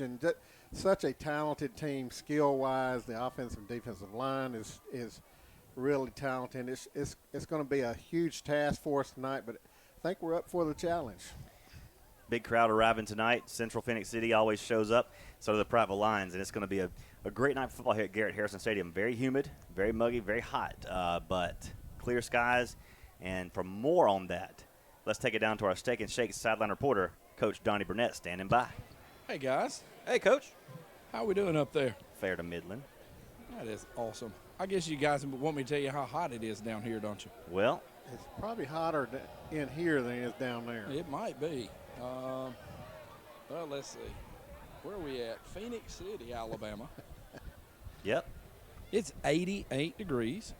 And such a talented team, skill-wise. The offensive and defensive line is really talented. It's going to be a huge task for us tonight, but I think we're up for the challenge. Big crowd arriving tonight. Central Phoenix City always shows up. So do the Prattville Lions, and it's going to be a great night of football here at Garrett Harrison Stadium. Very humid, very muggy, very hot, but clear skies. And for more on that, let's take it down to our Steak and Shake sideline reporter, Coach Donnie Burnett, standing by. Hey, guys. Hey, Coach. How we doing up there? Fair to middling. That is awesome. I guess you guys want me to tell you how hot it is down here, don't you? Well, it's probably hotter in here than it is down there. It might be. Well, let's see. Where are we at? Phoenix City, Alabama. Yep. It's 88 degrees.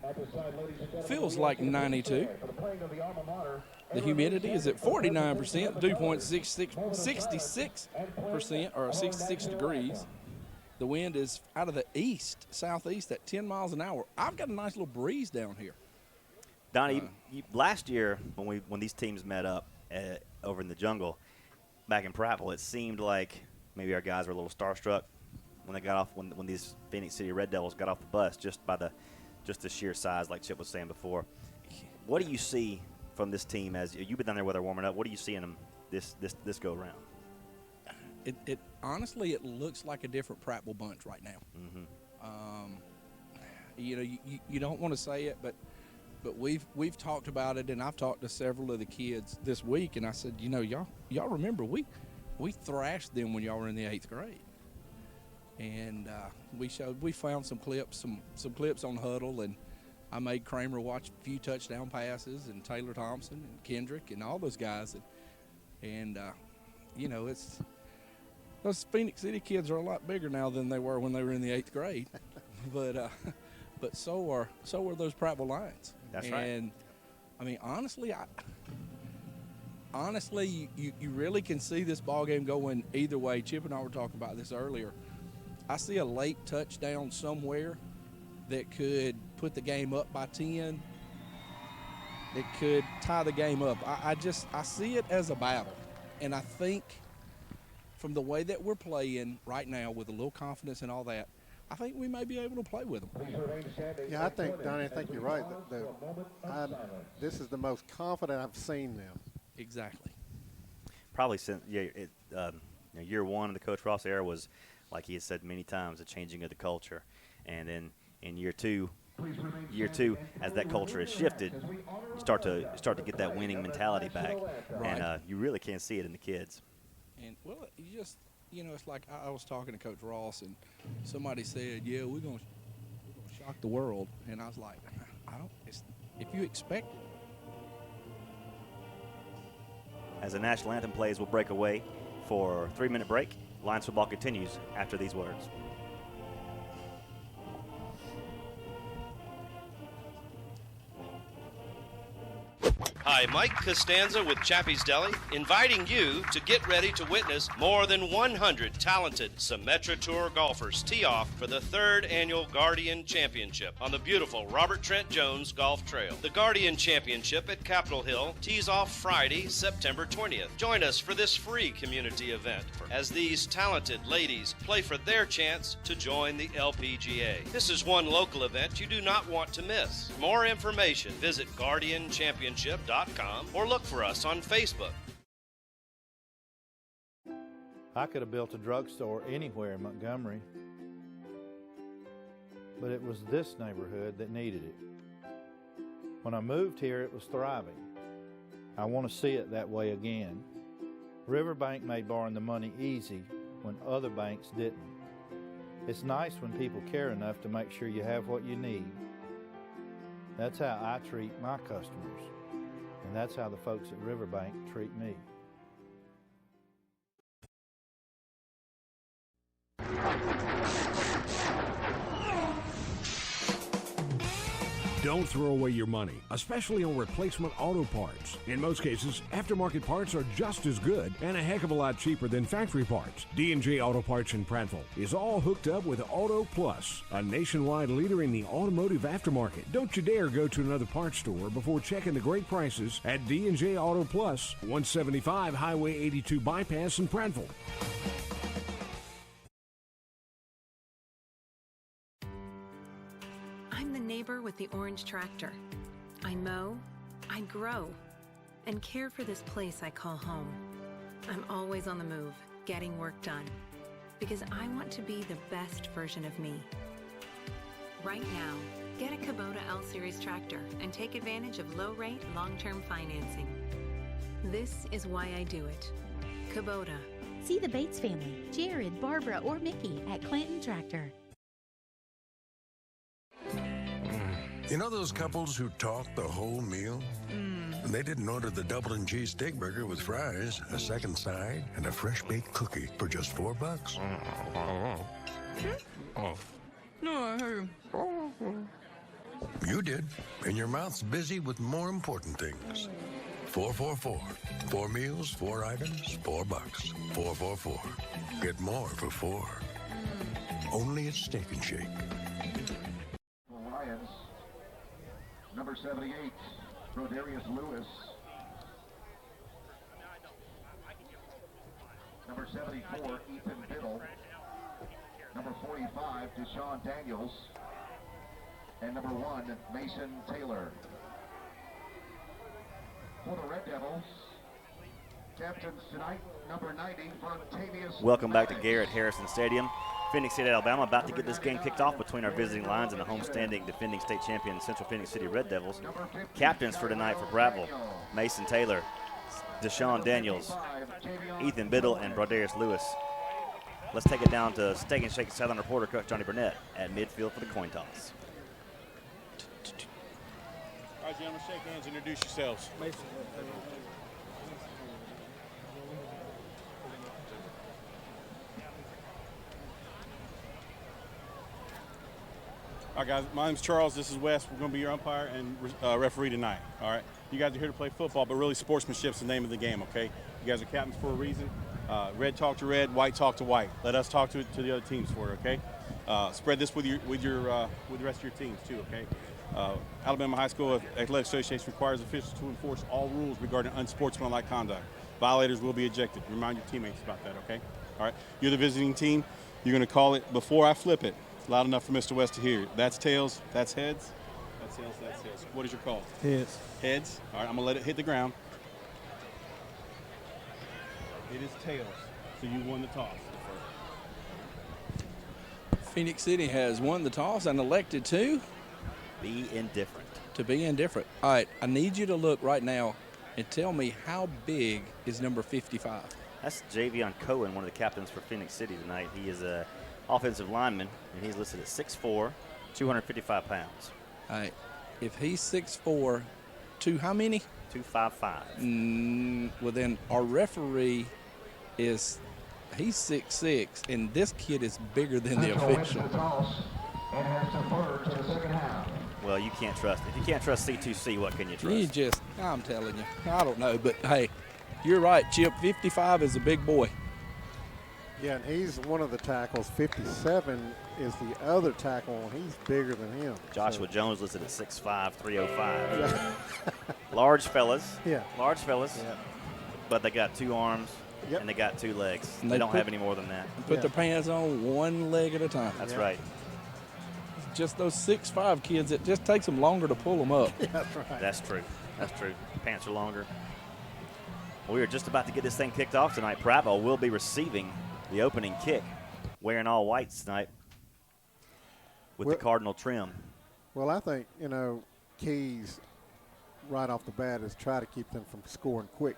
Feels like 92. The humidity is at 49%, dew point 66% or 66 degrees. The wind is out of the east, southeast at 10 miles an hour. I've got a nice little breeze down here. Donnie, last year when these teams met up over in the jungle back in Prattville, it seemed like maybe our guys were a little starstruck when they got off when these Phoenix City Red Devils got off the bus just by the sheer size, like Chip was saying before. What do you see from this team as you've been down there where they're warming up? What do you see in them this go around? It honestly, it looks like a different Prattville bunch right now. Mm-hmm. You don't want to say it, but we've talked about it, and I've talked to several of the kids this week, and I said, y'all remember we thrashed them when y'all were in the 8th grade, and we found some clips on Huddle, and I made Kramer watch a few touchdown passes, and Taylor Thompson and Kendrick and all those guys, and it's. Those Phoenix City kids are a lot bigger now than they were when they were in the 8th grade, but so are those Prattville Lions. That's right. And I mean, honestly, you really can see this ball game going either way. Chip and I were talking about this earlier. I see a late touchdown somewhere that could put the game up by 10. It could tie the game up. I see it as a battle, and I think. From the way that we're playing right now with a little confidence and all that, I think we may be able to play with them. Yeah, Donnie, I think you're right. This is the most confident I've seen them. Exactly. Probably since year one of the Coach Ross era was, like he has said many times, a changing of the culture. And then in year two, as that culture has shifted, you start to get that winning mentality back. Right. And you really can't see it in the kids. And, well, you just, it's like I was talking to Coach Ross, and somebody said, yeah, we're going to shock the world. And I was like, if you expect it. As the national anthem plays, we'll break away for a 3-minute break. Lions football continues after these words. Hi, Mike Costanza with Chappie's Deli, inviting you to get ready to witness more than 100 talented Symetra Tour golfers tee off for the 3rd annual Guardian Championship on the beautiful Robert Trent Jones Golf Trail. The Guardian Championship at Capitol Hill tees off Friday, September 20th. Join us for this free community event as these talented ladies play for their chance to join the LPGA. This is one local event you do not want to miss. For more information, visit GuardianChampionship.com or look for us on Facebook. I could have built a drugstore anywhere in Montgomery, but it was this neighborhood that needed it. When I moved here, it was thriving. I want to see it that way again. Riverbank made borrowing the money easy when other banks didn't. It's nice when people care enough to make sure you have what you need. That's how I treat my customers. And that's how the folks at Riverbank treat me. Don't throw away your money, especially on replacement auto parts. In most cases, aftermarket parts are just as good and a heck of a lot cheaper than factory parts. D&J Auto Parts in Prattville is all hooked up with Auto Plus, a nationwide leader in the automotive aftermarket. Don't you dare go to another parts store before checking the great prices at D&J Auto Plus, 175 Highway 82 Bypass in Prattville. I'm the neighbor with the orange tractor. I mow, I grow, and care for this place I call home. I'm always on the move, getting work done, because I want to be the best version of me. Right now, get a Kubota L-Series tractor and take advantage of low-rate, long-term financing. This is why I do it. Kubota. See the Bates family, Jared, Barbara, or Mickey at Clinton Tractor. You know those couples who talk the whole meal? They didn't order the double and cheese steak burger with fries, a second side, and a fresh baked cookie for just $4. You did, and your mouth's busy with more important things. 444. 4 meals, 4 items, $4. 444. Get more for 4. Only at Steak and Shake. Lions, number 78, Broderius Lewis. Number 74, Ethan Biddle. Number 45, Deshaun Daniels. And number 1, Mason Taylor. For the Red Devils, captains tonight, number 90, Vontavious. Welcome back to Garrett Harrison Stadium. Phoenix City, Alabama, about to get this game kicked off between our visiting Lions and the homestanding defending state champion Central Phoenix City Red Devils. Captains for tonight for Prattville, Mason Taylor, Deshaun Daniels, Ethan Biddle, and Broderius Lewis. Let's take it down to Steak and Shake Southern reporter Coach Johnny Burnett at midfield for the coin toss. All right, gentlemen, shake hands, introduce yourselves. All right, guys, my name's Charles. This is Wes. We're going to be your umpire and referee tonight, all right? You guys are here to play football, but really sportsmanship's the name of the game, okay? You guys are captains for a reason. Red talk to red, white talk to white. Let us talk to the other teams for it, okay? Spread this with the rest of your teams, too, okay? Alabama High School Athletic Association requires officials to enforce all rules regarding unsportsmanlike conduct. Violators will be ejected. Remind your teammates about that, okay? All right, you're the visiting team. You're going to call it before I flip it. Loud enough for Mr. West to hear. That's tails, that's heads. That's tails, that's heads. What is your call? Heads. Heads. All right, I'm going to let it hit the ground. It is tails, so you won the toss. Phoenix City has won the toss and elected to be indifferent. All right, I need you to look right now and tell me how big is number 55. That's Javion Cohen, one of the captains for Phoenix City tonight. He is a offensive lineman, and he's listed at 6'4", 255 pounds. All right, if he's 6'4", how many? 255. Well, then our referee he's 6'6", and this kid is bigger than the official. And has deferred to the second half. Well, you can't trust. If you can't trust C2C, what can you trust? I'm telling you, I don't know, but hey, you're right, Chip. 55 is a big boy. Yeah, and he's one of the tackles. 57 is the other tackle, and he's bigger than him. Joshua Jones listed at 6'5", 305. Yeah. Large fellas. Yeah. Large fellas. Yeah. But they got 2 arms, yep, and they got 2 legs. And they don't have any more than that. Put their pants on one leg at a time. That's right. Just those 6'5" kids, it just takes them longer to pull them up. That's right. That's true. That's true. Pants are longer. We are just about to get this thing kicked off tonight. Prattville will be receiving the opening kick, wearing all whites tonight with the Cardinal trim. Well, I think, keys right off the bat is try to keep them from scoring quick.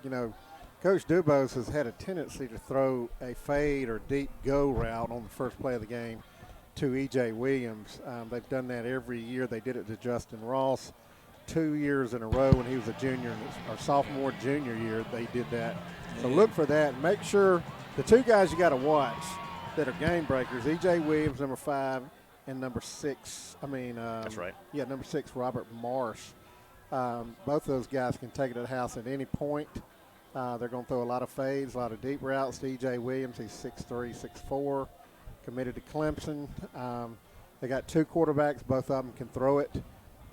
Coach Dubose has had a tendency to throw a fade or deep go route on the first play of the game to E.J. Williams. They've done that every year. They did it to Justin Ross 2 years in a row when he was a junior, or sophomore, junior year, they did that. So look for that and make sure the 2 guys you got to watch that are game breakers, E.J. Williams, number 5, and number 6. That's right. Yeah, number 6, Robert Marsh. Both of those guys can take it to the house at any point. They're going to throw a lot of fades, a lot of deep routes to E.J. Williams. He's 6'3", 6'4", committed to Clemson. They got 2 quarterbacks. Both of them can throw it.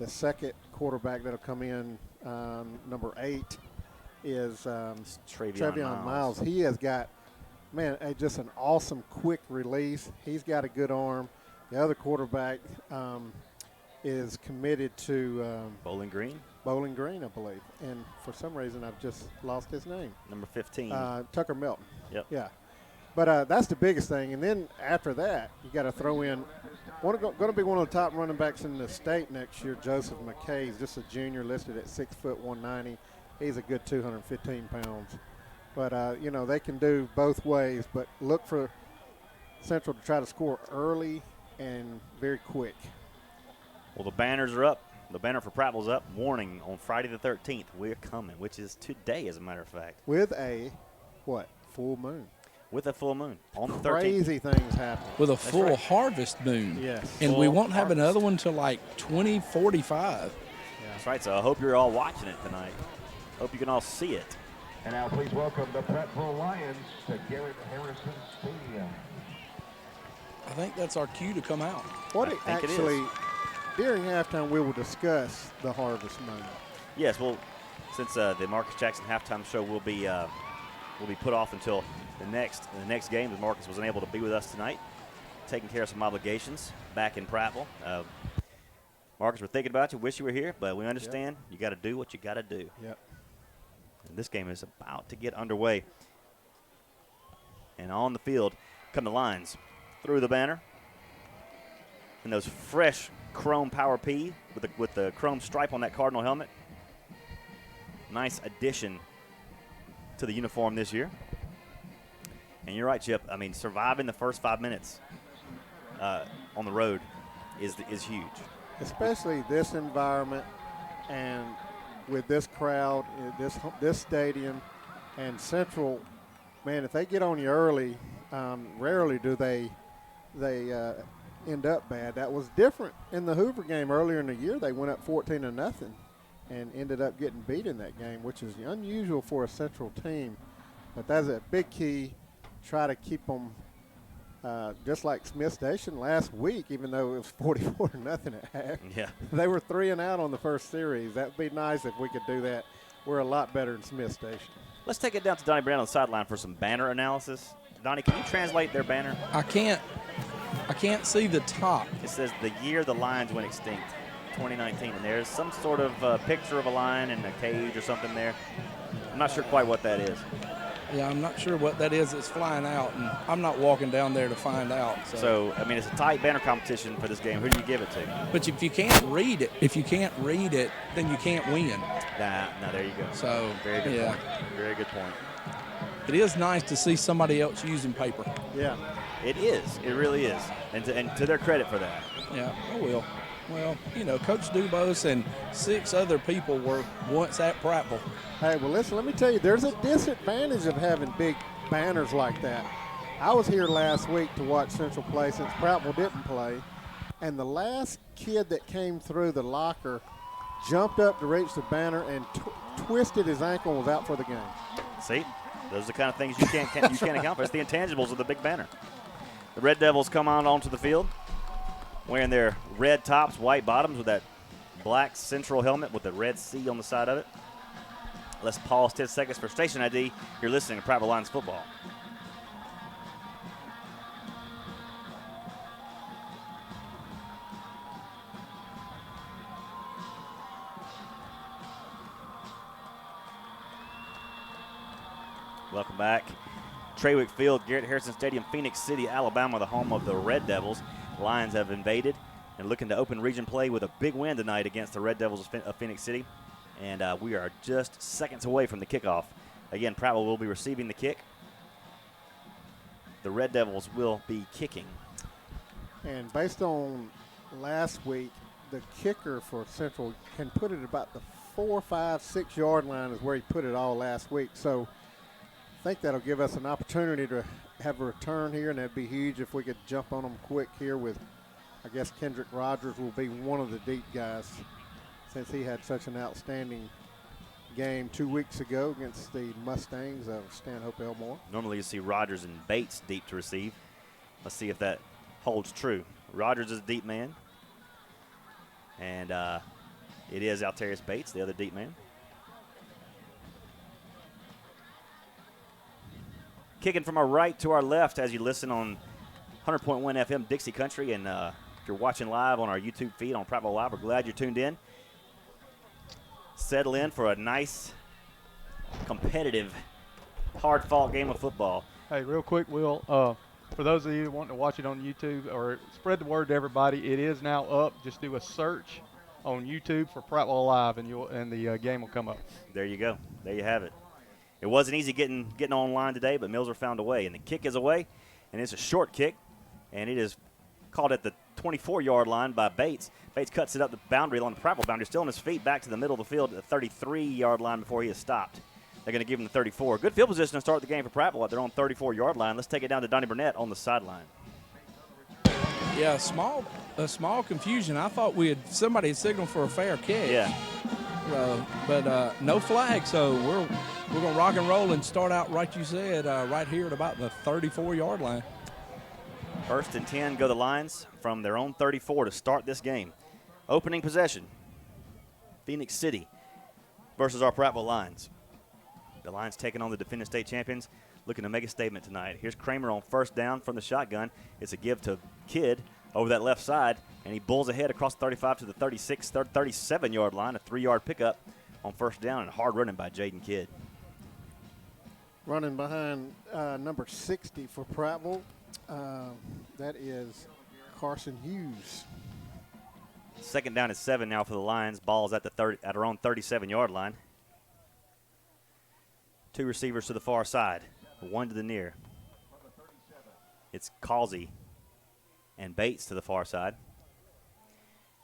The second quarterback that'll come in, number 8, is Travion Miles. He has got, just an awesome quick release. He's got a good arm. The other quarterback, is committed to Bowling Green. Bowling Green, I believe. And for some reason, I've just lost his name. Number 15. Tucker Melton. Yep. Yeah. But that's the biggest thing. And then after that, you got to throw in going to be one of the top running backs in the state next year, Joseph McKay. He's just a junior, listed at 6 foot 190. He's a good 215 pounds. But, you know, they can do both ways. But look for Central to try to score early and very quick. Well, the banners are up. The banner for Prattville's up. Warning, on Friday the 13th, we're coming, which is today, as a matter of fact. With a, full moon. With a full moon on the 13th. Crazy things happen. With a full harvest moon. Yes. And Full we won't have harvest. another one till like 2045. That's right, so I hope you're all watching it tonight. Hope you can all see it. And now please welcome the Prattville Lions to Garrett Harrison Stadium. I think that's our cue to come out. What I it think it is. actually, during halftime, we will discuss the harvest moon. Yes, well, since the Marcus Jackson halftime show will be put off until the next game, as Marcus was unable to be with us tonight, taking care of some obligations back in Prattville. Marcus, we're thinking about you. Wish you were here, but we understand you got to do what you got to do. Yep. And this game is about to get underway. And on the field come the Lions through the banner. And those fresh chrome Power P with the chrome stripe on that Cardinal helmet. Nice addition to the uniform this year. And you're right, Chip. I mean, surviving the first 5 minutes on the road is huge. Especially this environment and with this crowd, this stadium, and Central, man, if they get on you early, rarely do they end up bad. That was different in the Hoover game earlier in the year. They went up 14-0 and ended up getting beat in that game, which is unusual for a Central team. But that's a big key. Try to keep them just like Smith Station last week, even though it was 44-0 at half. Yeah. They were 3-0 on the first series. That would be nice if we could do that. We're a lot better than Smith Station. Let's take it down to Donnie Brown on the sideline for some banner analysis. Donnie, can you translate their banner? I can't see the top. It says the year the Lions went extinct, 2019, and there's some sort of picture of a lion in a cage or something there. I'm not sure quite what that is. Yeah, I'm not sure what that is that's flying out, and I'm not walking down there to find out. So I mean, it's a tight banner competition for this game. Who do you give it to? But if you can't read it, then you can't win. Nah, there you go. So, very good point. Very good point. It is nice to see somebody else using paper. Yeah. It is. It really is. And to their credit for that. Yeah, I will. Well, you know, Coach Dubose and 6 other people were once at Prattville. Hey, well, listen, let me tell you, there's a disadvantage of having big banners like that. I was here last week to watch Central play since Prattville didn't play, and the last kid that came through the locker jumped up to reach the banner and twisted his ankle and was out for the game. See? Those are the kind of things you can't account for. It's the intangibles of the big banner. The Red Devils come on onto the field wearing their red tops, white bottoms with that black Central helmet with the red C on the side of it. Let's pause 10 seconds for station ID. You're listening to Prattville Lions football. Welcome back. Trawick Field, Garrett Harrison Stadium, Phoenix City, Alabama, the home of the Red Devils. Lions have invaded and looking to open region play with a big win tonight against the Red Devils of Phoenix City. And we are just seconds away from the kickoff. Again, Prattville will be receiving the kick. The Red Devils will be kicking. And based on last week, the kicker for Central can put it about the 4, 5, 6 yard line is where he put it all last week. So I think that'll give us an opportunity to have a return here, and that'd be huge if we could jump on them quick here with, I guess Kendrick Rogers will be one of the deep guys since he had such an outstanding game 2 weeks ago against the Mustangs of Stanhope Elmore. Normally you see Rogers and Bates deep to receive. Let's see if that holds true. Rogers is a deep man. And it is Altarius Bates, the other deep man. Kicking from our right to our left as you listen on 100.1 FM Dixie Country and If you're watching live on our YouTube feed on Prattville Live, we're glad you're tuned in. Settle in for a nice, competitive, hard-fought game of football. Hey, real quick, Will, for those of you wanting to watch it on YouTube or spread the word to everybody, it is now up. Just do a search on YouTube for Prattville Live, and the game will come up. There you go. There you have it. It wasn't easy getting online today, but Millser found a way. And the kick is away, and it's a short kick, and it is called at the 24-yard line by Bates. Bates cuts it up the boundary, along the Prattville boundary, still on his feet, back to the middle of the field at the 33-yard line before he is stopped. They're going to give him the 34. Good field position to start the game for Prattville at their own 34-yard line. Let's take it down to Donnie Burnett on the sideline. Yeah, a small confusion. I thought somebody had signaled for a fair kick. Yeah. But no flag, so we're going to rock and roll and start out, right you said, right here at about the 34-yard line. 1st and 10 go the Lions from their own 34 to start this game. Opening possession, Phoenix City versus our Prattville Lions. The Lions taking on the defending state champions, looking to make a statement tonight. Here's Kramer on 1st down from the shotgun. It's a give to Kidd over that left side, and he bulls ahead across the 35 to the 36, 37-yard line, a 3-yard pickup on 1st down, and hard running by Jaden Kidd. Running behind number 60 for Prattville, that is Carson Hughes. 2nd down is 7 now for the Lions. Ball's at our own 37-yard line. 2 receivers to the far side, 1 to the near. It's Causey and Bates to the far side.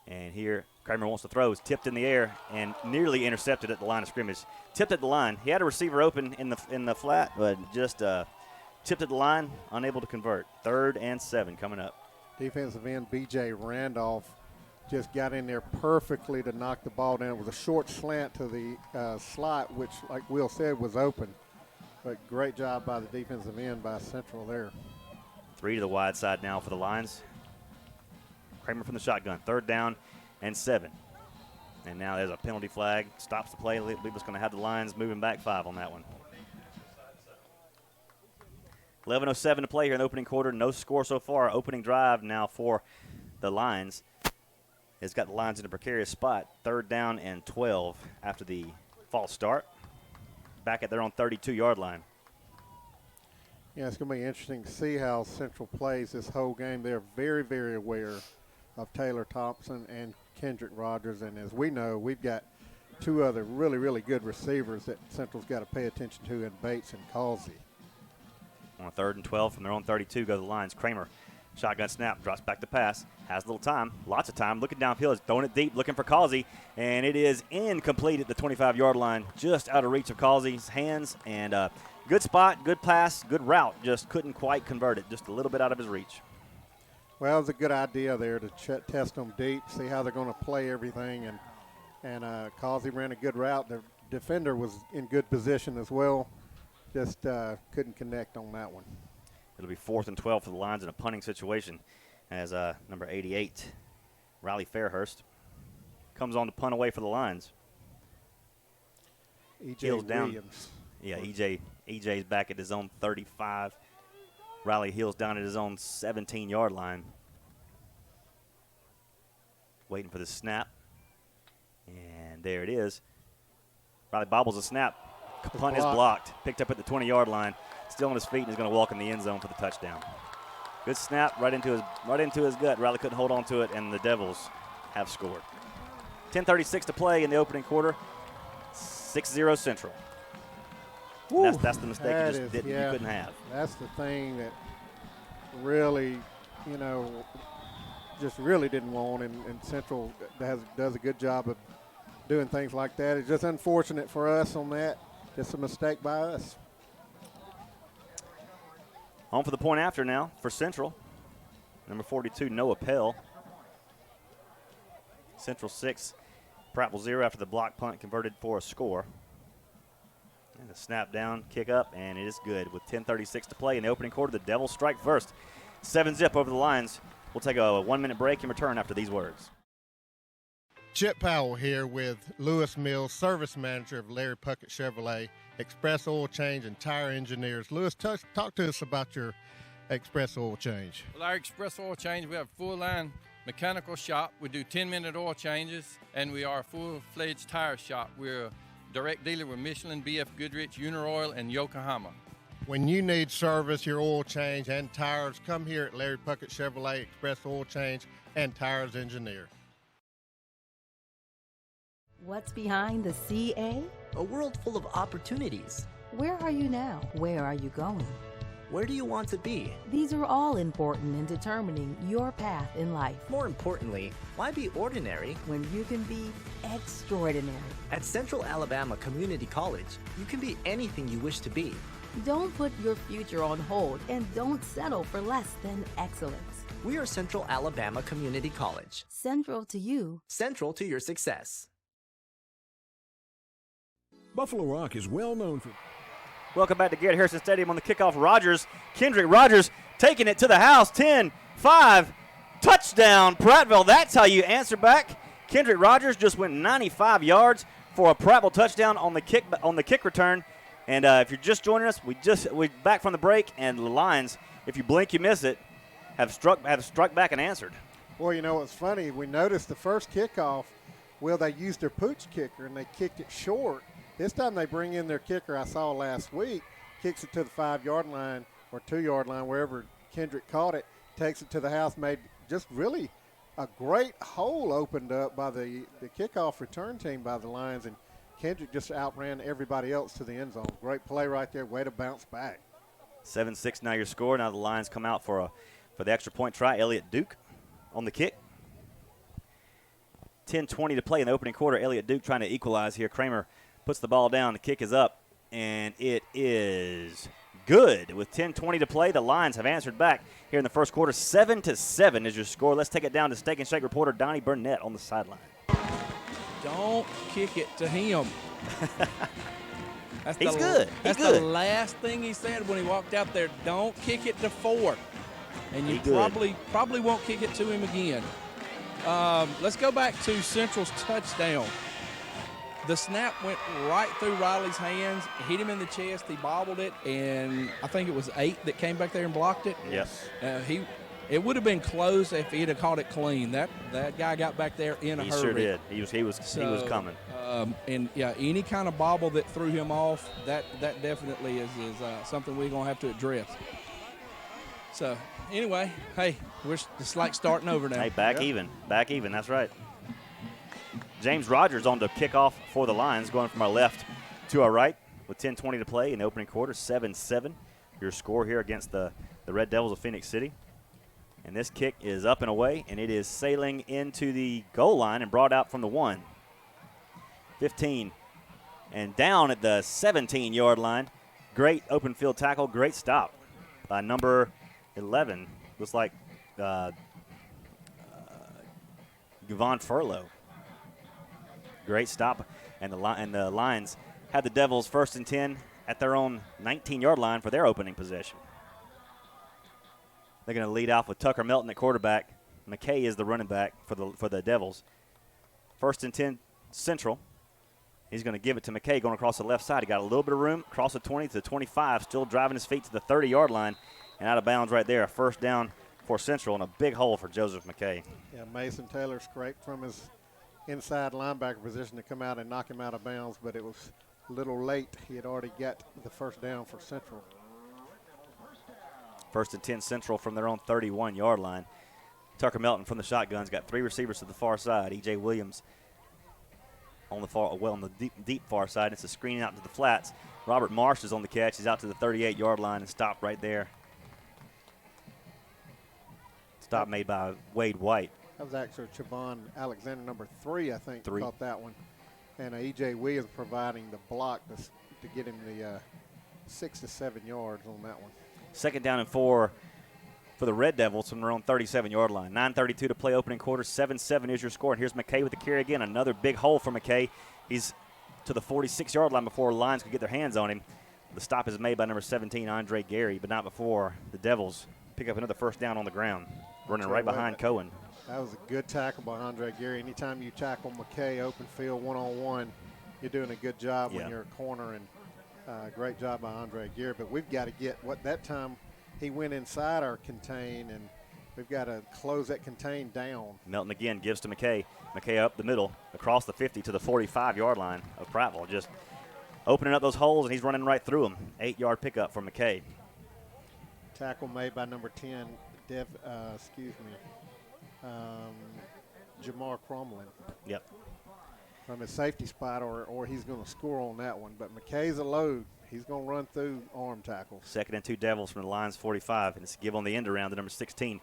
And here Kramer wants to throw. It's tipped in the air and nearly intercepted at the line of scrimmage. Tipped at the line. He had a receiver open in the flat, but just tipped at the line, unable to convert. 3rd and 7 coming up. Defensive end B.J. Randolph just got in there perfectly to knock the ball down. It was a short slant to the slot, which, like Will said, was open. But great job by the defensive end by Central there. 3 to the wide side now for the Lions. Kramer from the shotgun. 3rd down and 7. And now there's a penalty flag. Stops the play. I believe it's going to have the Lions moving back 5 on that one. 11:07 to play here in the opening quarter. No score so far. Opening drive now for the Lions. It's got the Lions in a precarious spot. 3rd down and 12 after the false start. Back at their own 32-yard line. Yeah, it's going to be interesting to see how Central plays this whole game. They're very, very aware of Taylor Thompson and Kendrick Rogers. And as we know, we've got 2 other really, really good receivers that Central's got to pay attention to in Bates and Causey. On a 3rd and 12 from their own 32 go the Lions. Kramer, shotgun snap, drops back to pass, has a little time, lots of time, looking downfield, is throwing it deep, looking for Causey, and it is incomplete at the 25-yard line, just out of reach of Causey's hands, and good spot, good pass, good route, just couldn't quite convert it, just a little bit out of his reach. Well, it was a good idea there to test them deep, see how they're going to play everything, and Causey ran a good route. The defender was in good position as well. Just couldn't connect on that one. It'll be 4th and 12 for the Lions in a punting situation as number 88, Riley Fairhurst, comes on to punt away for the Lions. E.J. Williams. Yeah, EJ's back at his own 35. Riley heels down at his own 17-yard line. Waiting for the snap. And there it is. Riley bobbles the snap. Punt is blocked. Picked up at the 20-yard line. Still on his feet, and he's going to walk in the end zone for the touchdown. Good snap right into his gut. Riley couldn't hold on to it, and the Devils have scored. 10:36 to play in the opening quarter. 6-0 Central. That's the mistake you couldn't have. That's the thing that really, just really didn't want, and Central does a good job of doing things like that. It's just unfortunate for us on that. Just a mistake by us. On for the point after now for Central. Number 42, Noah Pell. Central 6, Prattville 0 after the block punt converted for a score. And the snap down, kick up, and it is good. With 10:36 to play in the opening quarter, the Devils strike first. 7-zip over the Lions. We'll take a 1-minute break and return after these words. Chip Powell here with Lewis Mills, service manager of Larry Puckett Chevrolet, Express Oil Change and Tire Engineers. Lewis, talk to us about your Express Oil Change. Well, our Express Oil Change, we have a full line mechanical shop. We do 10-minute oil changes, and we are a full-fledged tire shop. We're a direct dealer with Michelin, BF Goodrich, Uniroyal, and Yokohama. When you need service, your oil change, and tires, come here at Larry Puckett Chevrolet Express Oil Change and Tires Engineer. What's behind the CA? A world full of opportunities. Where are you now? Where are you going? Where do you want to be? These are all important in determining your path in life. More importantly, why be ordinary when you can be extraordinary? At Central Alabama Community College, you can be anything you wish to be. Don't put your future on hold and don't settle for less than excellence. We are Central Alabama Community College. Central to you. Central to your success. Buffalo Rock is well known for... Welcome back to Garrett Harrison Stadium on the kickoff. Kendrick Rogers taking it to the house. 10-5, touchdown, Prattville. That's how you answer back. Kendrick Rogers just went 95 yards for a Prattville touchdown on the kick return. And if you're just joining us, we're back from the break, and the Lions, if you blink, you miss it, have struck back and answered. Well, you know what's funny? We noticed the first kickoff, they used their pooch kicker and they kicked it short. This time they bring in their kicker I saw last week, kicks it to the 5-yard line or 2-yard line, wherever Kendrick caught it, takes it to the house, made just really a great hole opened up by the kickoff return team by the Lions, and Kendrick just outran everybody else to the end zone. Great play right there, way to bounce back. 7-6 now your score. Now the Lions come out for the extra point try. Elliott Duke on the kick. 10:20 to play in the opening quarter. Elliott Duke trying to equalize here. Kramer puts the ball down. The kick is up, and it is good. With 10:20 to play, the Lions have answered back here in the first quarter. 7-7 is your score. Let's take it down to Steak and Shake reporter Donnie Burnett on the sideline. Don't kick it to him. He's good. That's the last thing he said when he walked out there. Don't kick it to Ford. And you probably won't kick it to him again. Let's go back to Central's touchdown. The snap went right through Riley's hands, hit him in the chest, he bobbled it, and I think it was 8 that came back there and blocked it. Yes. It would have been close if he'd have caught it clean. That guy got back there in a hurry. He sure did. He was coming. And yeah, any kind of bobble that threw him off, that definitely is something we're gonna have to address. So anyway, hey, we're just like starting over now. Hey, back even. That's right. James Rogers on the kickoff for the Lions, going from our left to our right with 10:20 to play in the opening quarter. 7-7 your score here against the Red Devils of Phoenix City. And this kick is up and away, and it is sailing into the goal line and brought out from the 1. 15 and down at the 17-yard line. Great open field tackle, great stop by number 11. Looks like Yvonne Furlow. Great stop, and the Lions had the Devils 1st and 10 at their own 19-yard line for their opening possession. They're going to lead off with Tucker Melton at quarterback. McKay is the running back for the Devils. 1st and 10 Central. He's going to give it to McKay going across the left side. He got a little bit of room, across the 20 to the 25, still driving his feet to the 30-yard line, and out of bounds right there. A first down for Central and a big hole for Joseph McKay. Yeah, Mason Taylor scraped from his inside linebacker position to come out and knock him out of bounds, but it was a little late. He had already got the first down for Central. 1st and 10 Central from their own 31-yard line. Tucker Melton from the shotgun's got 3 receivers to the far side. E.J. Williams on the deep far side. It's a screen out to the flats. Robert Marsh is on the catch. He's out to the 38-yard line and stopped right there. Stop made by Wade White. That was actually Chavon Alexander, number 3, I think, caught that one. And E.J. Williams providing the block to get him the 6 to 7 yards on that one. 2nd down and 4 for the Red Devils from their own 37-yard line. 9:32 to play opening quarter. 7-7 is your score. And here's McKay with the carry again. Another big hole for McKay. He's to the 46-yard line before Lions could get their hands on him. The stop is made by number 17, Andre Gary, but not before the Devils pick up another first down on the ground, running right behind Cohen. That was a good tackle by Andre Gary. Anytime you tackle McKay open field one-on-one, you're doing a good job when you're a corner, and great job by Andre Gary. But we've got to get that time he went inside our contain, and we've got to close that contain down. Melton again gives to McKay. McKay up the middle, across the 50 to the 45-yard line of Prattville. Just opening up those holes, and he's running right through them. 8-yard pickup for McKay. Tackle made by number 10, Jamar Cromlin. Yep. From his safety spot, or he's going to score on that one. But McKay's a load. He's going to run through arm tackles. 2nd and 2 Devils from the Lions 45, and it's a give on the end around to number 16.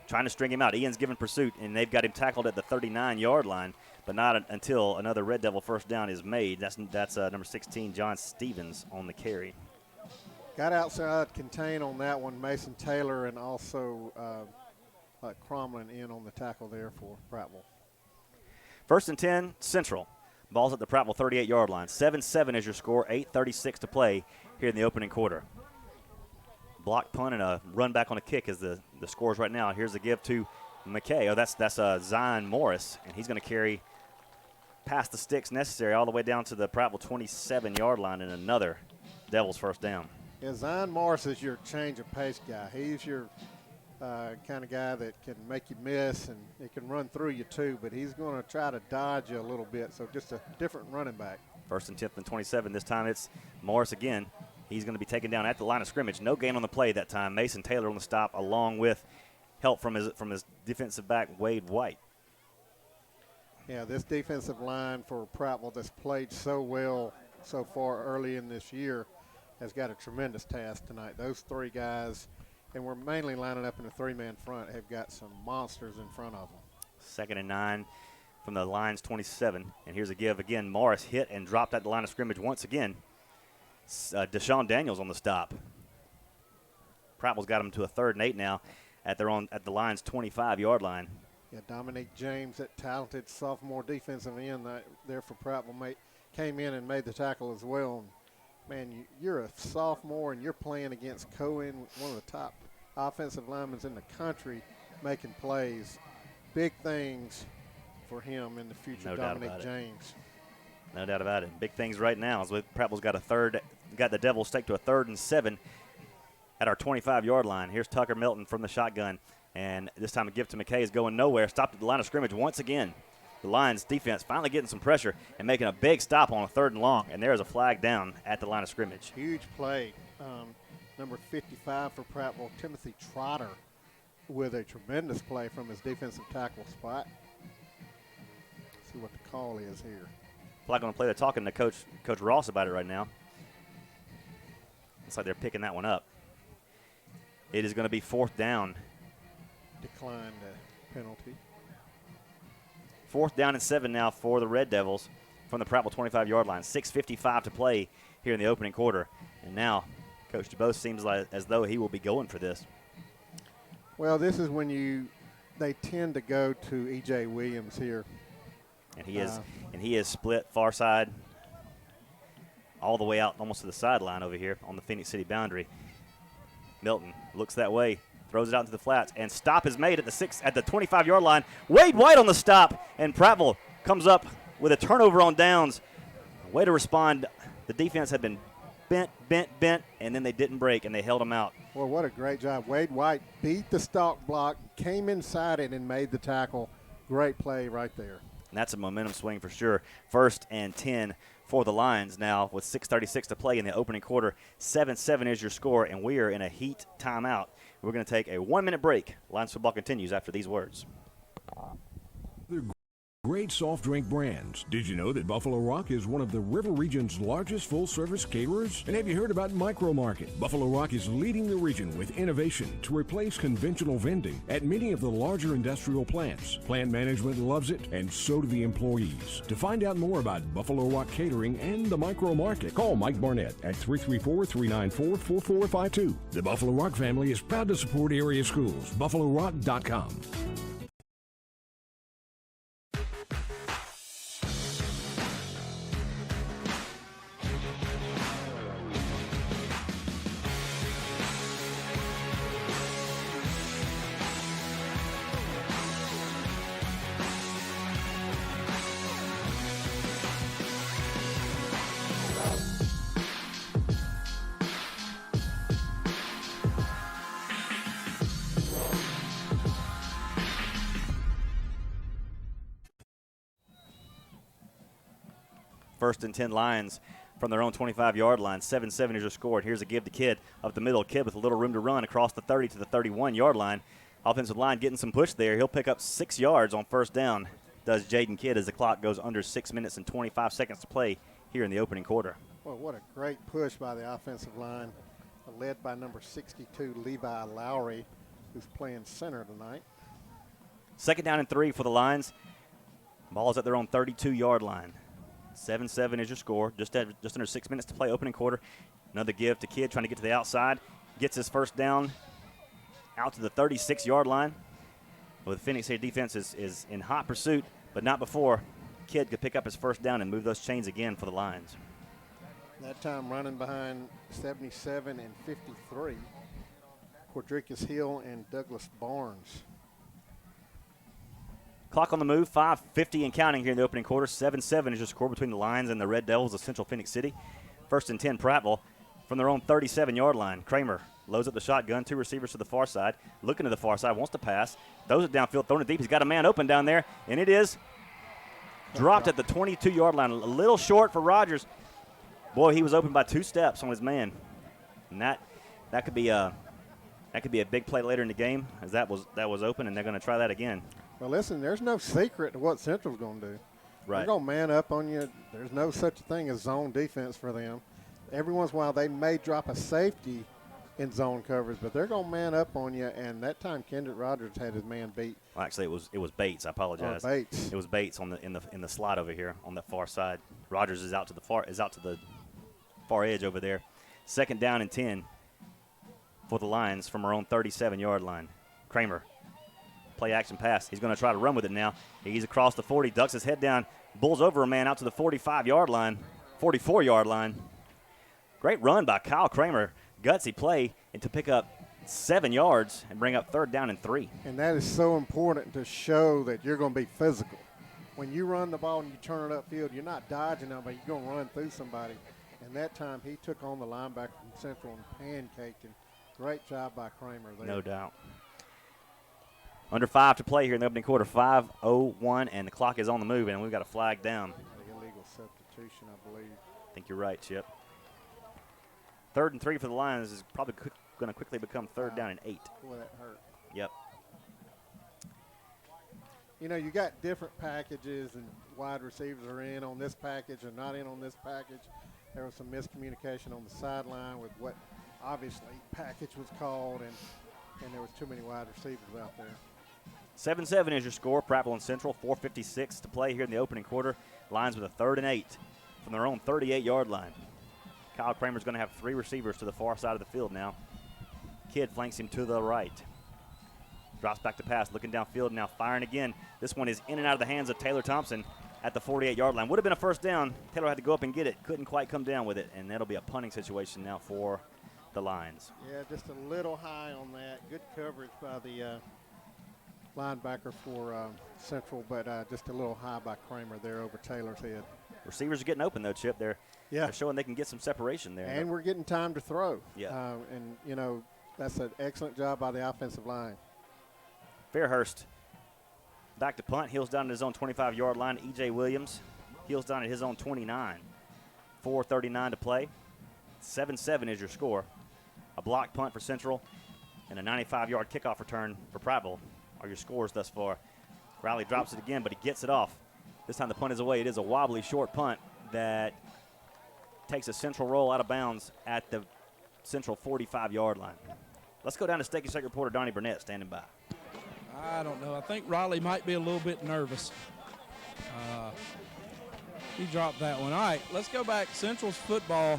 Trying to string him out. Ian's given pursuit, and they've got him tackled at the 39-yard line, but not until another Red Devil first down is made. That's number 16, John Stevens, on the carry. Got outside contain on that one, Mason Taylor, and also Cromlin in on the tackle there for Prattville. 1st and 10, Central. Ball's at the Prattville 38-yard line. 7-7 is your score, 8:36 to play here in the opening quarter. Block punt and a run back on a kick is the scores right now. Here's the give to McKay. Oh, that's Zion Morris, and he's going to carry past the sticks necessary all the way down to the Prattville 27-yard line, and another Devils first down. Yeah, Zion Morris is your change of pace guy. He's your kind of guy that can make you miss, and he can run through you too, but he's going to try to dodge you a little bit, so just a different running back. 1st and 10 and 27. This time it's Morris again. He's going to be taken down at the line of scrimmage. No gain on the play that time. Mason Taylor on the stop, along with help from his defensive back, Wade White. Yeah, this defensive line for Prattville that's played so well so far early in this year has got a tremendous task tonight. Those three guys, and we're mainly lining up in a three-man front, have got some monsters in front of them. 2nd and 9 from the Lions 27. And here's a give again. Morris hit and dropped at the line of scrimmage once again. Deshaun Daniels on the stop. Prattville's got him to a 3rd and 8 now at the Lions 25-yard line. Yeah, Dominique James, that talented sophomore defensive end there for Prattville, came in and made the tackle as well. Man, you're a sophomore and you're playing against Cohen, one of the top offensive linemen in the country, making plays. Big things for him in the future, No doubt Dominique about it. James. No doubt about it. Big things right now. As Prattville's got the Devils take to a 3rd and 7 at our 25-yard line. Here's Tucker Milton from the shotgun, and this time a give to McKay is going nowhere. Stopped at the line of scrimmage once again. The Lions defense finally getting some pressure and making a big stop on a 3rd and long, and there's a flag down at the line of scrimmage. Huge play. Number 55 for Prattville, Timothy Trotter, with a tremendous play from his defensive tackle spot. Let's see what the call is here. Flag on the play. They're talking to Coach Ross about it right now. Looks like they're picking that one up. It is going to be 4th down. Declined the penalty. 4th down and 7 now for the Red Devils from the Prattville 25-yard line. 6:55 to play here in the opening quarter. And now Coach DuBose seems as though he will be going for this. Well, this is when they tend to go to E.J. Williams here. And he is split far side all the way out almost to the sideline over here on the Phoenix City boundary. Milton looks that way, throws it out into the flats, and stop is made at the 25-yard line. Wade White on the stop, and Prattville comes up with a turnover on downs. Way to respond. The defense had been bent, and then they didn't break, and they held them out. Well, what a great job. Wade White beat the stalk block, came inside it, and made the tackle. Great play right there. And that's a momentum swing for sure. 1st and 10 for the Lions now with 6:36 to play in the opening quarter. 7-7 is your score, and we are in a heat timeout. We're going to take a 1-minute break. Lions football continues after these words. Great soft drink brands. Did you know that Buffalo Rock is one of the River Region's largest full-service caterers? And have you heard about Micro Market? Buffalo Rock is leading the region with innovation to replace conventional vending at many of the larger industrial plants. Plant management loves it, and so do the employees. To find out more about Buffalo Rock Catering and the Micro Market, call Mike Barnett at 334-394-4452. The Buffalo Rock family is proud to support area schools. BuffaloRock.com. First and 10 Lions from their own 25-yard line. 7-7 is your score. And here's a give to Kidd up the middle. Kidd with a little room to run across the 30 to the 31-yard line. Offensive line getting some push there. He'll pick up 6 yards on first down, does Jaden Kidd, as the clock goes under 6 minutes and 25 seconds to play here in the opening quarter. Well, what a great push by the offensive line, led by number 62, Levi Lowry, who's playing center tonight. Second down and 3 for the Lions. Ball's at their own 32-yard line. 7-7 is your score. Just under 6 minutes to play, opening quarter. Another give to Kidd trying to get to the outside. Gets his first down out to the 36-yard line. Well, the Phoenix City defense is in hot pursuit, but not before Kidd could pick up his first down and move those chains again for the Lions. That time running behind 77 and 53, Quadricus Hill and Douglas Barnes. Clock on the move, 5:50 and counting here in the opening quarter. 7-7 is your score between the Lions and the Red Devils of Central Phoenix City. First and 10, Prattville from their own 37-yard line. Kramer loads up the shotgun, 2 receivers to the far side. Looking to the far side, wants to pass. Throws it downfield, throwing it deep. He's got a man open down there, and it is dropped at the 22-yard line. A little short for Rogers. Boy, he was open by 2 steps on his man. And that could be a big play later in the game, as that was open, and they're going to try that again. Well, listen, there's no secret to what Central's going to do. Right. They're going to man up on you. There's no such thing as zone defense for them. Every once in a while, they may drop a safety in zone coverage, but they're going to man up on you. And that time, Kendrick Rogers had his man beat. Well, actually, it was Bates. I apologize. Oh, Bates. It was Bates in the slot over here on the far side. Rogers is out to the far edge over there. Second down and 10 for the Lions from our own 37-yard line. Kramer. Play action pass. He's going to try to run with it now. He's across the 40, ducks his head down, bulls over a man out to the 44-yard line. Great run by Kyle Kramer. Gutsy play and to pick up 7 yards and bring up third down and 3. And that is so important to show that you're going to be physical. When you run the ball and you turn it upfield, you're not dodging them, but you're going to run through somebody. And that time he took on the linebacker from Central and pancaked him. Great job by Kramer there. No doubt. Under 5 to play here in the opening quarter. 5:01, and the clock is on the move, and we've got a flag down. Illegal substitution, I believe. I think you're right, Chip. Third and 3 for the Lions is probably going to quickly become third down and 8. Boy, that hurt. Yep. You know, you got different packages, and wide receivers are in on this package or not in on this package. There was some miscommunication on the sideline with what obviously package was called, and there was too many wide receivers out there. 7-7 is your score. Prattville and Central, 4:56 to play here in the opening quarter. Lions with a third and 8 from their own 38-yard line. Kyle Kramer's going to have 3 receivers to the far side of the field now. Kidd flanks him to the right. Drops back to pass, looking downfield now, firing again. This one is in and out of the hands of Taylor Thompson at the 48-yard line. Would have been a first down. Taylor had to go up and get it. Couldn't quite come down with it, and that'll be a punting situation now for the Lions. Yeah, just a little high on that. Good coverage by the linebacker for Central, but just a little high by Kramer there over Taylor's head. Receivers are getting open, though, Chip. They're showing they can get some separation there. And we're getting time to throw. Yeah. And, you know, that's an excellent job by the offensive line. Fairhurst back to punt. Heels down at his own 25-yard line. E.J. Williams heels down at his own 29. 4:39 to play. 7-7 is your score. A blocked punt for Central and a 95-yard kickoff return for Prattville are your scores thus far. Riley drops it again, but he gets it off. This time the punt is away. It is a wobbly short punt that takes a Central roll out of bounds at the Central 45-yard line. Let's go down to Steak and Shake reporter Donnie Burnett standing by. I don't know. I think Riley might be a little bit nervous. He dropped that one. All right, let's go back. Central's football,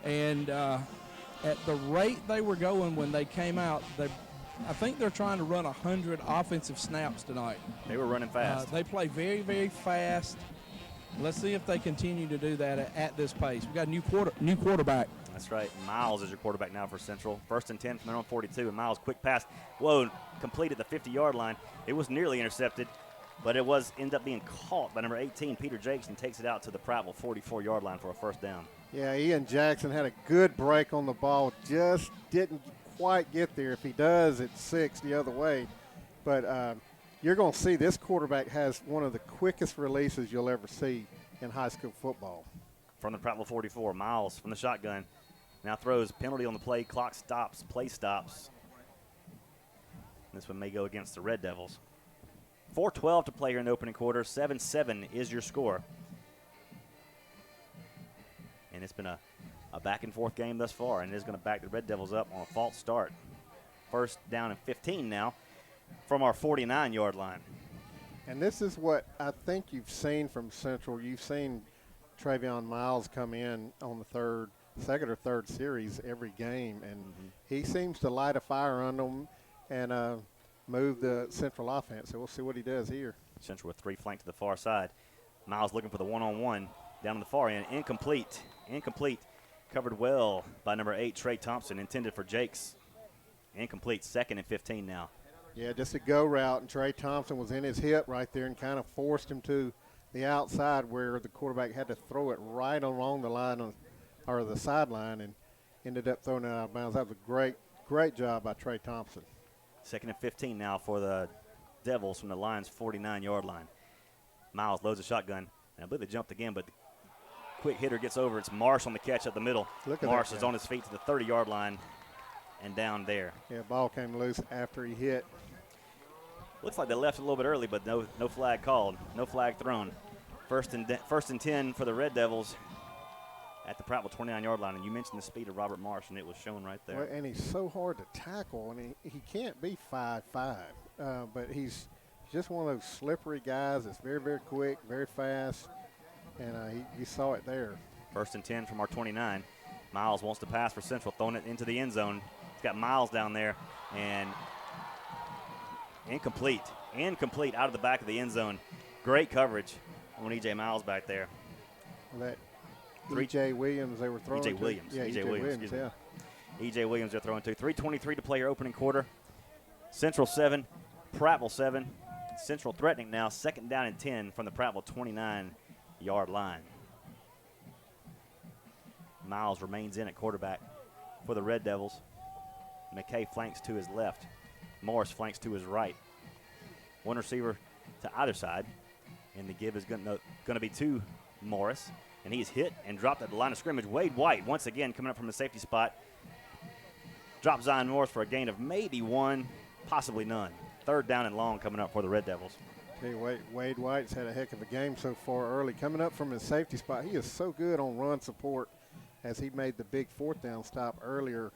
and at the rate they were going when they came out, I think they're trying to run 100 offensive snaps tonight. They were running fast. They play very, very fast. Let's see if they continue to do that at this pace. We got a new quarterback. That's right. Miles is your quarterback now for Central. First and 10 from their own 42, and Miles' quick pass. Whoa, completed the 50-yard line. It was nearly intercepted, but it ended up being caught by number 18, Peter Jakes, and takes it out to the Prattville 44-yard line for a first down. Yeah, Ian Jackson had a good break on the ball. Just didn't quite get there. If he does, it's 6 the other way. But you're going to see this quarterback has one of the quickest releases you'll ever see in high school football. From the Prattville 44, Miles from the shotgun. Now throws, penalty on the play, clock stops, play stops. This one may go against the Red Devils. 4:12 to play here in the opening quarter. 7-7 is your score. And it's been a back-and-forth game thus far, and it is going to back the Red Devils up on a false start. First down and 15 now from our 49-yard line. And this is what I think you've seen from Central. You've seen Travion Miles come in on the second or third series every game, and he seems to light a fire on them and move the Central offense. So we'll see what he does here. Central with 3 flanked to the far side. Miles looking for the one-on-one down on the far end. Incomplete. Covered well by number 8, Trey Thompson, intended for Jakes. Incomplete. 2nd and 15 now. Yeah, just a go route, and Trey Thompson was in his hip right there and kind of forced him to the outside where the quarterback had to throw it right along the line or the sideline and ended up throwing it out of bounds. That was a great job by Trey Thompson. 2nd and 15 now for the Devils from the Lions' 49-yard line. Miles loads a shotgun, and I believe they jumped again, but the quick hitter gets over. It's Marsh on the catch up the middle. Marsh is on his feet to the 30-yard line and down there. Yeah, ball came loose after he hit. Looks like they left a little bit early, but no flag called, no flag thrown. First and 10 for the Red Devils at the Prattville 29-yard line. And you mentioned the speed of Robert Marsh, and it was shown right there. Well, and he's so hard to tackle, and he can't be 5'5", but he's just one of those slippery guys that's very, very quick, very fast, and you saw it there. First and 10 from our 29. Miles wants to pass for Central, throwing it into the end zone. He's got Miles down there, and incomplete out of the back of the end zone. Great coverage on E.J. Miles back there. Well, that E.J. Williams they were throwing E.J. to. Williams. Yeah, E.J. Williams, yeah. E.J. Williams they're throwing to. 3:23 to play your opening quarter. Central 7, Prattville 7. Central threatening now, 2nd down and 10 from the Prattville 29-yard line. Miles remains in at quarterback for the Red Devils. McKay flanks to his left. Morris flanks to his right. One receiver to either side, and the give is going to be to Morris, and he's hit and dropped at the line of scrimmage. Wade White once again coming up from the safety spot. Drops Zion Morris for a gain of maybe 1, possibly none. 3rd down and long coming up for the Red Devils. Hey, Wade White's had a heck of a game so far early. Coming up from his safety spot, he is so good on run support as he made the big 4th down stop earlier,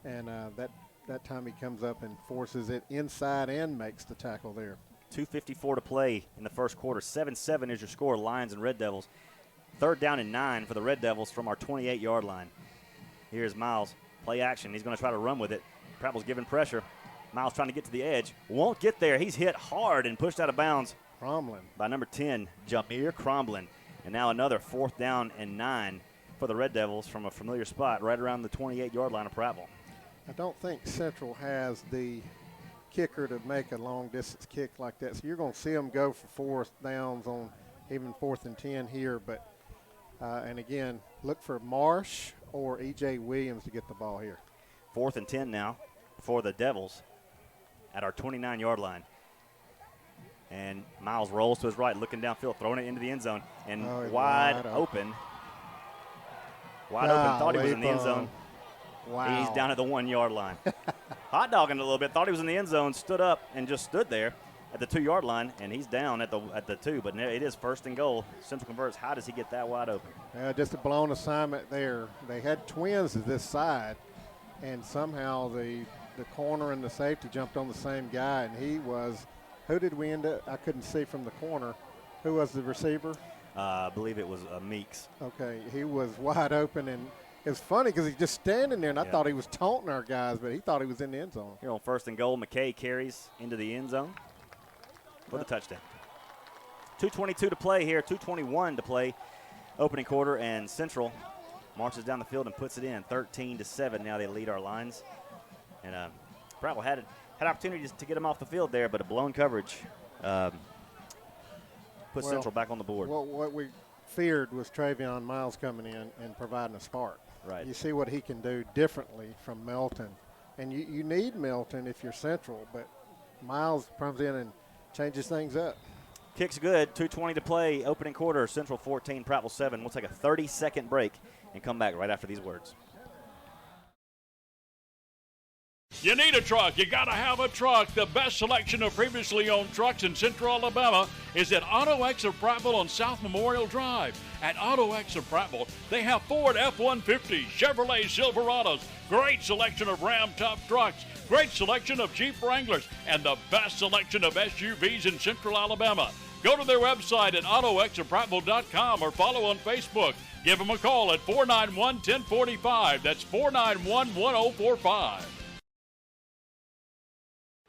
and that time he comes up and forces it inside and makes the tackle there. 2:54 to play in the first quarter. 7-7 is your score, Lions and Red Devils. 3rd down and 9 for the Red Devils from our 28-yard line. Here's Miles. Play action. He's going to try to run with it. Prattville's giving pressure. Miles trying to get to the edge. Won't get there. He's hit hard and pushed out of bounds. Cromlin. By number 10, Jameer Cromlin. And now another 4th down and 9 for the Red Devils from a familiar spot right around the 28-yard line of Prattville. I don't think Central has the kicker to make a long-distance kick like that. So you're going to see them go for 4th downs on even 4th and 10 here. But, and again, look for Marsh or E.J. Williams to get the ball here. 4th and 10 now for the Devils at our 29-yard line. And Miles rolls to his right, looking downfield, throwing it into the end zone. And wide open. Wide open, thought he was in the end zone. Wow. He's down at the 1-yard line. Hot dogging a little bit, thought he was in the end zone, stood up and just stood there at the 2-yard line, and he's down at the 2, but it is 1st and goal. Central converts. How does he get that wide open? Just a blown assignment there. They had twins to this side, and somehow the corner and the safety jumped on the same guy, and he was – who did we end up – I couldn't see from the corner. Who was the receiver? I believe it was Meeks. Okay, he was wide open, and it was funny because he's just standing there, and I thought he was taunting our guys, but he thought he was in the end zone. Here on 1st and goal, McKay carries into the end zone for the touchdown. 2:22 to play here, 2:21 to play, opening quarter, and Central marches down the field and puts it in, 13-7. Now they lead our lines, and Prattville had opportunities to get them off the field there, but a blown coverage put Central back on the board. Well, what we feared was Travion Miles coming in and providing a spark. Right. You see what he can do differently from Melton, and you need Melton if you're Central, but Miles comes in and changes things up. Kick's good. 2:20 to play. Opening quarter. Central 14, Prattville 7. We'll take a 30-second break and come back right after these words. You need a truck. You got to have a truck. The best selection of previously owned trucks in Central Alabama is at Auto X of Prattville on South Memorial Drive. At Auto X of Prattville, they have Ford F-150, Chevrolet Silverados, great selection of Ram tough trucks, great selection of Jeep Wranglers, and the best selection of SUVs in Central Alabama. Go to their website at autoxofprattville.com or follow on Facebook. Give them a call at 491-1045. That's 491-1045.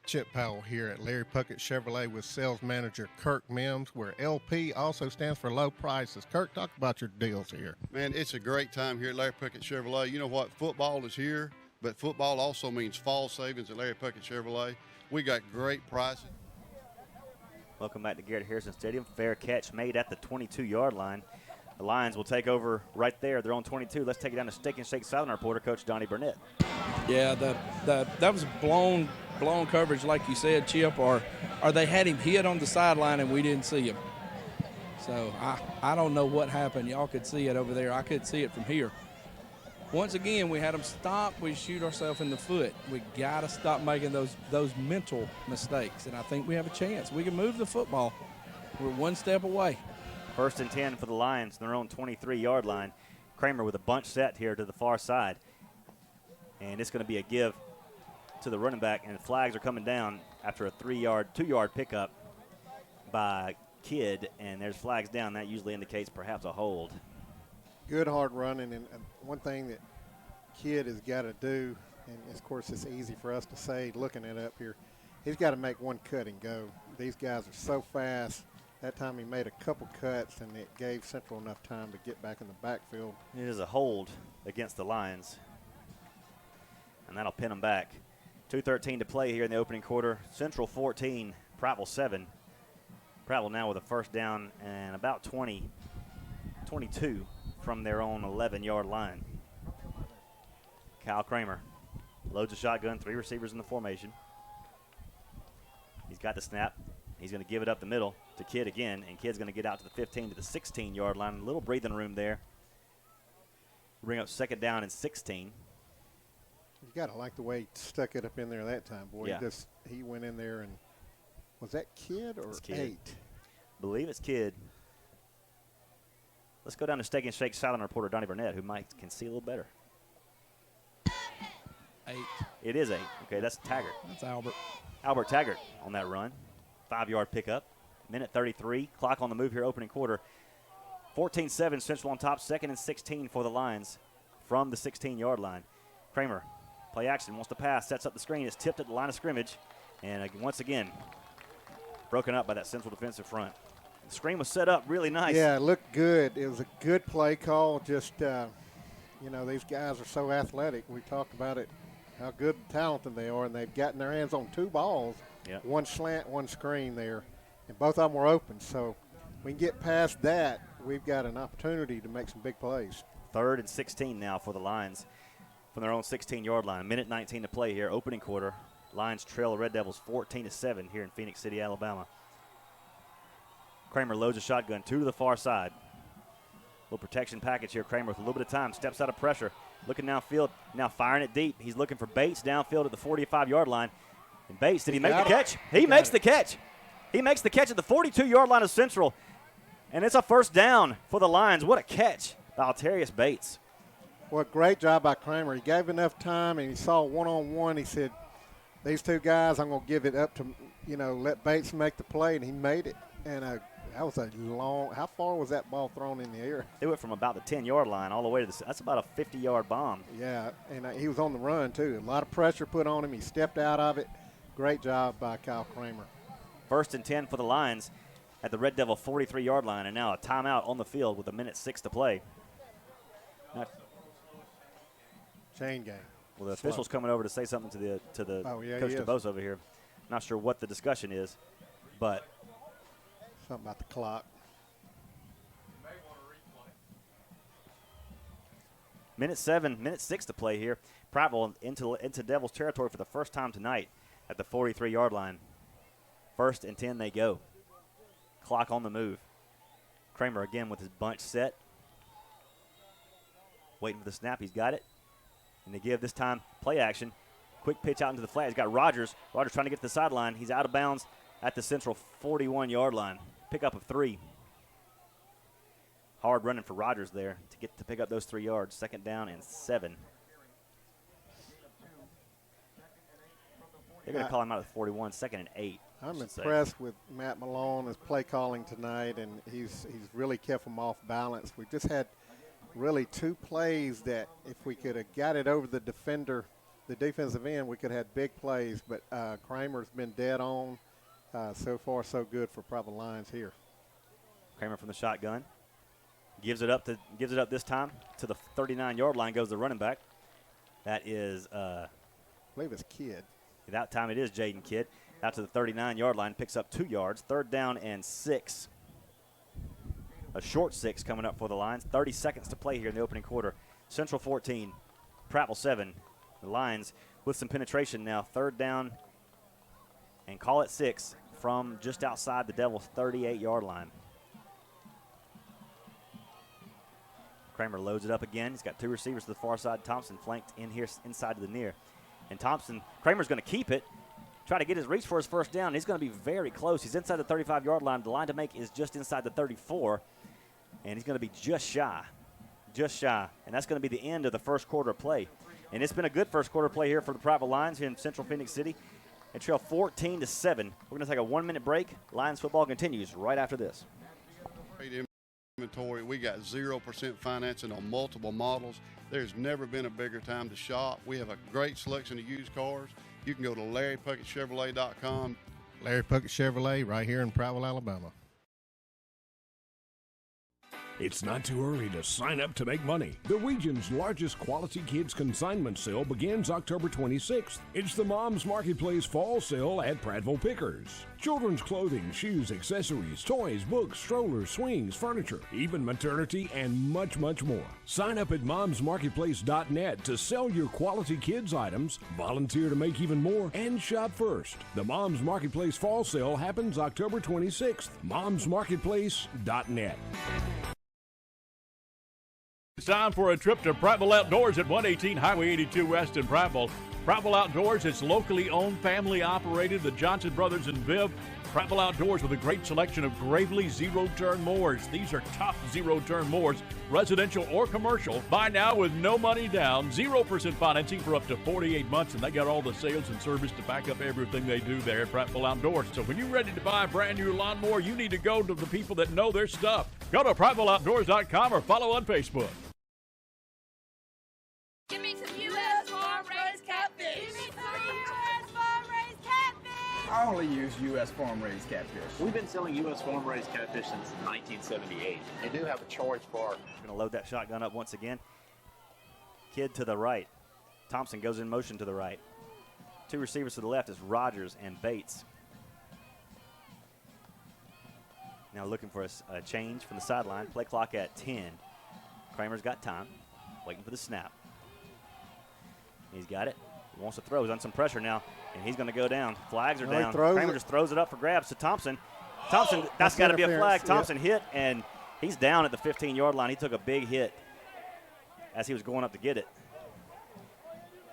Chip Powell here at Larry Puckett Chevrolet with sales manager Kirk Mims, where LP also stands for low prices. Kirk, talk about your deals here. Man, it's a great time here at Larry Puckett Chevrolet. You know what? Football is here, but football also means fall savings at Larry Puckett Chevrolet. We got great prices. Welcome back to Garrett Harrison Stadium. Fair catch made at the 22-yard line. The Lions will take over right there. They're on 22. Let's take it down to Steak and Shake Southern reporter, Coach Donnie Burnett. Yeah, that was blown coverage, like you said, Chip, or they had him hit on the sideline and we didn't see him. So I don't know what happened. Y'all could see it over there. I couldn't see it from here. Once again, we had them stop. We shoot ourselves in the foot. We got to stop making those mental mistakes, and I think we have a chance. We can move the football. We're one step away. 1st and 10 for the Lions, their own 23-yard line. Kramer with a bunch set here to the far side. And it's going to be a give to the running back, and flags are coming down after a 2-yard pickup by Kidd, and there's flags down. That usually indicates perhaps a hold. Good hard running, and one thing that Kidd has got to do, and of course it's easy for us to say looking at it up here, he's got to make one cut and go. These guys are so fast. That time he made a couple cuts, and it gave Central enough time to get back in the backfield. It is a hold against the Lions, and that'll pin them back. 2:13 to play here in the opening quarter. Central 14, Prattville 7. Prattville now with a first down and about 22 from their own 11-yard line. Kyle Kramer loads a shotgun, 3 receivers in the formation. He's got the snap. He's going to give it up the middle to Kidd again, and Kidd's going to get out to the 15 to the 16-yard line. A little breathing room there. Bring up 2nd down and 16. You got to like the way he stuck it up in there that time, boy. Yeah. He went in there, and was that Kidd or Kidd. 8? Believe it's Kidd. Let's go down to Steak and Shake Southern reporter Donnie Burnett, who can see a little better. 8. It is 8. Okay, that's Taggart. That's Albert. Albert Taggart on that run. 5-yard pickup. Minute 33. Clock on the move here, opening quarter. 14-7, Central on top. 2nd and 16 for the Lions from the 16-yard line. Kramer, play action, wants to pass, sets up the screen. It's tipped at the line of scrimmage. And once again, broken up by that Central defensive front. The screen was set up really nice. Yeah, it looked good. It was a good play call. Just, these guys are so athletic. We talked about it, how good and talented they are, and they've gotten their hands on 2 balls. Yep. One slant, one screen there, and both of them were open. So we can get past that. We've got an opportunity to make some big plays. 3rd and 16 now for the Lions from their own 16-yard line. Minute 19 to play here, opening quarter. Lions trail the Red Devils 14-7 here in Phoenix City, Alabama. Kramer loads a shotgun, 2 to the far side. Little protection package here. Kramer with a little bit of time, steps out of pressure. Looking downfield, now firing it deep. He's looking for Bates downfield at the 45-yard line. And Bates, did he make the catch? He makes the catch. He makes the catch at the 42-yard line of Central. And it's a first down for the Lions. What a catch by Altarius Bates. Well, great job by Kramer. He gave enough time, and he saw one-on-one. He said, these 2 guys, I'm going to give it up to, let Bates make the play, and he made it. And that was a long – how far was that ball thrown in the air? It went from about the 10-yard line all the way to the – that's about a 50-yard bomb. Yeah, and he was on the run, too. A lot of pressure put on him. He stepped out of it. Great job by Kyle Kramer. 1st and 10 for the Lions at the Red Devil 43-yard line, and now a timeout on the field with 1:06 to play. Now, chain gang. Well, the official's coming over to say something to the Coach DeBose over here. Not sure what the discussion is, but something about the clock. Minute 6 to play here. Prattville into Devils territory for the first time tonight at the 43-yard line. 1st and 10 they go. clock on the move. Kramer again with his bunch set. Waiting for the snap. He's got it. And they give this time play action. Quick pitch out into the flat. He's got Rogers. Rogers trying to get to the sideline. He's out of bounds at the central 41-yard line. Pickup of 3. Hard running for Rogers there to pick up those 3 yards. 2nd down and 7. They're going to call him out at 41, 2nd and 8. I'm impressed with Matt Malone, his play calling tonight, and he's really kept them off balance. We just had really 2 plays that if we could have got it over the defender, the defensive end, we could have had big plays. But Kramer's been dead on. So far, so good for Prattville Lions here. Kramer from the shotgun. Gives it up this time to the 39-yard line goes the running back. That is I believe it's Kidd. That time it is Jaden Kidd. Out to the 39-yard line, picks up 2 yards. 3rd down and 6. A short 6 coming up for the Lions. 30 seconds to play here in the opening quarter. Central 14, Prattville 7. The Lions with some penetration now. 3rd down and call it 6 from just outside the Devils' 38-yard line. Kramer loads it up again. He's got 2 receivers to the far side. Thompson flanked in here inside of the near. And Kramer's going to keep it. Try to get his reach for his 1st down. He's going to be very close. He's inside the 35-yard line. The line to make is just inside the 34. And he's going to be just shy. Just shy. And that's going to be the end of the first quarter play. And it's been a good first quarter play here for the Prattville Lions here in Central Phoenix City. They trail 14-7. We're going to take a 1-minute break. Lions football continues right after this. Great inventory. We got 0% financing on multiple models. There's never been a bigger time to shop. We have a great selection of used cars. You can go to LarryPuckettChevrolet.com. Larry Puckett Chevrolet right here in Prattville, Alabama. It's not too early to sign up to make money. The region's largest quality kids consignment sale begins October 26th. It's the Mom's Marketplace Fall Sale at Prattville Pickers. Children's clothing, shoes, accessories, toys, books, strollers, swings, furniture, even maternity, and much, much more. Sign up at momsmarketplace.net to sell your quality kids items, volunteer to make even more, and shop first. The Mom's Marketplace Fall Sale happens October 26th. momsmarketplace.net. It's time for a trip to Prattville Outdoors at 118 Highway 82 West in Prattville. Prattville Outdoors is locally owned, family operated. The Johnson Brothers and Viv. Prattville Outdoors with a great selection of Gravely zero-turn mowers. These are top zero-turn mowers, residential or commercial. Buy now with no money down, 0% financing for up to 48 months, and they got all the sales and service to back up everything they do there at Prattville Outdoors. So when you're ready to buy a brand new lawnmower, you need to go to the people that know their stuff. Go to PrattvilleOutdoors.com or follow on Facebook. Give me some U.S. farm-raised catfish. Give me some U.S. farm-raised catfish. I only use U.S. farm-raised catfish. We've been selling U.S. farm-raised catfish since 1978. They do have a choice for. Going to load that shotgun up once again. Kidd to the right. Thompson goes in motion to the right. 2 receivers to the left is Rogers and Bates. Now looking for a change from the sideline. Play clock at 10. Kramer's got time. Waiting for the snap. He's got it. He wants to throw. He's on some pressure now, and he's going to go down. Flags are down. Kramer just throws it up for grabs to Thompson. Thompson, that's got to be a flag. Thompson hit, and he's down at the 15-yard line. He took a big hit as he was going up to get it.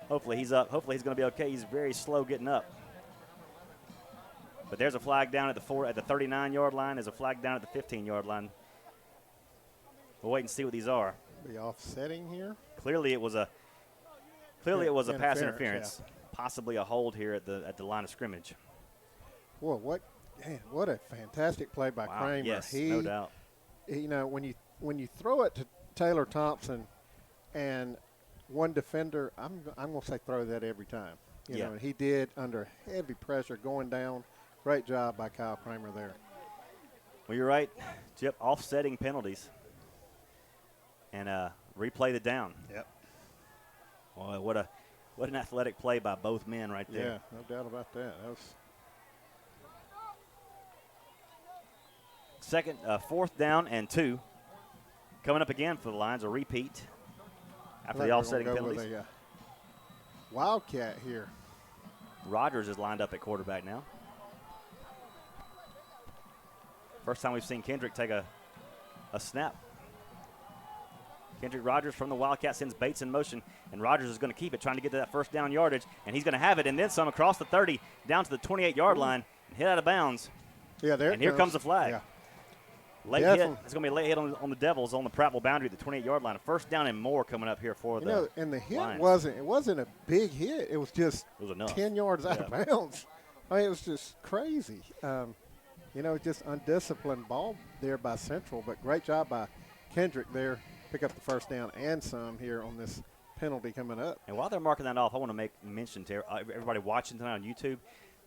Hopefully he's up. Hopefully he's going to be okay. He's very slow getting up. But there's a flag down at the 39-yard line. There's a flag down at the 15-yard line. We'll wait and see what these are. Be offsetting here. Clearly it was a pass interference, possibly a hold here at the line of scrimmage. Boy, what a fantastic play by Kramer. Yes, no doubt. You know, when you throw it to Taylor Thompson and one defender, I'm going to say throw that every time. You know, and he did under heavy pressure going down. Great job by Kyle Kramer there. Well, you're right, Chip. Offsetting penalties. And replay the down. Yep. Boy, what an athletic play by both men right there. Yeah, no doubt about that. That was 4th down and 2. Coming up again for the Lions, a repeat after the offsetting penalties. With a wildcat here. Rogers is lined up at quarterback now. First time we've seen Kendrick take a snap. Kendrick Rogers from the Wildcat sends Bates in motion, and Rogers is going to keep it, trying to get to that first down yardage, and he's going to have it, and then some across the 30, down to the 28-yard line, and hit out of bounds. Yeah, there. And here comes the flag. Yeah. Late Definitely. hit. It's going to be a late hit on the Devils on the Prattville boundary at the 28-yard line. A first down and more coming up here for And the hit Lions. wasn't a big hit. It was just It was enough. 10 yards out of bounds. I mean, it was just crazy. Just undisciplined ball there by Central, but great job by Kendrick there. Pick up the first down and some here on this penalty coming up. And while they're marking that off, I want to make mention to everybody watching tonight on YouTube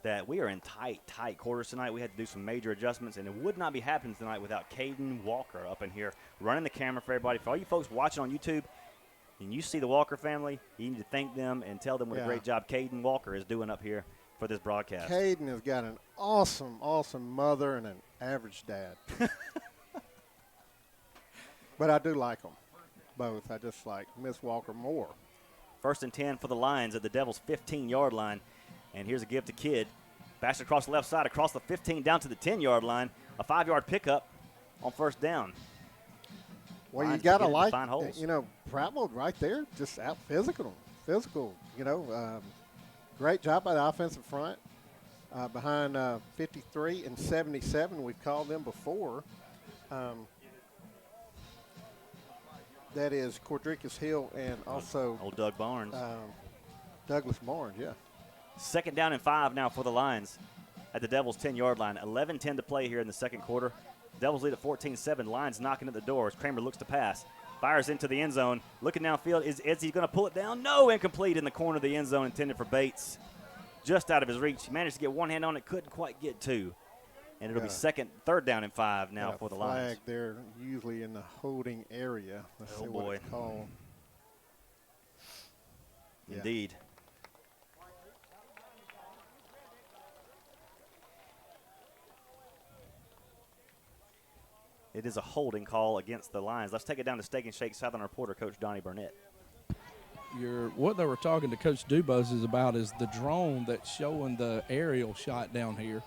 that we are in tight quarters tonight. We had to do some major adjustments, and it would not be happening tonight without Caden Walker up in here running the camera for everybody. For all you folks watching on YouTube, and you see the Walker family, you need to thank them and tell them what a great job Caden Walker is doing up here for this broadcast. Caden has got an awesome mother and an average dad. But I do like them both. I just like Miss Walker more. First and 10 for the Lions at the Devils' 15-yard line. And here's a give to Kidd. Pass across the left side, across the 15, down to the 10-yard line. A 5-yard pickup on first down. Well, Lions you got to beginning to like, find holes. Prattville right there, just out physical. Great job by the offensive front. Behind 53 and 77, we've called them before. That is Cordricus Hill and also old Doug Barnes. Douglas Barnes, yeah. Second down and 5 now for the Lions at the Devils' 10-yard line. 11-10 to play here in the second quarter. Devils lead at 14-7. Lions knocking at the door as Kramer looks to pass. Fires into the end zone. Looking downfield. Is he going to pull it down? No, incomplete in the corner of the end zone, intended for Bates. Just out of his reach. He managed to get one hand on it, couldn't quite get two. And it'll be third down and 5 now for the Lions. Flag there, usually in the holding area. Let's see what it's called. Indeed. It is a holding call against the Lions. Let's take it down to Steak and Shake Southern reporter, Coach Donnie Burnett. What they were talking to Coach Dubose is about is the drone that's showing the aerial shot down here.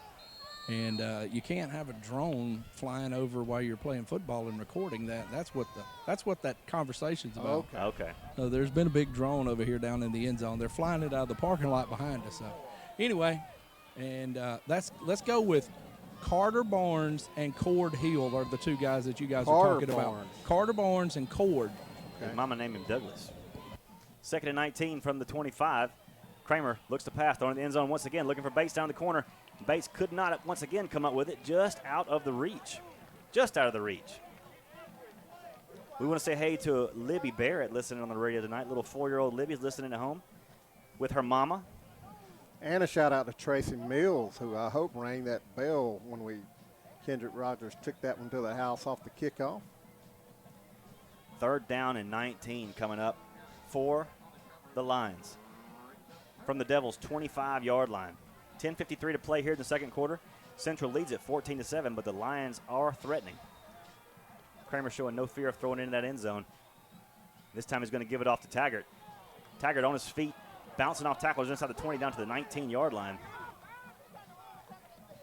And you can't have a drone flying over while you're playing football and recording that. That's what that conversation's about. Okay. So there's been a big drone over here down in the end zone. They're flying it out of the parking lot behind us. So anyway, and let's go with Carter Barnes and Cord Hill are the two guys that you guys are talking about. Carter Barnes and Cord. His mama named him Douglas. Second and 19 from the 25. Kramer looks to pass, throwing in the end zone once again, looking for Bates down the corner. Bates could not once again come up with it, just out of the reach. Just out of the reach. We want to say hey to Libby Barrett listening on the radio tonight. Little 4-year-old Libby's listening at home with her mama. And a shout out to Tracy Mills, who I hope rang that bell when Kendrick Rogers took that one to the house off the kickoff. Third down and 19 coming up for the Lions from the Devils' 25-yard line. 10:53 to play here in the second quarter. Central leads at 14-7, but the Lions are threatening. Kramer showing no fear of throwing into that end zone. This time he's going to give it off to Taggart. Taggart on his feet, bouncing off tacklers inside the 20 down to the 19-yard line.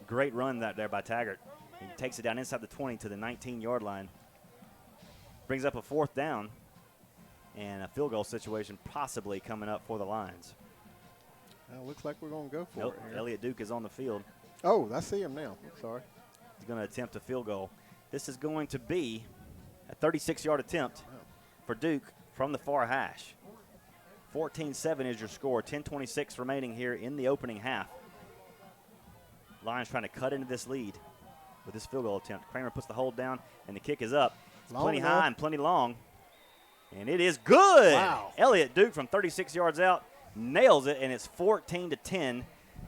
Great run there by Taggart. He takes it down inside the 20 to the 19-yard line. Brings up a fourth down and a field goal situation possibly coming up for the Lions. Looks like we're going to go for Nope, it here. Elliott Duke is on the field. Oh, I see him now. I'm sorry. He's going to attempt a field goal. This is going to be a 36-yard attempt for Duke from the far hash. 14-7 is your score. 10:26 remaining here in the opening half. Lions trying to cut into this lead with this field goal attempt. Kramer puts the hold down, and the kick is up. It's Long plenty enough. high and plenty long. And it is good. Wow. Elliott Duke from 36 yards out nails it, and it's 14-10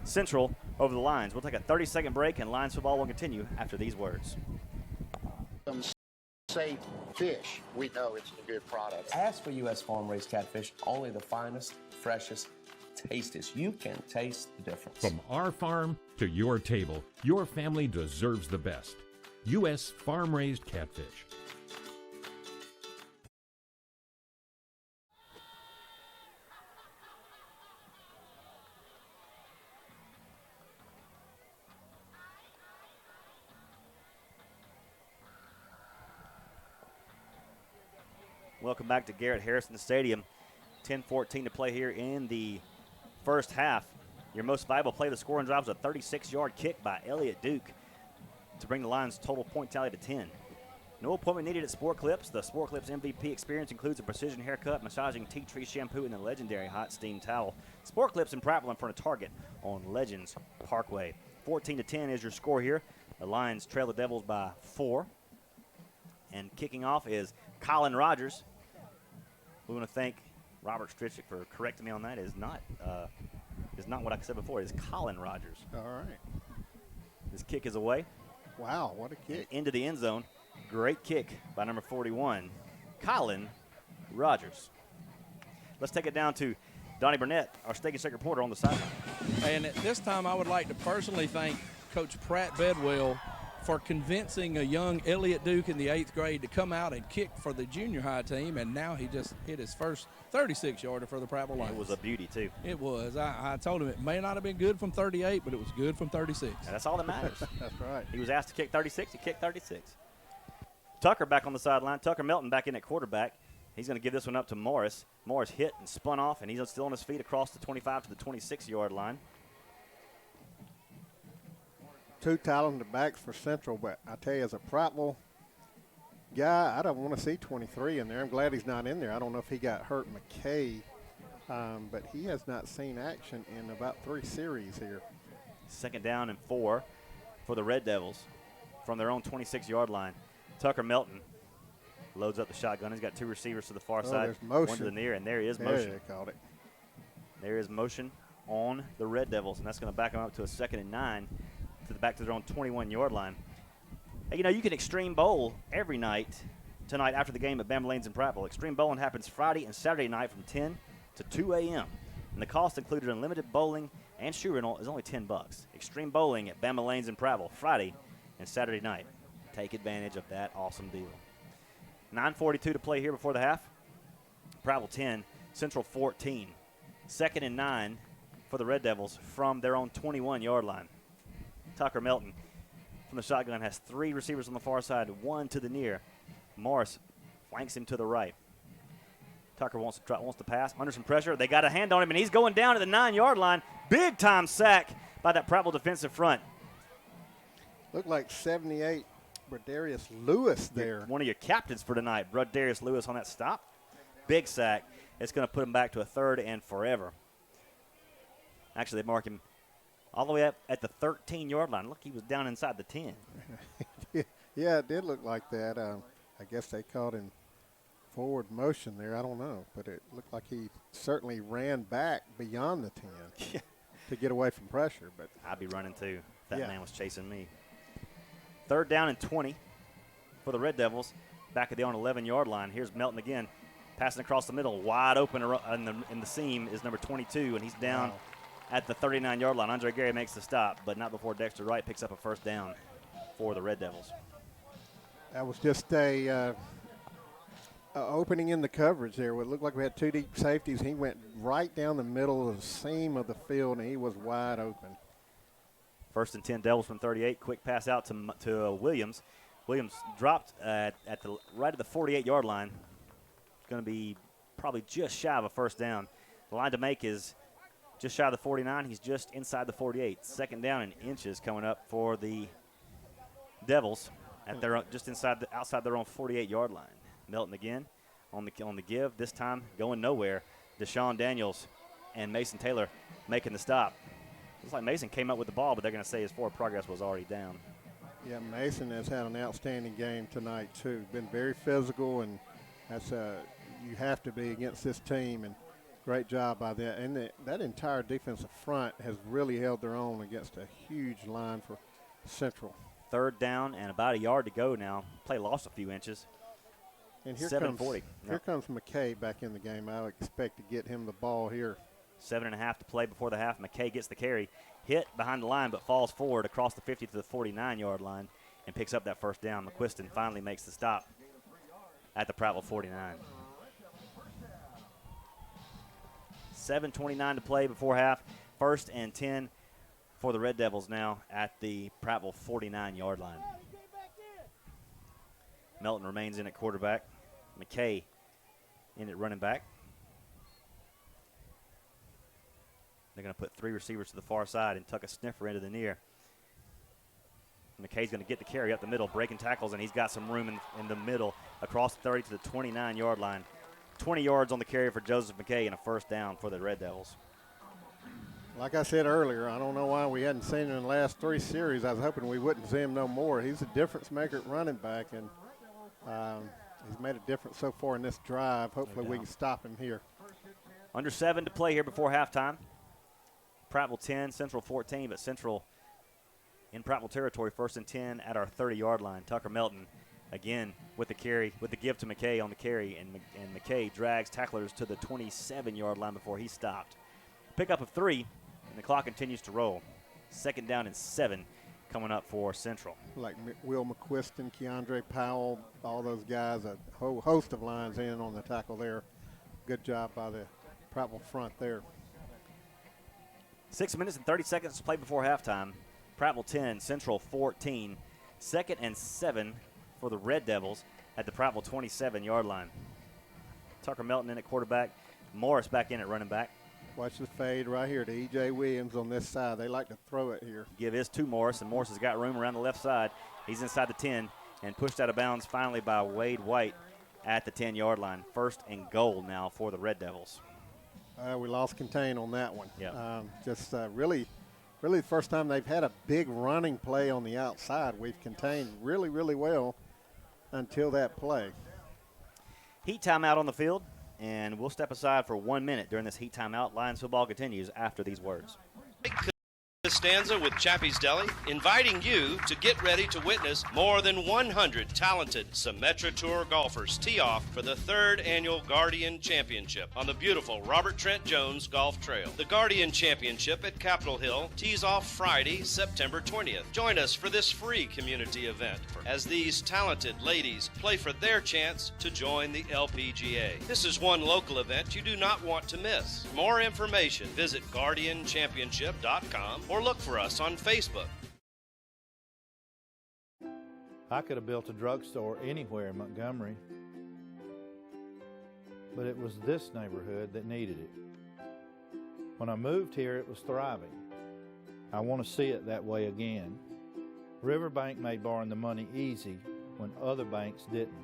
Central over the Lions. We'll take a 30-second break, and Lions football will continue after these words. Say fish, we know it's a good product. Ask for U.S. farm-raised catfish, only the finest, freshest, tastiest. You can taste the difference. From our farm to your table, your family deserves the best. U.S. farm-raised catfish. Welcome back to Garrett Harrison Stadium. 10-14 to play here in the first half. Your most valuable play of the scoring drive was a 36-yard kick by Elliott Duke to bring the Lions' total point tally to 10. No appointment needed at Sport Clips. The Sport Clips MVP experience includes a precision haircut, massaging tea tree shampoo, and the legendary hot steam towel. Sport Clips in Prattville in front of Target on Legends Parkway. 14-10 is your score here. The Lions trail the Devils by 4. And kicking off is Colin Rogers. We want to thank Robert Strichick for correcting me on that. It is not what I said before. It is Colin Rogers. All right. This kick is away. Wow, what a kick. Into the end zone. Great kick by number 41, Colin Rogers. Let's take it down to Donnie Burnett, our Steak and Shake reporter on the sideline. And at this time, I would like to personally thank Coach Pratt Bedwell for convincing a young Elliott Duke in the 8th grade to come out and kick for the junior high team, and now he just hit his first 36-yarder for the Prattville Lions. It was a beauty, too. It was. I told him it may not have been good from 38, but it was good from 36. And that's all that matters. That's right. He was asked to kick 36. He kicked 36. Tucker back on the sideline. Tucker Melton back in at quarterback. He's going to give this one up to Morris. Morris hit and spun off, and he's still on his feet across the 25 to the 26-yard line. Two talented backs for Central, but I tell you, as a Prattville guy, I don't want to see 23 in there. I'm glad he's not in there. I don't know if he got hurt McKay, but he has not seen action in about 3 series here. 2nd down and 4 for the Red Devils from their own 26-yard line. Tucker Melton loads up the shotgun. He's got 2 receivers to the far side, one to the near, and there is motion. There they called it. There is motion on the Red Devils, and that's going to back them up to a 2nd and 9 back to their own 21-yard line. Hey, you can Extreme Bowl every night tonight after the game at Bama Lanes in Prattville. Extreme Bowling happens Friday and Saturday night from 10 to 2 a.m. And the cost included unlimited bowling and shoe rental is only $10. Extreme Bowling at Bama Lanes in Prattville Friday and Saturday night. Take advantage of that awesome deal. 9:42 to play here before the half. Prattville 10, Central 14. 2nd and 9 for the Red Devils from their own 21-yard line. Tucker Melton from the shotgun has 3 receivers on the far side, 1 to the near. Morris flanks him to the right. Tucker wants to pass, under some pressure. They got a hand on him, and he's going down at the 9-yard line. Big-time sack by that Prattville defensive front. Looked like 78, Brodarius Lewis there. One of your captains for tonight, Brodarius Lewis on that stop. Big sack. It's going to put him back to a 3rd and forever. Actually, they mark him all the way up at the 13-yard line. Look, he was down inside the 10. Yeah, it did look like that. I guess they called him forward motion there. I don't know, but it looked like he certainly ran back beyond the 10 to get away from pressure. But I'd be running too if that man was chasing me. 3rd down and 20 for the Red Devils. Back at the own 11-yard line. Here's Melton again, passing across the middle, wide open in the seam is number 22, and he's down at the 39-yard line. Andre Gary makes the stop, but not before Dexter Wright picks up a 1st down for the Red Devils. That was just a opening in the coverage there. It looked like we had 2 deep safeties. He went right down the middle of the seam of the field, and he was wide open. 1st and 10 Devils from 38. Quick pass out to Williams. Williams dropped right at the 48-yard line. It's going to be probably just shy of a 1st down. The line to make is just shy of the 49. He's just inside the 48. 2nd down and inches coming up for the Devils at their just outside their own 48-yard line. Melton again on the give. This time going nowhere. Deshaun Daniels and Mason Taylor making the stop. Looks like Mason came up with the ball, but they're going to say his forward progress was already down. Yeah, Mason has had an outstanding game tonight too. Been very physical, and that's you have to be against this team. And great job by that. And that entire defensive front has really held their own against a huge line for Central. 3rd down and about a yard to go now. Play lost a few inches. And here 7:40. Here comes McKay back in the game. I would expect to get him the ball here. 7.5 to play before the half. McKay gets the carry. Hit behind the line, but falls forward across the 50 to the 49-yard line and picks up that 1st down. McQuiston finally makes the stop at the Prattville 49. 7:29 to play before half. 1st and 10 for the Red Devils now at the Prattville 49-yard line. Melton remains in at quarterback. McKay in at running back. They're going to put 3 receivers to the far side and tuck a sniffer into the near. McKay's going to get the carry up the middle, breaking tackles, and he's got some room in the middle across the 30 to the 29-yard line. 20 yards on the carry for Joseph McKay and a first down for the Red Devils. Like I said earlier, I don't know why we hadn't seen him in the last 3 series. I was hoping we wouldn't see him no more. He's a difference maker at running back, and he's made a difference so far in this drive. Hopefully we can stop him here. Under 7 to play here before halftime. Prattville 10, Central 14, but Central in Prattville territory, 1st and 10 at our 30-yard line. Tucker Melton again with the carry, with the give to McKay on the carry, and McKay drags tacklers to the 27-yard line before he stopped. Pickup of 3, and the clock continues to roll. 2nd down and 7 coming up for Central. Like Will McQuiston, Keandre Powell, all those guys, a whole host of lines in on the tackle there. Good job by the Prattville front there. 6 minutes and 30 seconds to play before halftime. Prattville 10, Central 14. 2nd and 7 for the Red Devils at the Prattville 27-yard line. Tucker Melton in at quarterback. Morris back in at running back. Watch the fade right here to E.J. Williams on this side. They like to throw it here. Give this to Morris, and Morris has got room around the left side. He's inside the 10 and pushed out of bounds finally by Wade White at the 10-yard line. 1st and goal now for the Red Devils. We lost contain on that one. Yeah. Really the first time they've had a big running play on the outside. We've contained really, really well until that play. Heat timeout on the field, and we'll step aside for 1 minute during this heat timeout. Lions football continues after these words. Costanza with Chappie's Deli, inviting you to get ready to witness more than 100 talented Symetra Tour golfers tee off for the 3rd annual Guardian Championship on the beautiful Robert Trent Jones Golf Trail. The Guardian Championship at Capitol Hill tees off Friday, September 20th. Join us for this free community event as these talented ladies play for their chance to join the LPGA. This is one local event you do not want to miss. For more information, visit GuardianChampionship.com or look for us on Facebook. I could have built a drugstore anywhere in Montgomery, but it was this neighborhood that needed it. When I moved here, it was thriving. I want to see it that way again. Riverbank made borrowing the money easy when other banks didn't.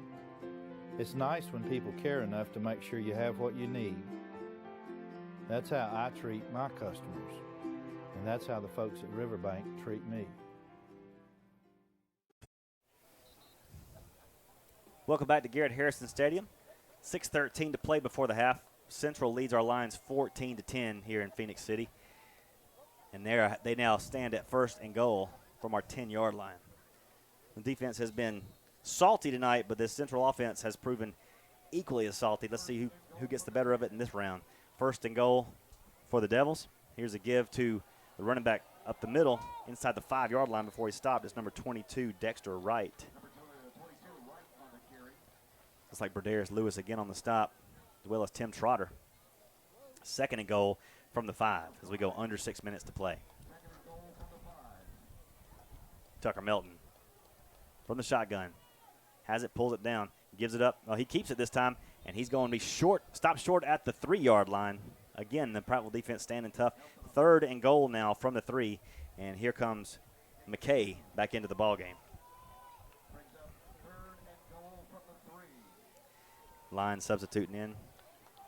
It's nice when people care enough to make sure you have what you need. That's how I treat my customers. And that's how the folks at Riverbank treat me. Welcome back to Garrett Harrison Stadium. 6:13 to play before the half. Central leads our Lions 14-10 here in Phoenix City. And they now stand at 1st and goal from our 10-yard line. The defense has been salty tonight, but this Central offense has proven equally as salty. Let's see who gets the better of it in this round. 1st and goal for the Devils. Here's a give to the running back up the middle inside the 5-yard line before he stopped. It's number 22, Dexter Wright. Looks like Berdarius Lewis again on the stop, as well as Tim Trotter. 2nd and goal from the 5 as we go under 6 minutes to play. Tucker Melton from the shotgun. Has it, pulls it down, gives it up. Well, he keeps it this time, and he's going to be short, stop short at the 3-yard line. Again, the Prattville defense standing tough. 3rd and goal now from the 3, and here comes McKay back into the ballgame. Line substituting in.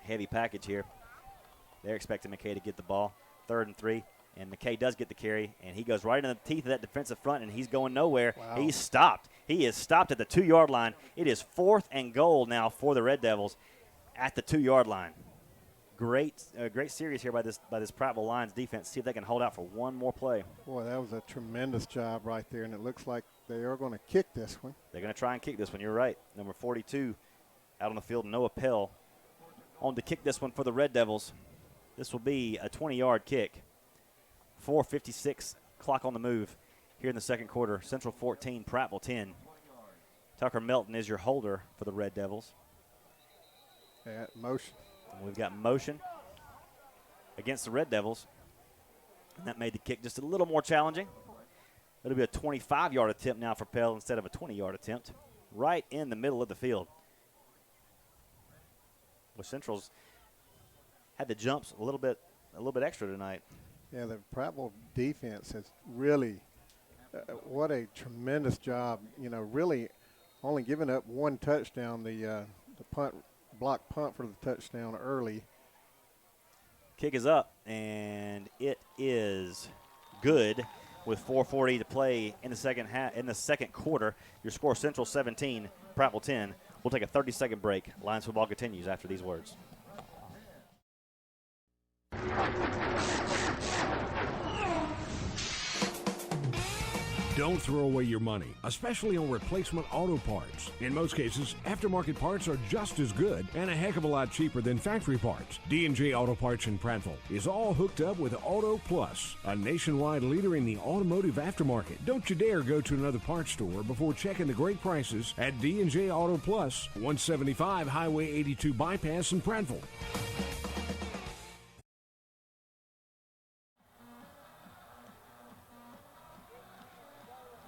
Heavy package here. They're expecting McKay to get the ball. 3rd and 3, and McKay does get the carry, and he goes right in the teeth of that defensive front, and he's going nowhere. Wow. He's stopped. He is stopped at the 2-yard line. It is 4th and goal now for the Red Devils at the 2-yard line. Great series here by this Prattville Lions defense. See if they can hold out for one more play. Boy, that was a tremendous job right there, and it looks like they are going to kick this one. They're going to try and kick this one. You're right. Number 42 out on the field, Noah Pell, on to kick this one for the Red Devils. This will be a 20-yard kick. 4:56 clock on the move here in the 2nd quarter. Central 14, Prattville 10. Tucker Melton is your holder for the Red Devils. Yeah, motion. We've got motion against the Red Devils, and that made the kick just a little more challenging. It'll be a 25-yard attempt now for Pell instead of a 20-yard attempt, right in the middle of the field. Well, Central's had the jumps a little bit extra tonight. Yeah, the Prattville defense has really, what a tremendous job. Really only giving up one touchdown, the block punt for the touchdown early. Kick is up, and it is good with 4:40 to play in the second quarter. Your score: Central 17, Prattville 10. We'll take a 30-second break. Lions football continues after these words. Don't throw away your money, especially on replacement auto parts. In most cases, aftermarket parts are just as good and a heck of a lot cheaper than factory parts. D&J Auto Parts in Prattville is all hooked up with Auto Plus, a nationwide leader in the automotive aftermarket. Don't you dare go to another parts store before checking the great prices at D&J Auto Plus, 175 Highway 82 Bypass in Prattville.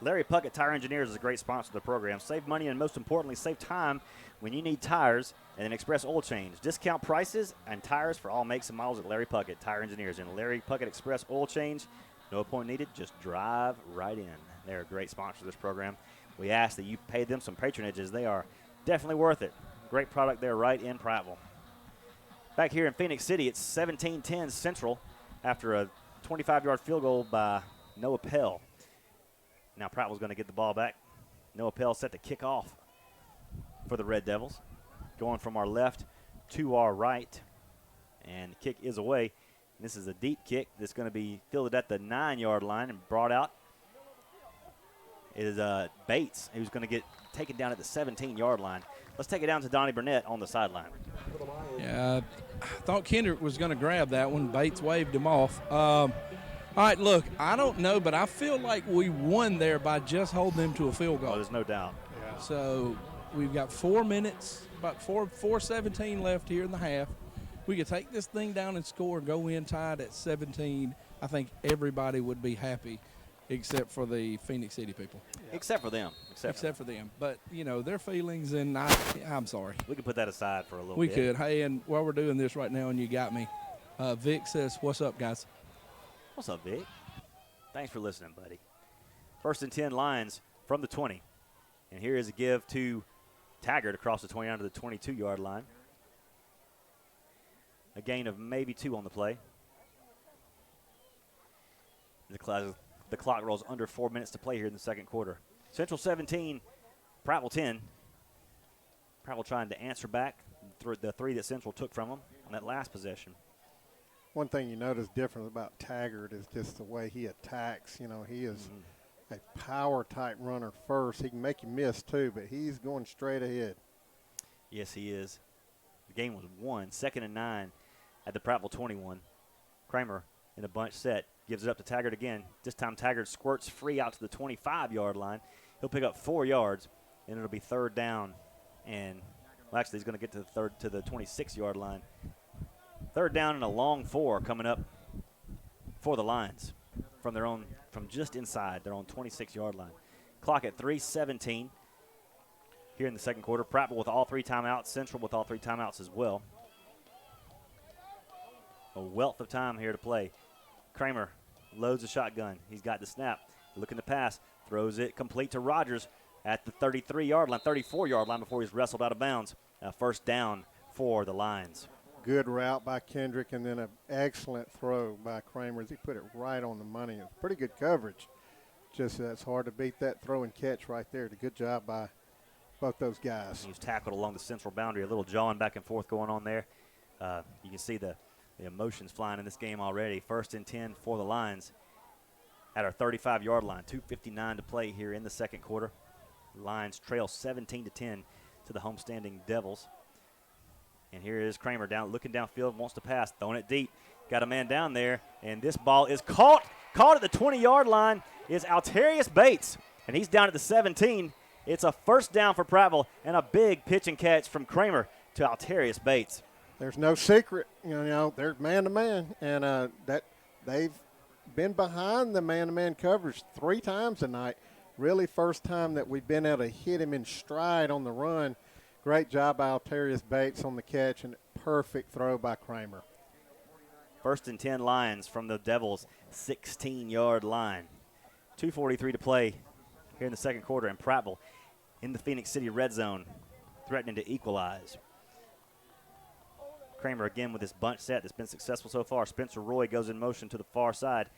Larry Puckett Tire Engineers is a great sponsor of the program. Save money and, most importantly, save time when you need tires and an express oil change. Discount prices and tires for all makes and models at Larry Puckett Tire Engineers. And Larry Puckett Express Oil Change, no appointment needed, just drive right in. They're a great sponsor of this program. We ask that you pay them some patronage, as they are definitely worth it. Great product there right in Prattville. Back here in Phoenix City, it's 17-10 Central after a 25-yard field goal by Noah Pell. Now Prattville's going to get the ball back. Noah Pell set to kick off for the Red Devils. Going from our left to our right. And the kick is away. And this is a deep kick that's going to be fielded at the 9-yard line and brought out. It is Bates, who's going to get taken down at the 17-yard line. Let's take it down to Donnie Burnett on the sideline. Yeah, I thought Kendrick was going to grab that one. Bates waved him off. All right, look, I don't know, but I feel like we won there by just holding them to a field goal. Oh, there's no doubt. Yeah. So we've got 4 minutes, about 4:17 left here in the half. We could take this thing down and score, go in tied at 17. I think everybody would be happy except for the Phoenix City people. Yeah. Except for them. Except for them. But, their feelings, and I'm sorry. We could put that aside for a little bit. We could. Hey, and while we're doing this right now and you got me, Vic says, what's up, guys? What's up, Vic? Thanks for listening, buddy. 1st and 10 Lions from the 20. And here is a give to Taggart across the 20 down to the 22-yard line. A gain of maybe 2 on the play. The clock rolls under 4 minutes to play here in the second quarter. Central 17, Prattville 10. Prattville trying to answer back the 3 that Central took from them on that last possession. One thing you notice different about Taggart is just the way he attacks. He is a power-type runner first. He can make you miss, too, but he's going straight ahead. Yes, he is. The game was won. 2nd and 9 at the Prattville 21. Kramer in a bunch set gives it up to Taggart again. This time Taggart squirts free out to the 25-yard line. He'll pick up 4 yards, and it'll be 3rd down. And, well, actually, he's going to get to the 26-yard line. 3rd down and a long 4 coming up for the Lions from just inside their own 26-yard line. Clock at 3:17 here in the second quarter. Prattville with all 3 timeouts. Central with all 3 timeouts as well. A wealth of time here to play. Kramer loads the shotgun. He's got the snap. Looking to pass. Throws it complete to Rogers at the 33-yard line, 34-yard line before he's wrestled out of bounds. 1st down for the Lions. Good route by Kendrick, and then an excellent throw by Kramer as he put it right on the money. It's pretty good coverage. Just it's hard to beat that throw and catch right there. Good job by both those guys. He was tackled along the central boundary. A little jawing back and forth going on there. You can see the emotions flying in this game already. 1st and 10 for the Lions at our 35-yard line. 2:59 to play here in the second quarter. Lions trail 17-10 to the homestanding Devils. And here is Kramer looking downfield, wants to pass, throwing it deep. Got a man down there, and this ball is caught. Caught at the 20-yard line is Alterius Bates, and he's down at the 17. It's a 1st down for Prattville, and a big pitch and catch from Kramer to Alterius Bates. There's no secret, they're man-to-man, and that they've been behind the man-to-man coverage 3 times tonight. Really first time that we've been able to hit him in stride on the run. Great job by Alterius Bates on the catch, and perfect throw by Kramer. First and 10 Lions from the Devils' 16-yard line. 2:43 to play here in the second quarter, and Prattville in the Phoenix City red zone, threatening to equalize. Kramer again with this bunch set that's been successful so far. Spencer Roy goes in motion to the far side,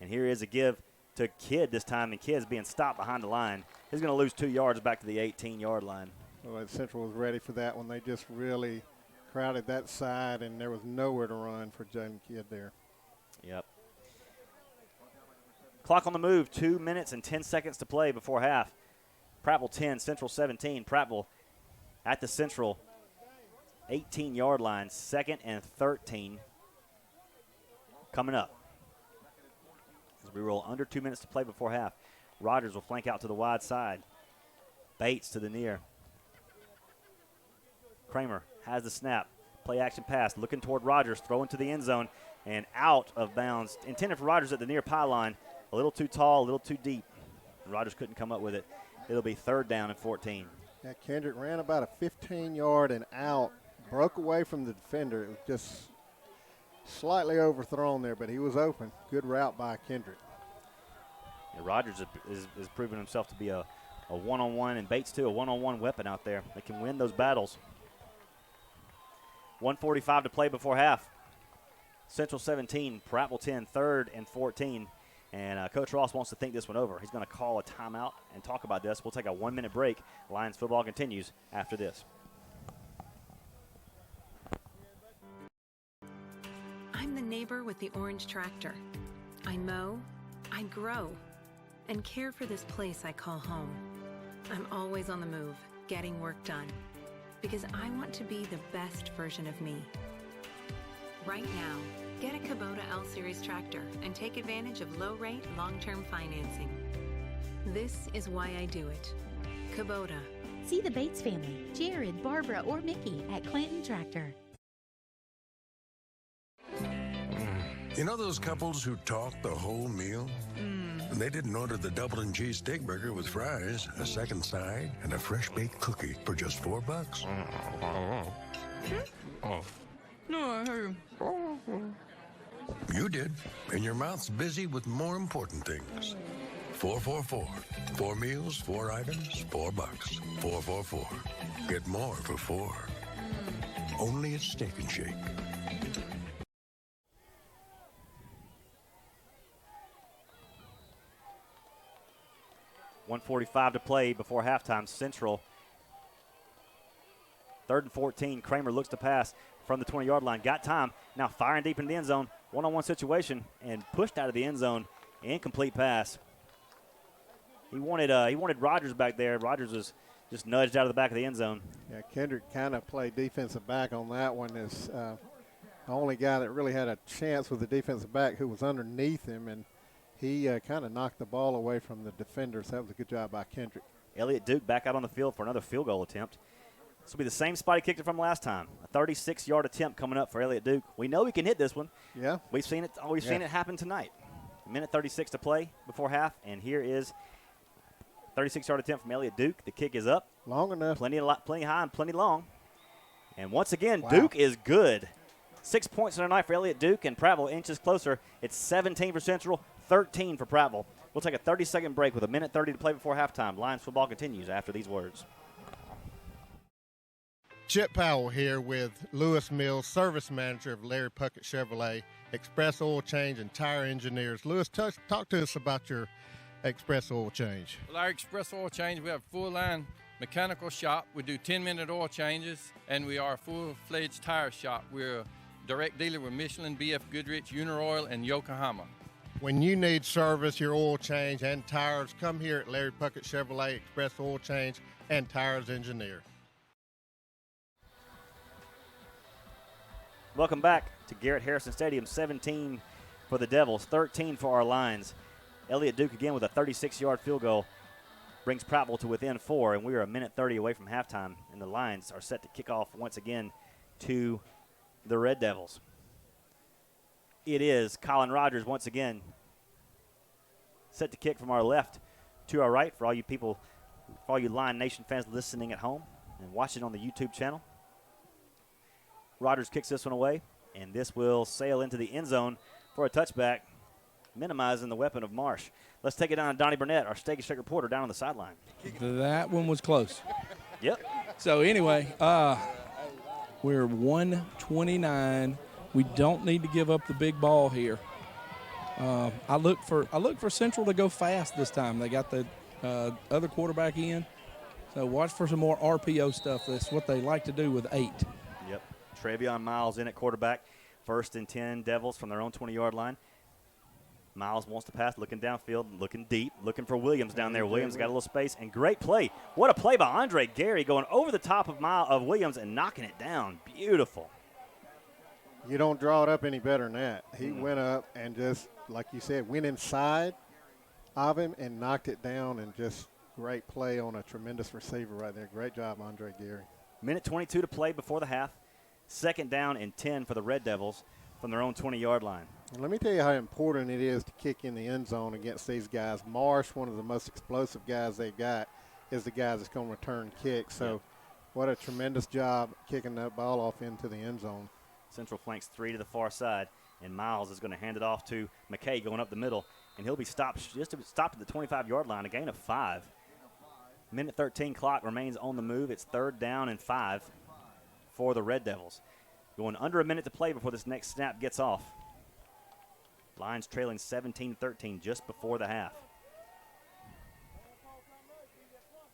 and here is a give to Kidd this time, and Kidd's being stopped behind the line. He's going to lose 2 yards back to the 18-yard line. Well, Central was ready for that one. They just really crowded that side, and there was nowhere to run for Jalen Kidd there. Yep. Clock on the move, 2 minutes and 10 seconds to play before half. Prattville 10, Central 17. Prattville at the Central 18-yard line, 2nd and 13 coming up. As we roll under 2 minutes to play before half. Rogers will flank out to the wide side. Bates to the near. Kramer has the snap. Play action pass, looking toward Rogers, throwing to the end zone, and out of bounds. Intended for Rogers at the near pylon. A little too tall, a little too deep. Rogers couldn't come up with it. It'll be 3rd down and 14. Yeah, Kendrick ran about a 15-yard and out, broke away from the defender. It was just slightly overthrown there, but he was open. Good route by Kendrick. Yeah, Rogers is proving himself to be a one-on-one, and Bates too, a one-on-one weapon out there. They can win those battles. 1:45 to play before half. Central 17, Prattville 10, 3rd and 14. And Coach Ross wants to think this one over. He's going to call a timeout and talk about this. We'll take a 1-minute break. Lions football continues after this. I'm the neighbor with the orange tractor. I mow, I grow, and care for this place I call home. I'm always on the move, getting work done, because I want to be the best version of me. Right now, get a Kubota L-Series tractor and take advantage of low-rate, long-term financing. This is why I do it. Kubota. See the Bates family, Jared, Barbara, or Mickey at Clinton Tractor. You know those couples who talk the whole meal? They didn't order the double and cheese steak burger with fries, a second side, and a fresh baked cookie for just $4. No, I heard. You did, and your mouth's busy with more important things. 444. 4 meals, 4 items, $4. 444. Get more for 4. Only at Steak and Shake. .145 to play before halftime. Central 3rd and 14. Kramer looks to pass from the 20-yard line. Got time. Now firing deep in the end zone. One-on-one situation and pushed out of the end zone. Incomplete pass. He wanted Rogers back there. Rogers was just nudged out of the back of the end zone. Yeah, Kendrick kind of played defensive back on that one. Is the only guy that really had a chance with the defensive back who was underneath him, and he kind of knocked the ball away from the defenders. That was a good job by Kendrick. Elliott Duke back out on the field for another field goal attempt. This will be the same spot he kicked it from last time. A 36-yard attempt coming up for Elliott Duke. We know he can hit this one. Yeah. We've seen it. Seen it happen tonight. 1:36 to play before half, and here is 36-yard attempt from Elliott Duke. The kick is up. Long enough. Plenty high and plenty long. And once again, Duke is good. 6 points in the night for Elliott Duke, and Prattville inches closer. It's 17 for Central, 13 for Prattville. We'll take a 30-second break with 1:30 to play before halftime. Lions football continues after these words. Chip Powell here with Lewis Mills, service manager of Larry Puckett Chevrolet, Express Oil Change and Tire Engineers. Lewis, talk to us about your Express Oil Change. Well, our Express Oil Change, we have a full-line mechanical shop. We do 10-minute oil changes, and we are a full-fledged tire shop. We're a direct dealer with Michelin, BF Goodrich, Uniroyal, and Yokohama. When you need service, your oil change and tires, come here at Larry Puckett Chevrolet, Express Oil Change and Tires Engineer. Welcome back to Garrett Harrison Stadium. 17 for the Devils, 13 for our Lions. Elliott Duke again with a 36-yard field goal brings Prattville to within 4, and we are 1:30 away from halftime, and the Lions are set to kick off once again to the Red Devils. It is Colin Rogers once again set to kick from our left to our right for all you people, for all you Lion Nation fans listening at home and watching on the YouTube channel. Rogers kicks this one away, and this will sail into the end zone for a touchback, minimizing the weapon of Marsh. Let's take it down to Donnie Burnett, our Steak and Shake reporter, down on the sideline. That one was close. Yep. So anyway, we're 129. We don't need to give up the big ball here. I look for Central to go fast this time. They got the other quarterback in. So watch for some more RPO stuff. That's what they like to do with 8. Yep. Travion Miles in at quarterback. 1st and 10 Devils from their own 20-yard line. Miles wants to pass, looking downfield, looking deep, looking for Williams down there. Williams got a little space, and great play. What a play by Andre Gary, going over the top of Williams and knocking it down. Beautiful. You don't draw it up any better than that. He went up and just, like you said, went inside of him and knocked it down, and just great play on a tremendous receiver right there. Great job, Andre Gary. Minute 22 to play before the half. 2nd down and 10 for the Red Devils from their own 20-yard line. And let me tell you how important it is to kick in the end zone against these guys. Marsh, one of the most explosive guys they've got, is the guy that's going to return kicks. So what a tremendous job kicking that ball off into the end zone. Central flanks 3 to the far side, and Miles is going to hand it off to McKay going up the middle, and he'll be stopped at the 25-yard line, a gain of 5. Minute 13 clock remains on the move. It's 3rd down and 5 for the Red Devils. Going under a minute to play before this next snap gets off. Lions trailing 17-13 just before the half.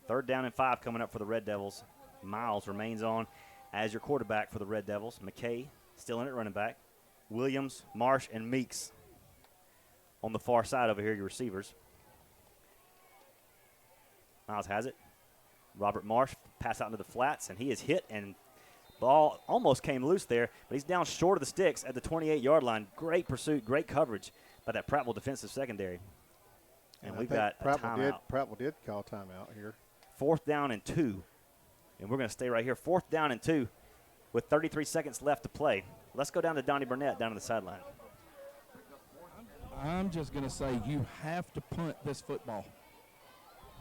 3rd down and 5 coming up for the Red Devils. Miles remains on as your quarterback for the Red Devils. McKay still in at running back. Williams, Marsh, and Meeks on the far side over here, your receivers. Miles has it. Robert Marsh pass out into the flats, and he is hit, and ball almost came loose there, but he's down short of the sticks at the 28-yard line. Great pursuit, great coverage by that Prattville defensive secondary. And we've got a timeout. Prattville did call timeout here. 4th down and 2. And we're going to stay right here. 4th down and 2 with 33 seconds left to play. Let's go down to Donnie Burnett down on the sideline. I'm just going to say you have to punt this football.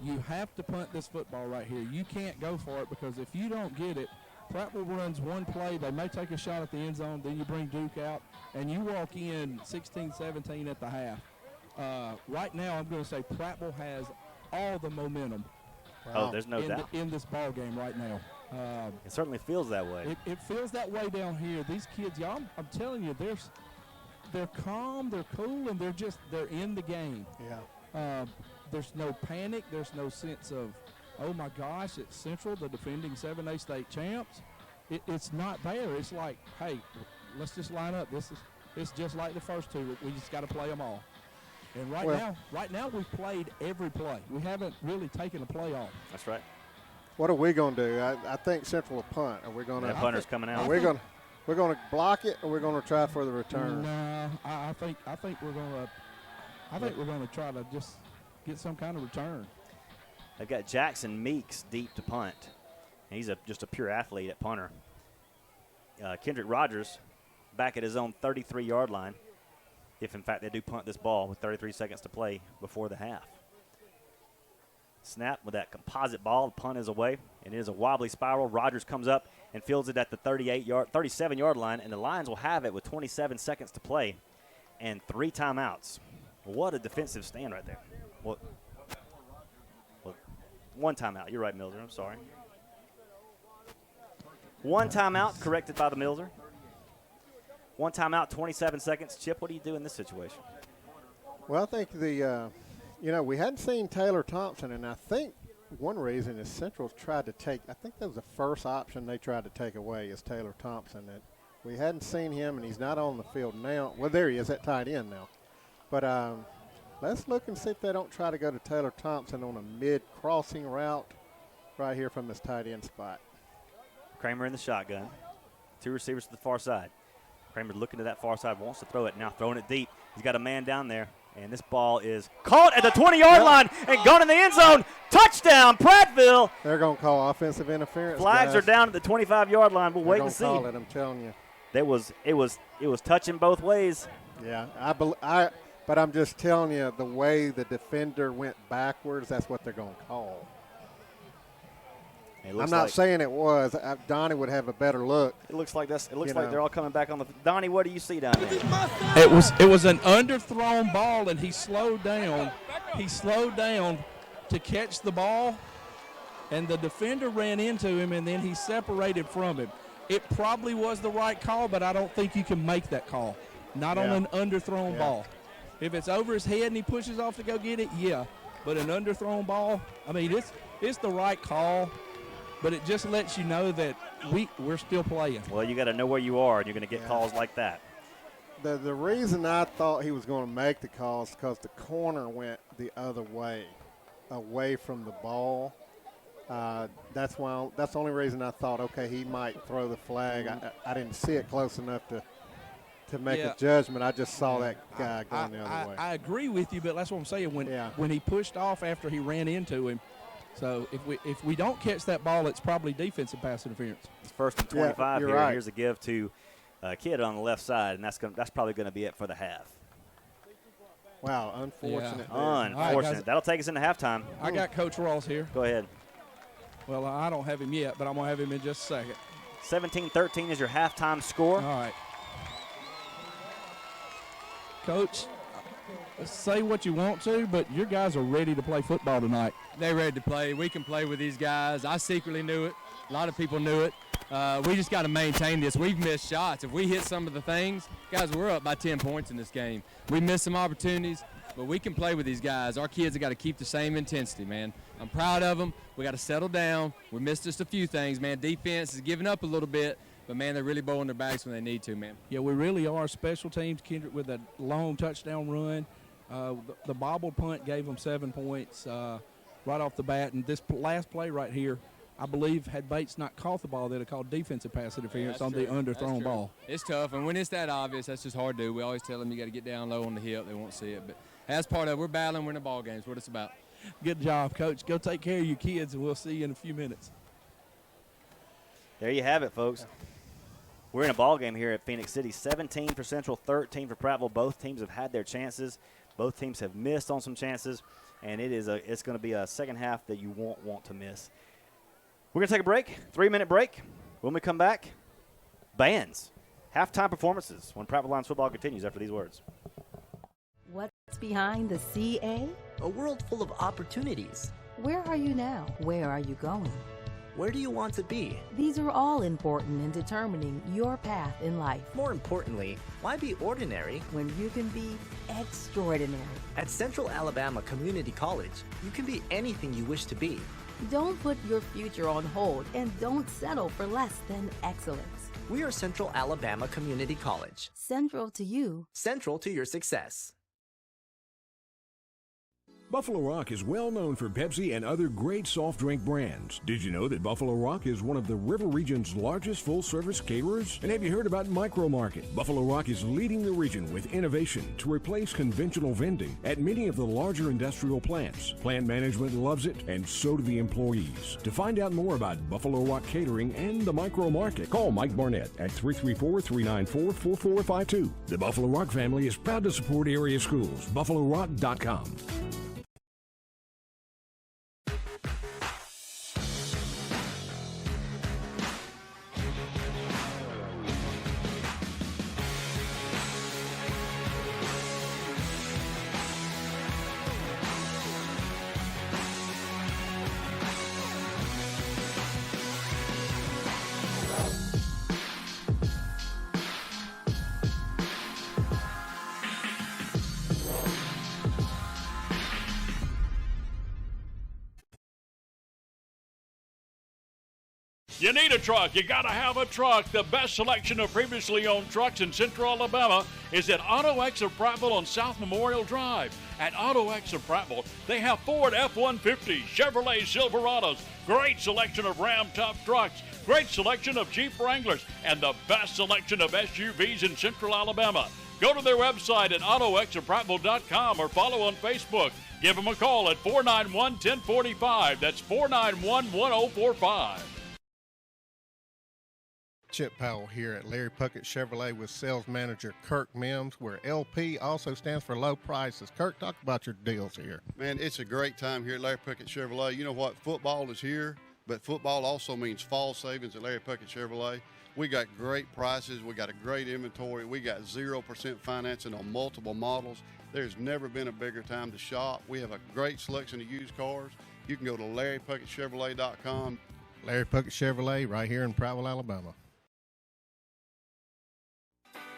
You have to punt this football right here. You can't go for it, because if you don't get it, Prattville runs one play, they may take a shot at the end zone, then you bring Duke out, and you walk in 16-17 at the half. Right now, I'm going to say Prattville has all the momentum. Oh, there's no doubt. In this ball game right now. It certainly feels that way. It feels that way down here. These kids, y'all, I'm telling you, they're calm, they're cool, and they're in the game. Yeah. There's no panic. There's no sense of, oh my gosh, it's Central, the defending 7A state champs. It's not there. It's like, hey, let's just line up. It's just like the first two. We just got to play them all. And right now we've played every play. We haven't really taken a play off. That's right. What are we going to do? I think Central will punt. Are we going to? That punter's coming out. We're going to block it, or we're going to try for the return. No, I think we're going to. I think we're going to try to just get some kind of return. They've got Jackson Meeks deep to punt. And he's just a pure athlete at punter. Kendrick Rogers back at his own 33-yard line, if in fact they do punt this ball with 33 seconds to play before the half. Snap with that composite ball. The punt is away, and it is a wobbly spiral. Rogers comes up and fields it at the 37-yard line, and the Lions will have it with 27 seconds to play and 3 timeouts. What a defensive stand right there. Well, one timeout. You're right, Milzer. I'm sorry. One timeout corrected by the Milzer. One timeout, 27 seconds. Chip, what do you do in this situation? Well, I think we hadn't seen Taylor Thompson, and I think one reason is Central's tried to take, I think that was the first option they tried to take away is Taylor Thompson. That we hadn't seen him, and he's not on the field now. Well, there he is at tight end now. But let's look and see if they don't try to go to Taylor Thompson on a mid-crossing route right here from this tight end spot. Kramer in the shotgun. 2 receivers to the far side. Kramer looking to that far side, wants to throw it. Now throwing it deep. He's got a man down there. And this ball is caught at the 20-yard line and gone in the end zone. Touchdown, Prattville. They're going to call offensive interference. Flags guys. are down at the 25-yard line. We'll wait and see. Call it, I'm telling you. It was touching both ways. Yeah, but I'm just telling you, the way the defender went backwards, that's what they're going to call. I'm not saying it was. Donnie would have a better look. It looks like this. It looks like they're all coming back on the. Donnie, what do you see down there? It was an underthrown ball, and he slowed down. He slowed down to catch the ball, and the defender ran into him, and then he separated from him. It probably was the right call, but I don't think you can make that call. Not on an underthrown ball. If it's over his head and he pushes off to go get it, yeah. But an underthrown ball, I mean, it's the right call, but it just lets you know that we're still playing. Well, you got to know where you are, and you're going to get calls like that. The reason I thought he was going to make the call is because the corner went the other way, away from the ball. That's the only reason I thought, okay, he might throw the flag. I didn't see it close enough to make a judgment. I just saw that guy going the other way. I agree with you, but that's what I'm saying. When he pushed off after he ran into him, so if we don't catch that ball, it's probably defensive pass interference. It's 1st and 25 here. Right. Here's a give to a kid on the left side, and that's probably going to be it for the half. Wow, unfortunate. Yeah. Unfortunate. Right, that'll take us into halftime. I got Coach Ross here. Go ahead. Well, I don't have him yet, but I'm going to have him in just a second. 17-13 is your halftime score. All right. Coach, say what you want to, but your guys are ready to play football tonight. They're ready to play. We can play with these guys. I secretly knew it. A lot of people knew it. We just got to maintain this. We've missed shots. If we hit some of the things, guys, we're up by 10 points in this game. We missed some opportunities, but we can play with these guys. Our kids have got to keep the same intensity, man. I'm proud of them. We got to settle down. We missed just a few things, man. Defense is giving up a little bit, but, man, they're really bowling their backs when they need to, man. Yeah, we really are. Special teams, Kendrick, with a long touchdown run. The bobble punt gave them 7 points right off the bat. And this last play right here, I believe, had Bates not caught the ball, they'd have called defensive pass interference on the underthrown ball. It's tough, and when it's that obvious, that's just hard to do. We always tell them you got to get down low on the hip. They won't see it. But that's part of it. We're battling. We're in the ball games. What it's about. Good job, Coach. Go take care of your kids, and we'll see you in a few minutes. There you have it, folks. We're in a ball game here at Phoenix City. 17 for Central, 13 for Prattville. Both teams have had their chances. Both teams have missed on some chances, and it's going to be a second half that you won't want to miss. We're going to take a break, 3-minute break. When we come back, bands, halftime performances when Prattville Lions football continues after these words. What's behind the CA? A world full of opportunities. Where are you now? Where are you going? Where do you want to be? These are all important in determining your path in life. More importantly, why be ordinary when you can be extraordinary? At Central Alabama Community College, you can be anything you wish to be. Don't put your future on hold and don't settle for less than excellence. We are Central Alabama Community College. Central to you. Central to your success. Buffalo Rock is well known for Pepsi and other great soft drink brands. Did you know that Buffalo Rock is one of the River Region's largest full-service caterers? And have you heard about Micro Market? Buffalo Rock is leading the region with innovation to replace conventional vending at many of the larger industrial plants. Plant management loves it, and so do the employees. To find out more about Buffalo Rock Catering and the Micro Market, call Mike Barnett at 334-394-4452. The Buffalo Rock family is proud to support area schools. BuffaloRock.com. You need a truck. You got to have a truck. The best selection of previously owned trucks in Central Alabama is at AutoX of Prattville on South Memorial Drive. At AutoX of Prattville, they have Ford F-150, Chevrolet Silverados, great selection of Ram Tough trucks, great selection of Jeep Wranglers, and the best selection of SUVs in Central Alabama. Go to their website at autoxofprattville.com or follow on Facebook. Give them a call at 491-1045. That's 491-1045. Chip Powell here at Larry Puckett Chevrolet with sales manager Kirk Mims, where LP also stands for low prices. Kirk, talk about your deals here. Man, it's a great time here at Larry Puckett Chevrolet. You know what? Football is here, but football also means fall savings at Larry Puckett Chevrolet. We got great prices. We got a great inventory. We got 0% financing on multiple models. There's never been a bigger time to shop. We have a great selection of used cars. You can go to LarryPuckettChevrolet.com. Larry Puckett Chevrolet right here in Prattville, Alabama.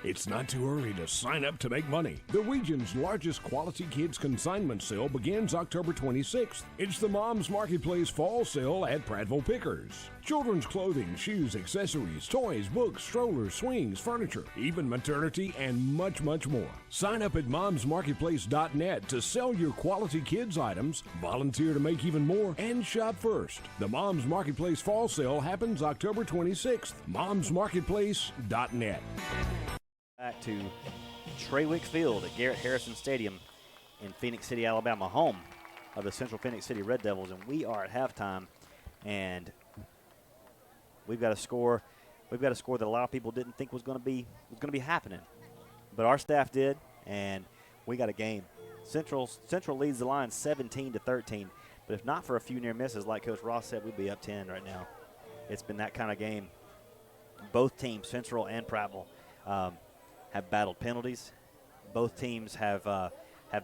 It's not too early to sign up to make money. The region's largest quality kids consignment sale begins October 26th. It's the Mom's Marketplace Fall Sale at Prattville Pickers. Children's clothing, shoes, accessories, toys, books, strollers, swings, furniture, even maternity, and much, much more. Sign up at momsmarketplace.net to sell your quality kids items, volunteer to make even more, and shop first. The Mom's Marketplace Fall Sale happens October 26th. momsmarketplace.net. Back to Treywick Field at Garrett Harrison Stadium in Phoenix City, Alabama, home of the Central Phoenix City Red Devils, and we are at halftime, and we've got a score. We've got a score that a lot of people didn't think was going to be happening, but our staff did, and we got a game. Central leads the line 17-13, but if not for a few near misses, like Coach Ross said, we'd be up 10 right now. It's been that kind of game. Both teams, Central and Prattville, have battled penalties. Both teams have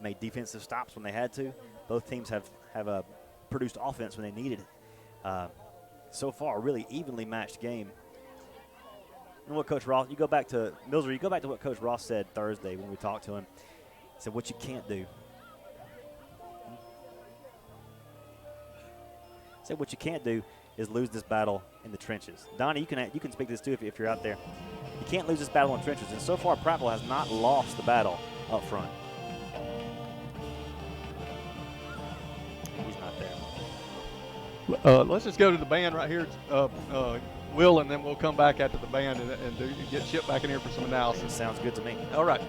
made defensive stops when they had to. Both teams have produced offense when they needed it. So far, a really evenly matched game. And what Coach Ross, you go back to what Coach Ross said Thursday when we talked to him. He said, what you can't do. He said, what you can't do is lose this battle in the trenches. Donnie, you can speak to this too if you're out there. You can't lose this battle in trenches, and so far Prattville has not lost the battle up front. He's not there. Let's just go to the band right here, Will, and then we'll come back after the band and get Chip back in here for some analysis. Sounds good to me. All right.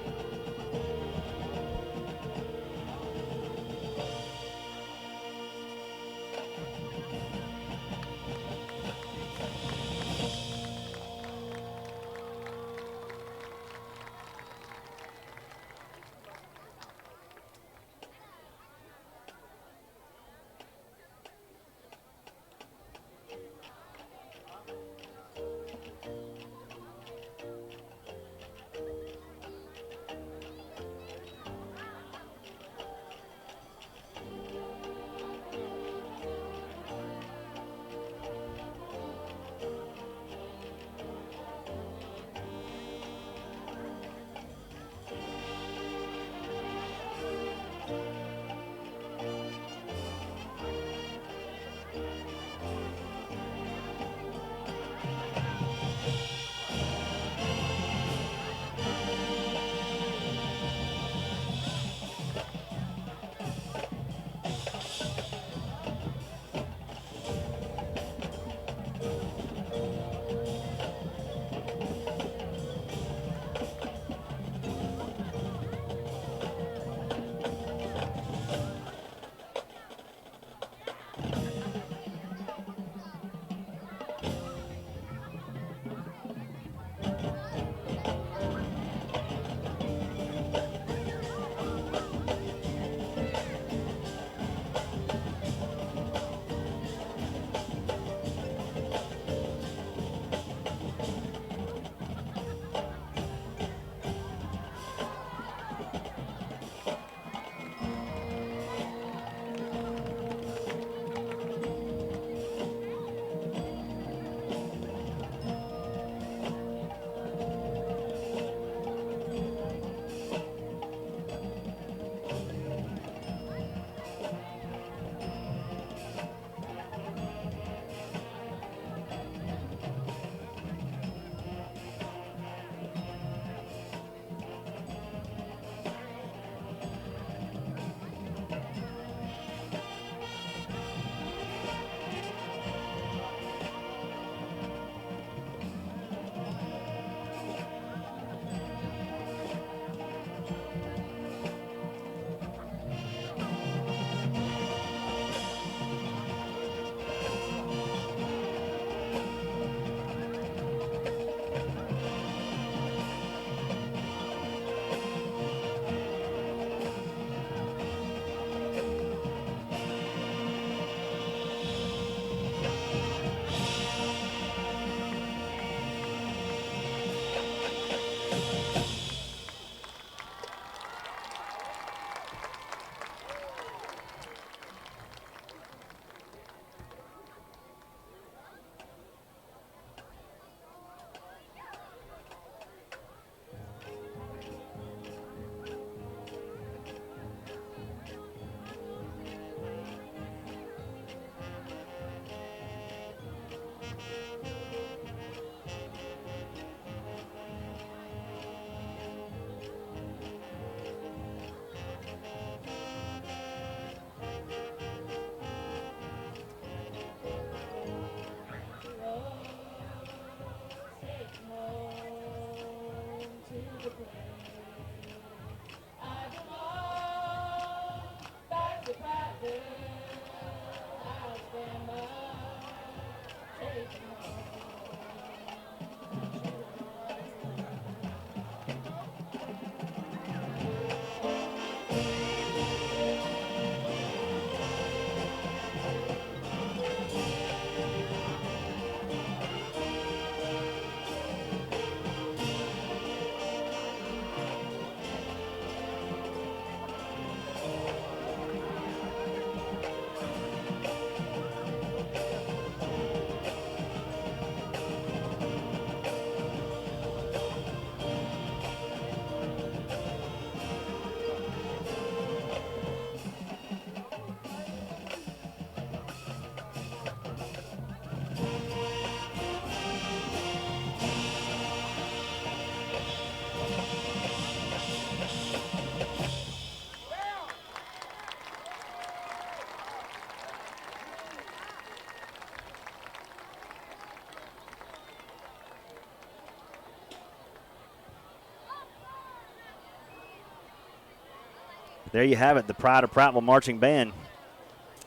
There you have it, the Pride of Prattville Marching Band.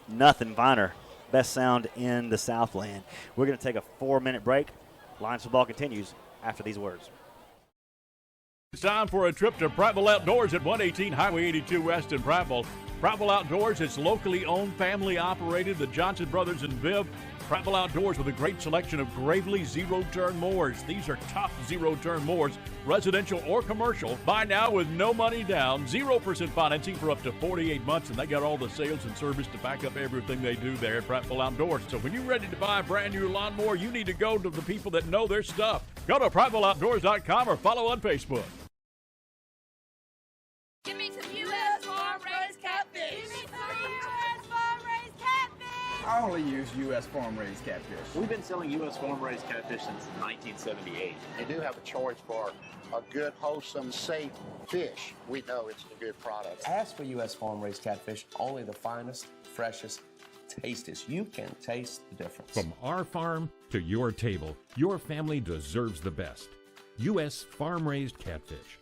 Nothing finer. Best sound in the Southland. We're going to take a 4-minute break. Lions football continues after these words. It's time for a trip to Prattville Outdoors at 118 Highway 82 West in Prattville. Prattville Outdoors is locally owned, family operated. The Johnson Brothers and Viv. Prattville Outdoors with a great selection of Gravely zero-turn mowers. These are top zero-turn mowers, residential or commercial. Buy now with no money down, 0% financing for up to 48 months, and they got all the sales and service to back up everything they do there at Prattville Outdoors. So when you're ready to buy a brand new lawnmower, you need to go to the people that know their stuff. Go to PrattvilleOutdoors.com or follow on Facebook. Give me some U.S. farm-raised catfish. Give me some U.S. farm-raised catfish. I only use U.S. farm-raised catfish. We've been selling U.S. farm-raised catfish since 1978. They do have a choice for a good, wholesome, safe fish. We know it's a good product. Ask for U.S. farm-raised catfish, only the finest, freshest, tastiest. You can taste the difference. From our farm to your table, your family deserves the best. U.S. farm-raised catfish.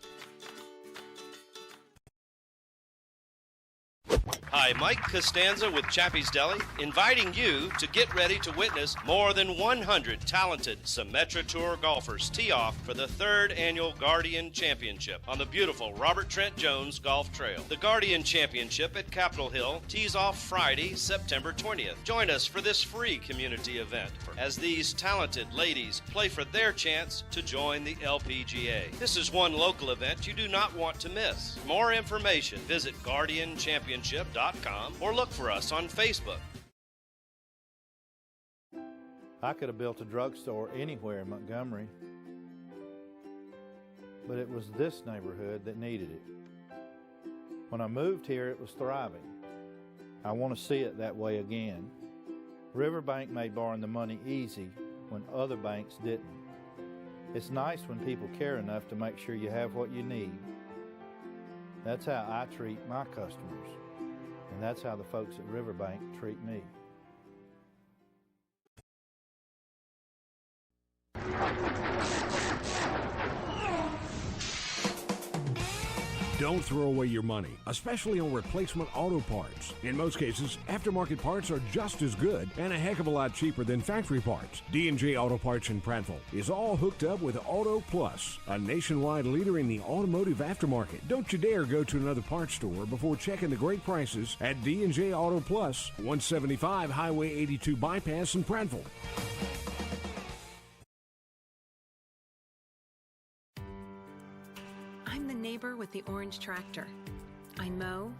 Hi, Mike Costanza with Chappie's Deli, inviting you to get ready to witness more than 100 talented Symetra Tour golfers tee off for the 3rd Annual Guardian Championship on the beautiful Robert Trent Jones Golf Trail. The Guardian Championship at Capitol Hill tees off Friday, September 20th. Join us for this free community event as these talented ladies play for their chance to join the LPGA. This is one local event you do not want to miss. For more information, visit GuardianChampionship.com or look for us on Facebook. I could have built a drugstore anywhere in Montgomery, but it was this neighborhood that needed it. When I moved here, it was thriving. I want to see it that way again. Riverbank made borrowing the money easy when other banks didn't. It's nice when people care enough to make sure you have what you need. That's how I treat my customers, and that's how the folks at Riverbank treat me. Don't throw away your money, especially on replacement auto parts. In most cases, aftermarket parts are just as good and a heck of a lot cheaper than factory parts. D&J Auto Parts in Prattville is all hooked up with Auto Plus, a nationwide leader in the automotive aftermarket. Don't you dare go to another parts store before checking the great prices at D&J Auto Plus, 175 Highway 82 Bypass in Prattville. I'm the neighbor with the orange tractor. I mow,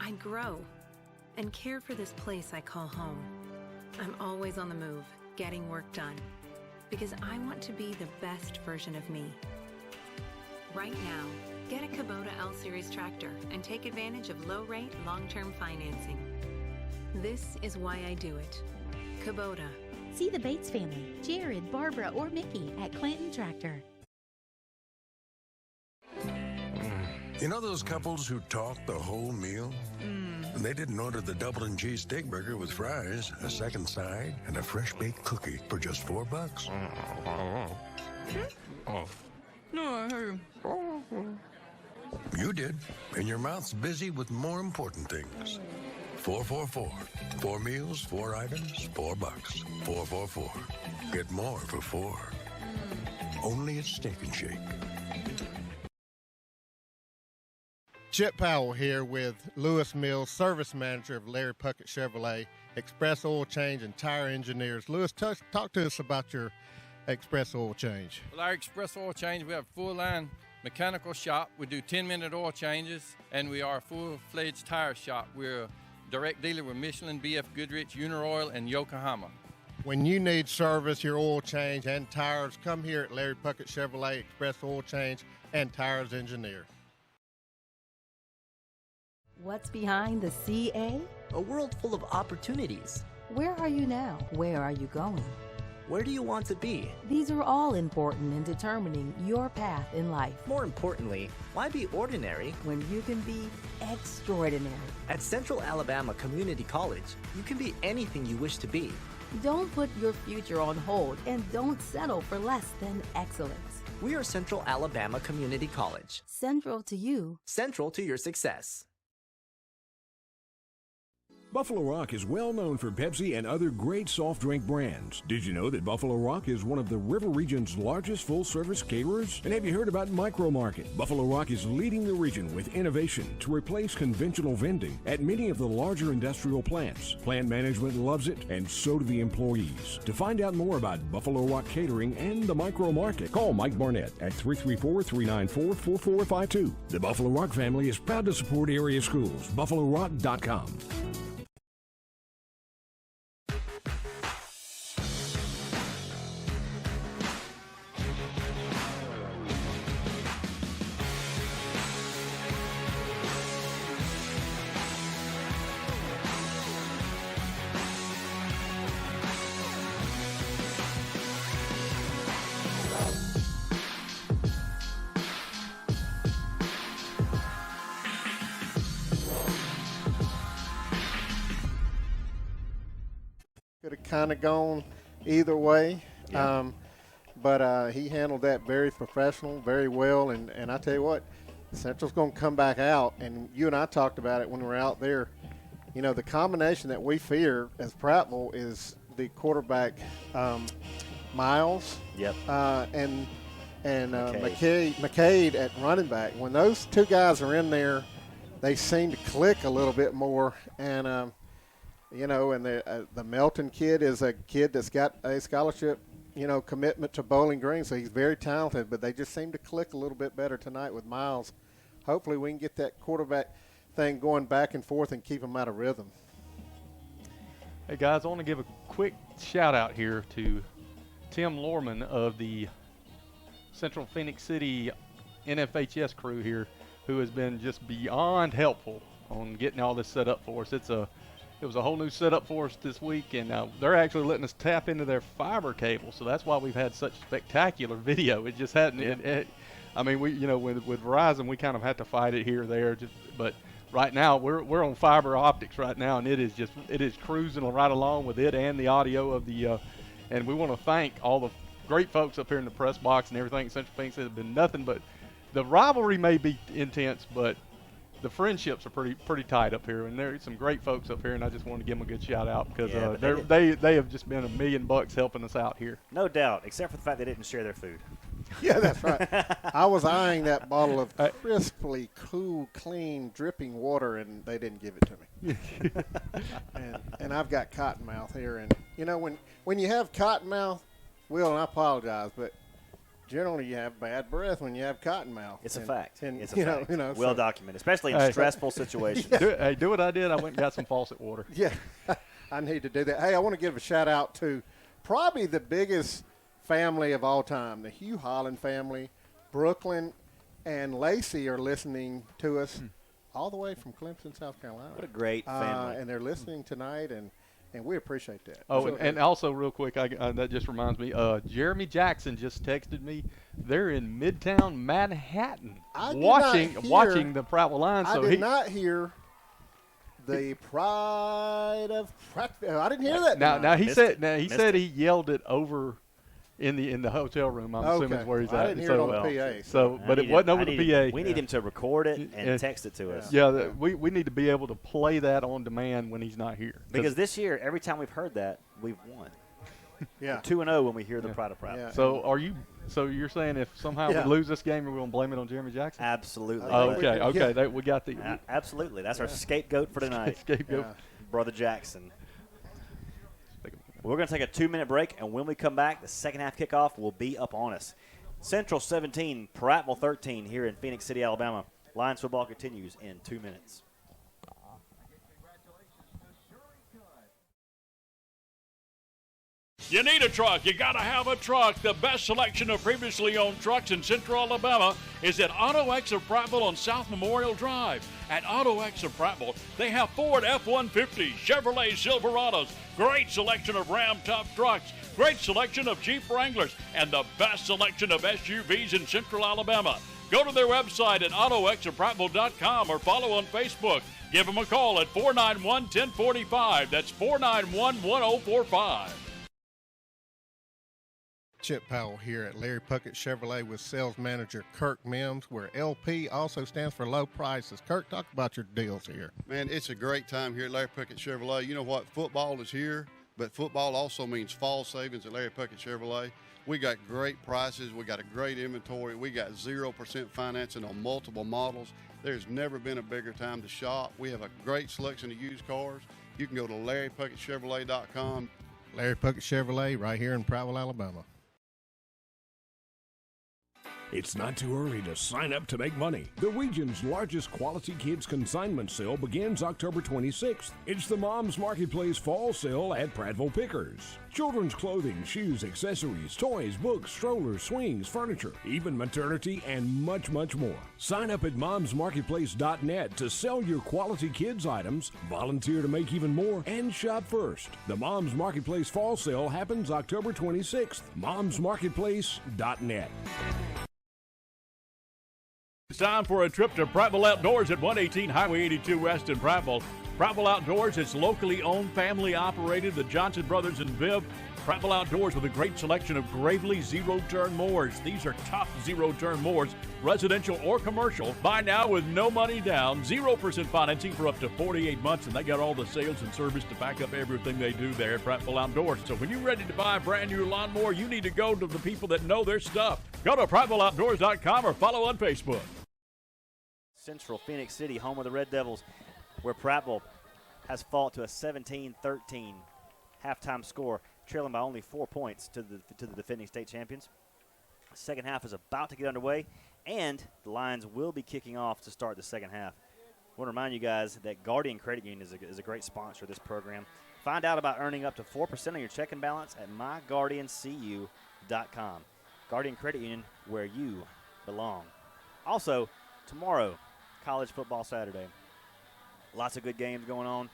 I grow, and care for this place I call home. I'm always on the move, getting work done, because I want to be the best version of me. Right now, get a Kubota L-Series tractor and take advantage of low-rate, long-term financing. This is why I do it. Kubota. See the Bates family, Jared, Barbara, or Mickey at Clanton Tractor. You know those couples who talk the whole meal? They didn't order the double and cheese steak burger with fries, a second side, and a fresh baked cookie for just $4. You did, and your mouth's busy with more important things. 444. 4 meals, 4 items, $4. 444. Get more for 4. Only at Steak and Shake. Chip Powell here with Lewis Mills, service manager of Larry Puckett Chevrolet, Express Oil Change and Tire Engineers. Lewis, talk to us about your Express Oil Change. Well, our Express Oil Change, we have a full-line mechanical shop. We do 10-minute oil changes, and we are a full-fledged tire shop. We're a direct dealer with Michelin, BF Goodrich, Uniroyal, and Yokohama. When you need service, your oil change and tires, come here at Larry Puckett Chevrolet, Express Oil Change and Tires Engineer. What's behind the CA? A world full of opportunities. Where are you now? Where are you going? Where do you want to be? These are all important in determining your path in life. More importantly, why be ordinary when you can be extraordinary? At Central Alabama Community College, you can be anything you wish to be. Don't put your future on hold and don't settle for less than excellence. We are Central Alabama Community College. Central to you. Central to your success. Buffalo Rock is well known for Pepsi and other great soft drink brands. Did you know that Buffalo Rock is one of the River Region's largest full-service caterers? And have you heard about Micro Market? Buffalo Rock is leading the region with innovation to replace conventional vending at many of the larger industrial plants. Plant management loves it, and so do the employees. To find out more about Buffalo Rock Catering and the Micro Market, call Mike Barnett at 334-394-4452. The Buffalo Rock family is proud to support area schools. BuffaloRock.com. Could have kind of gone either way, but he handled that very professional, very well, and I tell you what, Central's going to come back out, and you and I talked about it when we were out there. You know, the combination that we fear as Prattville is the quarterback Miles, and McCade at running back. When those two guys are in there, they seem to click a little bit more, and you know, and the Melton kid is a kid that's got a scholarship, you know, commitment to Bowling Green, so he's very talented, but they just seem to click a little bit better tonight with Miles. Hopefully we can get that quarterback thing going back and forth and keep them out of rhythm. Hey, guys, I want to give a quick shout-out here to Tim Lorman of the Central Phoenix City NFHS crew here, who has been just beyond helpful on getting all this set up for us. It was a whole new setup for us this week, and they're actually letting us tap into their fiber cable, so that's why we've had such spectacular video. It just hadn't. I mean, we, you know, with Verizon, we kind of had to fight it here or there, but right now we're on fiber optics right now, and it is cruising right along with it and the audio of the. And we want to thank all the great folks up here in the press box and everything at Central Phoenix. It's been nothing but the rivalry may be intense, but the friendships are pretty tight up here, and there's some great folks up here, and I just want to give them a good shout out because they have just been $1 million helping us out here. No doubt, except for the fact they didn't share their food. Yeah, that's right. I was eyeing that bottle of crisply, cool, clean, dripping water, and they didn't give it to me. and I've got cottonmouth here, and you know when you have cottonmouth, Will, and I apologize, but generally you have bad breath when you have cottonmouth. It's a fact. And it's a fact. You know, well documented, especially in stressful situations. Do what I did. I went and got some faucet water. Yeah, I need to do that. Hey, I want to give a shout out to probably the biggest family of all time, the Hugh Holland family. Brooklyn and Lacey are listening to us all the way from Clemson, South Carolina. What a great family. And they're listening tonight, and we appreciate that. Oh, and also real quick, that just reminds me, Jeremy Jackson just texted me. They're in Midtown Manhattan watching the Prattville line. I did not hear the pride of Prattville. I didn't hear that. Now he said he yelled it over in the hotel room. I'm assuming is where he's at. I didn't hear it on the PA. So, but it wasn't over the PA. We need him to record it and text it to us. Yeah, we need to be able to play that on demand when he's not here. Because this year, every time we've heard that, we've won. Yeah, 2-0 when we hear the pride of Prattville. Yeah. So you're saying if somehow we lose this game, we're going to blame it on Jeremy Jackson? Absolutely. Okay. We got the. Absolutely. That's our scapegoat for tonight. Scapegoat. Brother Jackson. We're going to take a 2-minute break, and when we come back, the second half kickoff will be up on us. Central 17, Prattville 13 here in Phoenix City, Alabama. Lions football continues in 2 minutes. You need a truck. You got to have a truck. The best selection of previously owned trucks in Central Alabama is at Auto X of Prattville on South Memorial Drive. At Auto X of Prattville, they have Ford F-150, Chevrolet Silverados, great selection of Ram tough trucks, great selection of Jeep Wranglers, and the best selection of SUVs in Central Alabama. Go to their website at autoxofprattville.com or follow on Facebook. Give them a call at 491-1045. That's 491-1045. Chip Powell here at Larry Puckett Chevrolet with sales manager Kirk Mims, where LP also stands for low prices. Kirk, talk about your deals here. Man, it's a great time here at Larry Puckett Chevrolet. You know what? Football is here, but football also means fall savings at Larry Puckett Chevrolet. We got great prices. We got a great inventory. We got 0% financing on multiple models. There's never been a bigger time to shop. We have a great selection of used cars. You can go to LarryPuckettChevrolet.com. Larry Puckett Chevrolet right here in Prattville, Alabama. It's not too early to sign up to make money. The region's largest quality kids consignment sale begins October 26th. It's the Mom's Marketplace Fall Sale at Prattville Pickers. Children's clothing, shoes, accessories, toys, books, strollers, swings, furniture, even maternity, and much, much more. Sign up at momsmarketplace.net to sell your quality kids items, volunteer to make even more, and shop first. The Mom's Marketplace Fall Sale happens October 26th. momsmarketplace.net. It's time for a trip to Prattville Outdoors at 118 Highway 82 West in Prattville. Prattville Outdoors is locally owned, family operated. The Johnson Brothers and Viv. Prattville Outdoors with a great selection of Gravely zero-turn mowers. These are top zero-turn mowers, residential or commercial. Buy now with no money down, 0% financing for up to 48 months, and they got all the sales and service to back up everything they do there at Prattville Outdoors. So when you're ready to buy a brand new lawnmower, you need to go to the people that know their stuff. Go to PrattvilleOutdoors.com or follow on Facebook. Central Phoenix City, home of the Red Devils, where Prattville has fought to a 17-13 halftime score, trailing by only 4 points to the defending state champions. The second half is about to get underway, and the Lions will be kicking off to start the second half. I want to remind you guys that Guardian Credit Union is a great sponsor of this program. Find out about earning up to 4% on your checking balance at myguardiancu.com. Guardian Credit Union, where you belong. Also, tomorrow, College Football Saturday. Lots of good games going on.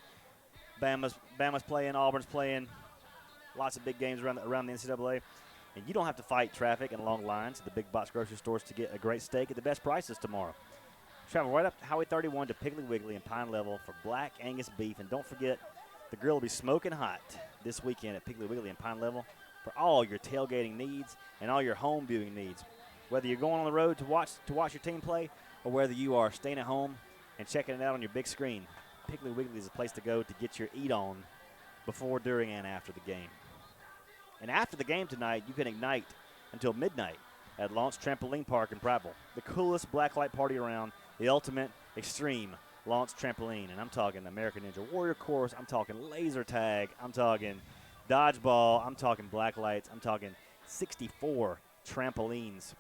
Bama's playing, Auburn's playing. Lots of big games around the NCAA. And you don't have to fight traffic and long lines at the big box grocery stores to get a great steak at the best prices tomorrow. Travel right up Highway 31 to Piggly Wiggly and Pine Level for Black Angus beef. And don't forget, the grill will be smoking hot this weekend at Piggly Wiggly and Pine Level for all your tailgating needs and all your home viewing needs. Whether you're going on the road to watch your team play, or whether you are staying at home and checking it out on your big screen, Piggly Wiggly is a place to go to get your eat on before, during, and after the game. And after the game tonight, you can ignite until midnight at Launch Trampoline Park in Prattville. The coolest blacklight party around, the ultimate extreme launch trampoline. And I'm talking American Ninja Warrior course, I'm talking laser tag, I'm talking dodgeball, I'm talking black lights, I'm talking 64 trampolines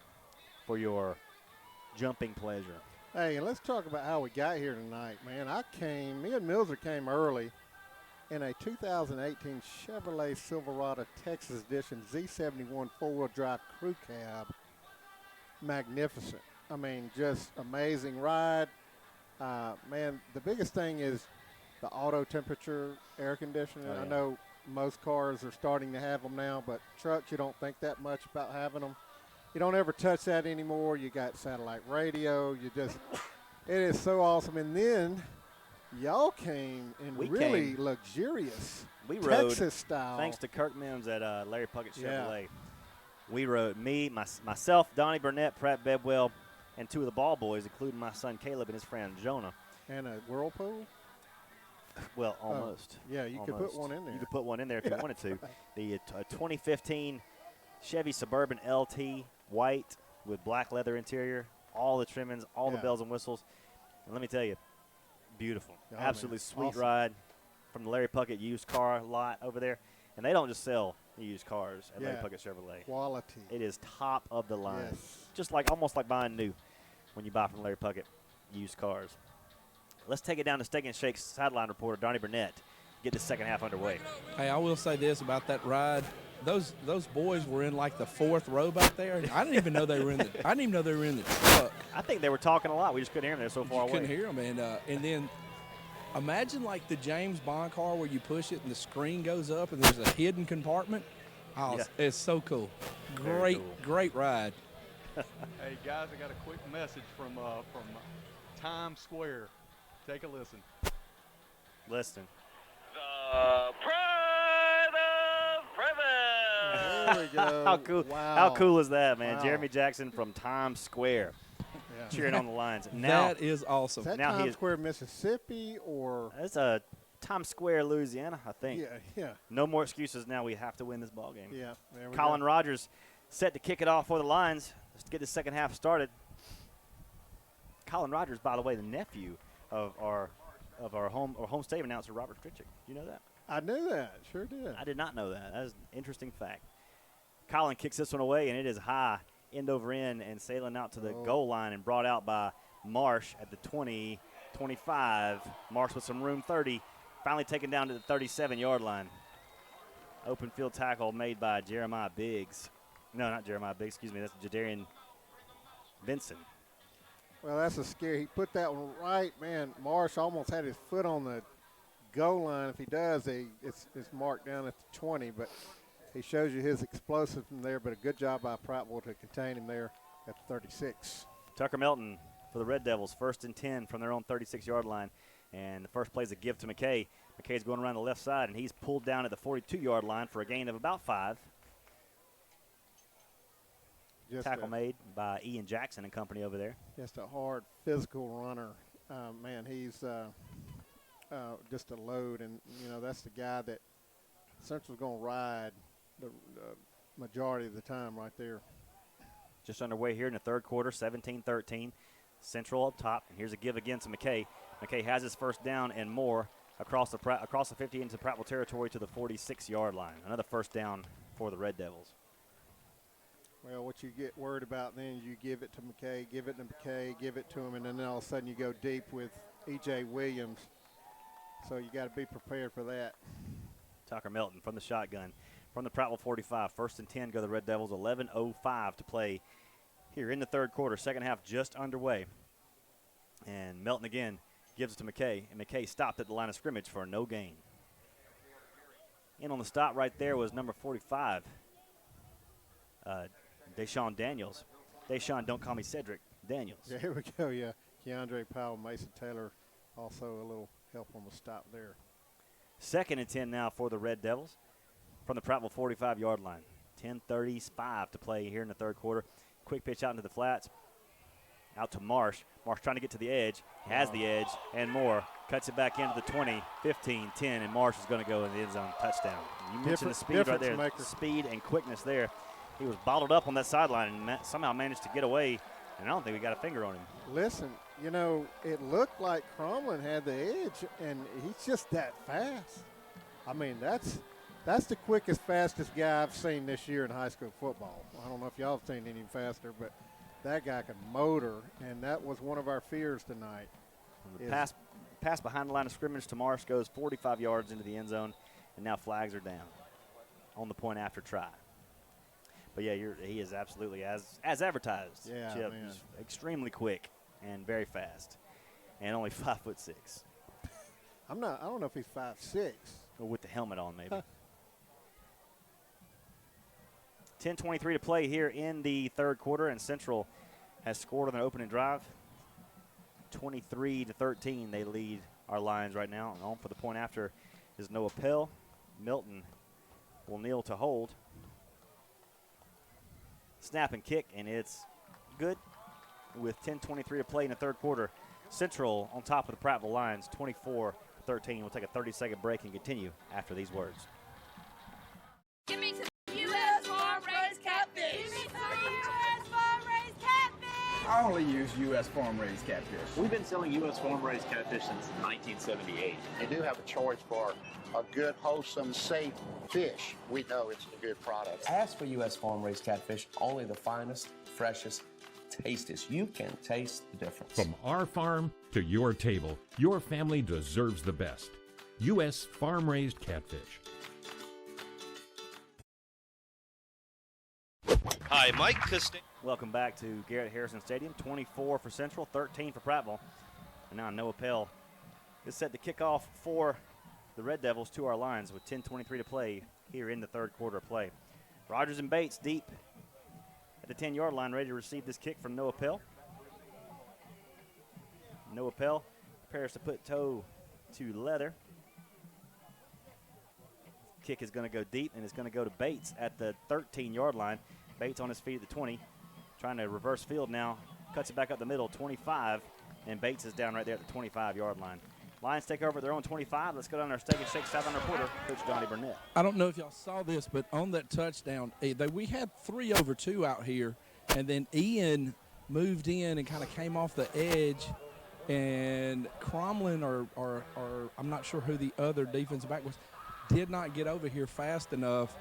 for your jumping pleasure. Hey, and let's talk about how we got here tonight, man. Me and Milzer came early in a 2018 Chevrolet Silverado Texas Edition Z71 four-wheel drive crew cab. Magnificent. I mean, just amazing ride. Man, the biggest thing is the auto temperature air conditioning. Oh, yeah. I know most cars are starting to have them now, but trucks, you don't think that much about having them. You don't ever touch that anymore. You got satellite radio. It is so awesome. And then y'all came in really luxurious We rode, Texas style. thanks to Kirk Mims at Larry Puckett Chevrolet. Yeah. We rode myself, Donnie Burnett, Pratt Bedwell, and two of the ball boys, including my son Caleb and his friend Jonah. And a whirlpool? Well, almost. Yeah, you could put one in there. You could put one in there if you wanted to. The 2015 Chevy Suburban LT, white with black leather interior, all the trimmings, all the bells and whistles. And let me tell you, beautiful. Absolutely sweet awesome ride from the Larry Puckett used car lot over there. And they don't just sell used cars at Larry Puckett Chevrolet. Quality. It is top of the line. Yes. Just almost like buying new when you buy from Larry Puckett used cars. Let's take it down to Steak and Shake's sideline reporter, Donnie Burnett, get the second half underway. Hey, I will say this about that ride. Those boys were in like the fourth row back there. I didn't even know they were in the truck. I think they were talking a lot. We just couldn't hear them. They're so far away. Couldn't hear them, and then imagine like the James Bond car where you push it and the screen goes up and there's a hidden compartment. Oh, yeah. It's so cool. Great ride. Hey guys, I got a quick message from Times Square. Take a listen. Listen. The Pride of Prattville. There we go. How cool! Wow. How cool is that, man? Wow. Jeremy Jackson from Times Square, cheering on the Lions. That is awesome. Is that now Times Square, Mississippi, or? That's Times Square, Louisiana, I think. Yeah. No more excuses now. We have to win this ball game. Yeah. There we Colin go. Rogers set to kick it off for the Lions. Let's get the second half started. Colin Rogers, by the way, the nephew of our home state announcer Robert Stritchick. You know that? I knew that. Sure did. I did not know that. That is an interesting fact. Colin kicks this one away, and it is high, end over end, and sailing out to the goal line and brought out by Marsh at the 20, 25. Marsh with some room, 30. Finally taken down to the 37-yard line. Open field tackle made by Jeremiah Biggs. No, not Jeremiah Biggs. Excuse me. That's Jadarian Benson. Well, that's a scary. He put that one right, man. Marsh almost had his foot on the goal line. If he does, it's marked down at the 20, but he shows you his explosive from there, but a good job by Prattville to contain him there at the 36. Tucker Melton for the Red Devils, 1st and 10 from their own 36-yard line. And the first play is a give to McKay. McKay's going around the left side, and he's pulled down at the 42-yard line for a gain of about 5. Tackle made by Ian Jackson and company over there. Just a hard physical runner. Man, he's just a load, and, that's the guy that Central's going to ride the majority of the time right there. Just underway here in the third quarter, 17-13. Central up top, and here's a give again to McKay. McKay has his first down and more across the 50 into Prattville territory to the 46-yard line. Another first down for the Red Devils. Well, what you get worried about then is you give it to McKay, give it to McKay, give it to him, and then all of a sudden you go deep with E.J. Williams. So you got to be prepared for that. Tucker Melton from the shotgun. From the Prattville 45, 1st and 10 go the Red Devils, 11:05 to play here in the third quarter. Second half just underway. And Melton again gives it to McKay, and McKay stopped at the line of scrimmage for no gain. In on the stop right there was number 45, Deshaun Daniels. Deshaun, don't call me Cedric, Daniels. Yeah, here we go, yeah. Keandre Powell, Mason Taylor, also a little help on the stop there. 2nd and 10 now for the Red Devils from the Prattville 45-yard line. 10:35 to play here in the third quarter. Quick pitch out into the flats. Out to Marsh. Marsh trying to get to the edge. Has the edge and more. Cuts it back into the 20, 15, 10, and Marsh is going to go in the end zone. Touchdown. You mentioned the speed right there. Maker. Speed and quickness there. He was bottled up on that sideline and somehow managed to get away, and I don't think we got a finger on him. Listen, it looked like Cromlin had the edge, and he's just that fast. I mean, that's the quickest, fastest guy I've seen this year in high school football. I don't know if y'all have seen any faster, but that guy can motor, and that was one of our fears tonight. The pass behind the line of scrimmage to Marsh goes 45 yards into the end zone, and now flags are down on the point after try. But, yeah, he is absolutely as advertised. Yeah, Chip. man. He's extremely quick and very fast, and only 5'6". I don't know if he's 5'6". Or with the helmet on, maybe. 10:23 to play here in the third quarter, and Central has scored on their opening drive. 23-13, they lead our Lions right now. And on for the point after is Noah Pell. Milton will kneel to hold. Snap and kick, and it's good with 10:23 to play in the third quarter. Central on top of the Prattville Lions, 24-13. We'll take a 30-second break and continue after these words. Give me some U.S. farm-raised catfish. Give me some U.S. farm-raised catfish. I only use U.S. farm-raised catfish. We've been selling U.S. farm-raised catfish since 1978. They do have a choice for a good, wholesome, safe fish. We know it's a good product. Ask for U.S. farm-raised catfish, only the finest, freshest, tastiest. You can taste the difference. From our farm to your table, your family deserves the best. U.S. farm-raised catfish. Hi, Mike Costanza. Welcome back to Garrett Harrison Stadium. 24 for Central, 13 for Prattville. And now Noah Pell is set to kick off for the Red Devils to our Lions with 10:23 to play here in the third quarter of play. Rogers and Bates deep at the 10-yard line, ready to receive this kick from Noah Pell. Noah Pell prepares to put toe to leather. kick is going to go deep, and it's going to go to Bates at the 13-yard line. Bates on his feet at the 20, trying to reverse field now. Cuts it back up the middle, 25, and Bates is down right there at the 25-yard line. Lions take over at their own 25. Let's go down there, Steak and Shake sideline reporter, Coach Johnny Burnett. I don't know if y'all saw this, but on that touchdown, we had 3 over 2 out here, and then Ian moved in and kind of came off the edge, and Cromlin or I'm not sure who the other defensive back was, did not get over here fast enough.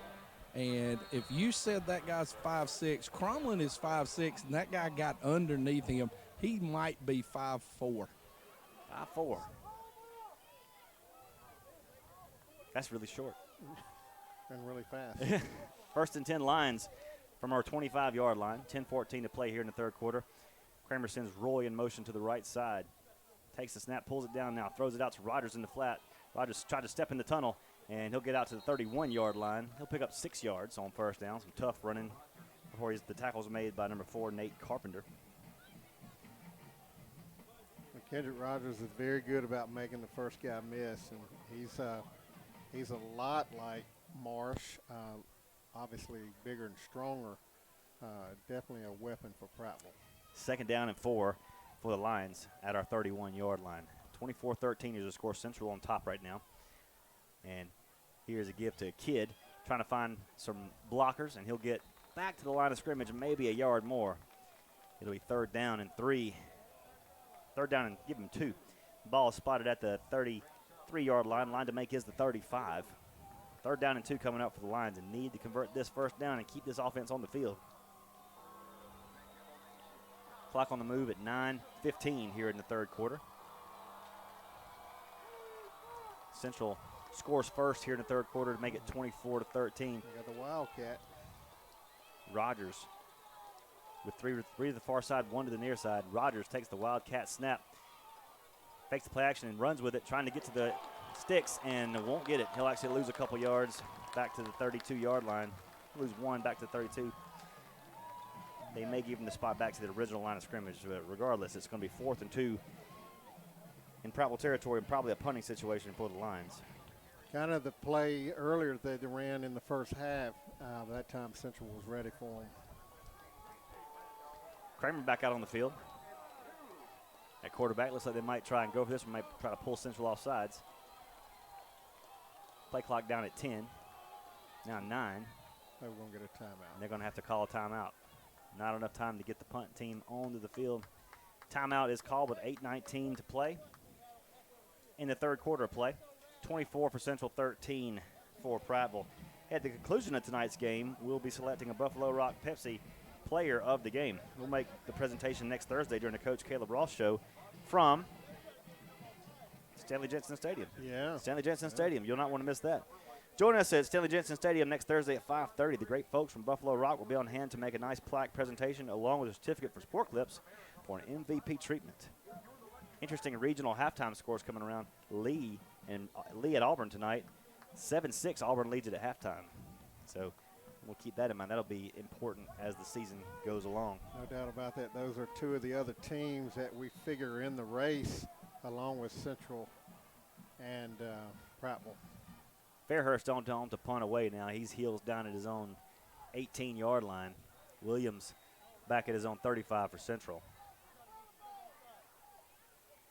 And if you said that guy's 5'6", Cromlin is 5'6", and that guy got underneath him, he might be 5'4". 5'4". That's really short. And really fast. First and 10 Lions from our 25-yard line. 10-14 to play here in the third quarter. Kramer sends Roy in motion to the right side. Takes the snap, pulls it down now, throws it out to Rogers in the flat. Rogers tried to step in the tunnel, and he'll get out to the 31-yard line. He'll pick up 6 yards on first down. Some tough running before the tackle's made by number 4, Nate Carpenter. Kendrick Rogers is very good about making the first guy miss, and he's a lot like Marsh, obviously bigger and stronger. Definitely a weapon for Prattville. Second down and 4 for the Lions at our 31-yard line. 24-13 is the score. Central on top right now. And here's a give to Kidd, trying to find some blockers, and he'll get back to the line of scrimmage and maybe a yard more. It'll be 3rd down and 3. 3rd down and give him 2. Ball is spotted at the 33-yard line. Line to make is the 35. 3rd down and 2 coming up for the Lions, and need to convert this first down and keep this offense on the field. Clock on the move at 9:15 here in the third quarter. Central scores first here in the third quarter to make it 24-13. You got the Wildcat. Rogers with three to the far side, 1 to the near side. Rogers takes the Wildcat snap, fakes the play action and runs with it, trying to get to the sticks and won't get it. He'll actually lose a couple yards back to the 32-yard line. Lose 1 back to 32. They may give him the spot back to the original line of scrimmage, but regardless, it's going to be 4th and 2 in Prattville territory and probably a punting situation for the Lions. Kind of the play earlier that they ran in the first half. That time Central was ready for them. Kramer back out on the field. At quarterback, looks like they might try and go for this. Might try to pull Central off sides. Play clock down at 10. Now 9. They're going to get a timeout. And they're going to have to call a timeout. Not enough time to get the punt team onto the field. Timeout is called with 8:19 to play in the third quarter of play. 24 for Central, 13 for Prattville. At the conclusion of tonight's game, we'll be selecting a Buffalo Rock Pepsi player of the game. We'll make the presentation next Thursday during the Coach Caleb Ross show from Stanley Jensen Stadium. Yeah. Stanley Jensen Stadium. You'll not want to miss that. Join us at Stanley Jensen Stadium next Thursday at 5:30. The great folks from Buffalo Rock will be on hand to make a nice plaque presentation along with a certificate for Sport Clips for an MVP treatment. Interesting regional halftime scores coming around. Lee at Auburn tonight. 7-6 Auburn leads it at halftime. So we'll keep that in mind. That'll be important as the season goes along. No doubt about that. Those are two of the other teams that we figure in the race along with Central and Prattville. Fairhurst on to punt away now. He's heels down at his own 18-yard line. Williams back at his own 35 for Central.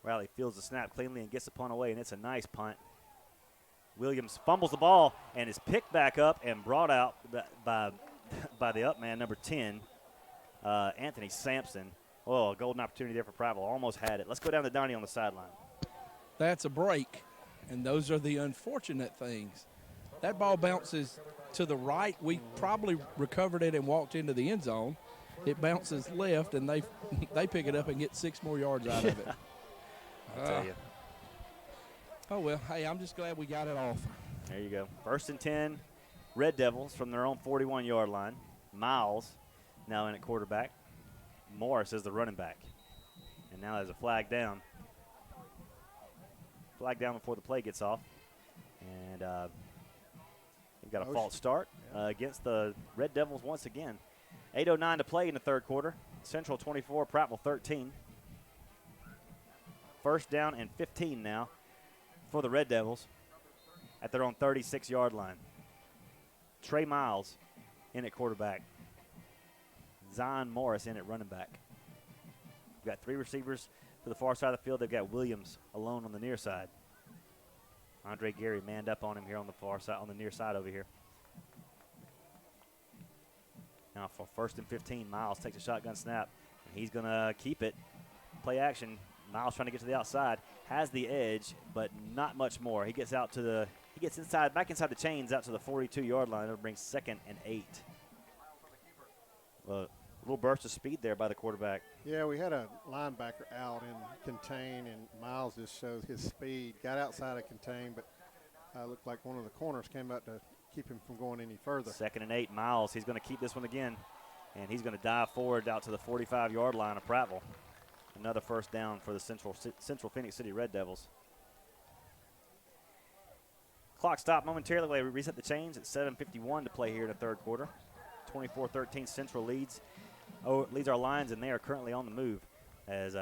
Riley fields the snap cleanly and gets the punt away, and it's a nice punt. Williams fumbles the ball and is picked back up and brought out by the up man, number 10, Anthony Sampson. Oh, a golden opportunity there for Prattville. Almost had it. Let's go down to Donnie on the sideline. That's a break, and those are the unfortunate things. That ball bounces to the right. We probably recovered it and walked into the end zone. It bounces left, and they pick it up and get 6 more yards out of it. I'll tell you. Oh, well, hey, I'm just glad we got it off. There you go. 1st and 10, Red Devils from their own 41-yard line. Miles now in at quarterback. Morris is the running back. And now there's a flag down. Flag down before the play gets off. And we've got a false start against the Red Devils once again. 8:09 to play in the third quarter. Central 24, Prattville 13. 1st down and 15 now for the Red Devils at their own 36-yard line. Trey Miles in at quarterback. Zion Morris in at running back. We've got 3 receivers to the far side of the field. They've got Williams alone on the near side. Andre Gary manned up on him here on the far side, on the near side over here. Now for 1st and 15, Miles takes a shotgun snap, and he's going to keep it. Play action. Miles trying to get to the outside, has the edge, but not much more. He gets out to the, he gets inside, back inside the chains, out to the 42-yard line. It'll bring 2nd and 8. A little burst of speed there by the quarterback. Yeah, we had a linebacker out in contain, and Miles just shows his speed. Got outside of contain, but looked like one of the corners came out to keep him from going any further. 2nd and 8, Miles. He's going to keep this one again, and he's going to dive forward out to the 45-yard line of Prattville. Another first down for the Central Phoenix City Red Devils. Clock stopped momentarily while we reset the chains at 7:51 to play here in the 3rd quarter. 24-13 Central leads our lines, and they are currently on the move as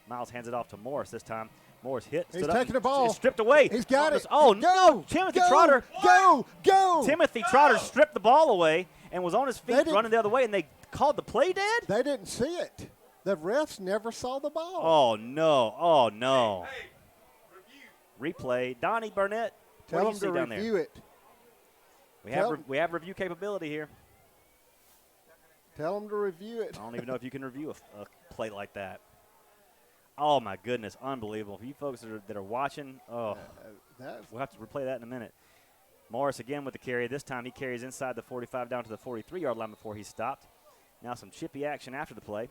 Miles hands it off to Morris this time. Morris hit. He's taking the ball. Stripped away. He's got it. Oh, go, no. Timothy Trotter. Go. Timothy Trotter stripped the ball away and was on his feet running the other way, and they called the play dead? They didn't see it. The refs never saw the ball. Oh, no. Oh, no. Replay. Donnie Burnett, what do you see down there? Tell them to review it. We have review capability here. Tell them to review it. I don't even know if you can review a play like that. Oh, my goodness. Unbelievable. For you folks that are watching, we'll have to replay that in a minute. Morris again with the carry. This time he carries inside the 45 down to the 43-yard line before he stopped. Now some chippy action after the play.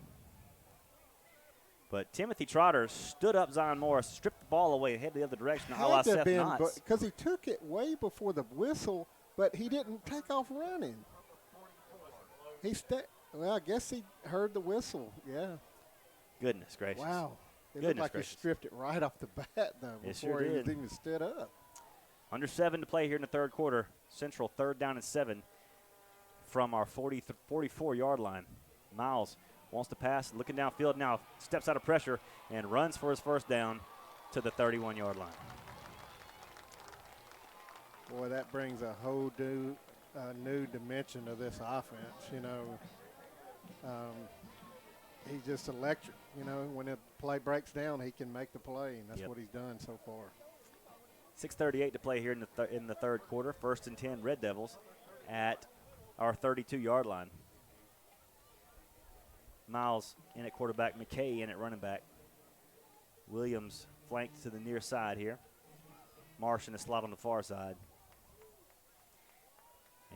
But Timothy Trotter stood up Zion Morris, stripped the ball away, and headed the other direction, a la Seth Knotts. Because he took it way before the whistle, but he didn't take off running. Well, I guess he heard the whistle, yeah. Goodness gracious. Wow. It looked like he stripped it right off the bat, though, before he even stood up. Under 7 to play here in the 3rd quarter. Central 3rd down and 7 from our 44-yard line. Miles wants to pass, looking downfield now, steps out of pressure, and runs for his first down to the 31-yard line. Boy, that brings a whole new dimension to this offense, you know. He's just electric. You know, when a play breaks down, he can make the play, and that's what he's done so far. 6:38 to play here in the 3rd quarter. 1st and 10 Red Devils at our 32-yard line. Miles in at quarterback, McKay in at running back. Williams flanked to the near side here. Marsh in the slot on the far side.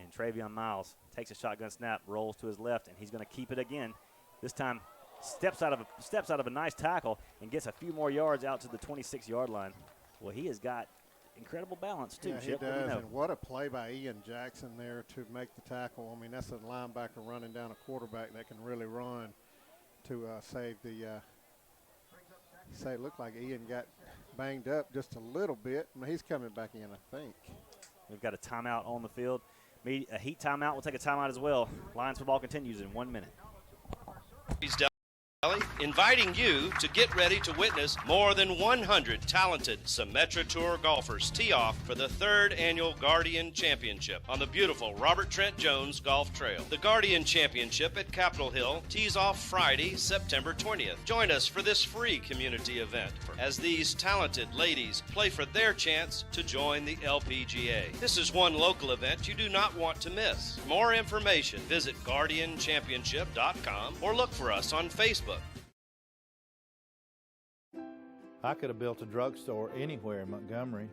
And Travion Miles takes a shotgun snap, rolls to his left, and he's going to keep it again. This time steps out of a nice tackle and gets a few more yards out to the 26-yard line. Well, he has got incredible balance too. Yeah, Chip. he does. And what a play by Ian Jackson there to make the tackle. I mean, that's a linebacker running down a quarterback that can really run to save the. It looked like Ian got banged up just a little bit. I mean, he's coming back in, I think. We've got a timeout on the field. A heat timeout. We'll take a timeout as well. Lions football continues in 1 minute. Inviting you to get ready to witness more than 100 talented Symetra Tour golfers tee off for the 3rd annual Guardian Championship on the beautiful Robert Trent Jones Golf Trail. The Guardian Championship at Capitol Hill tees off Friday, September 20th. Join us for this free community event as these talented ladies play for their chance to join the LPGA. This is one local event you do not want to miss. For more information, visit GuardianChampionship.com or look for us on Facebook. I could have built a drugstore anywhere in Montgomery,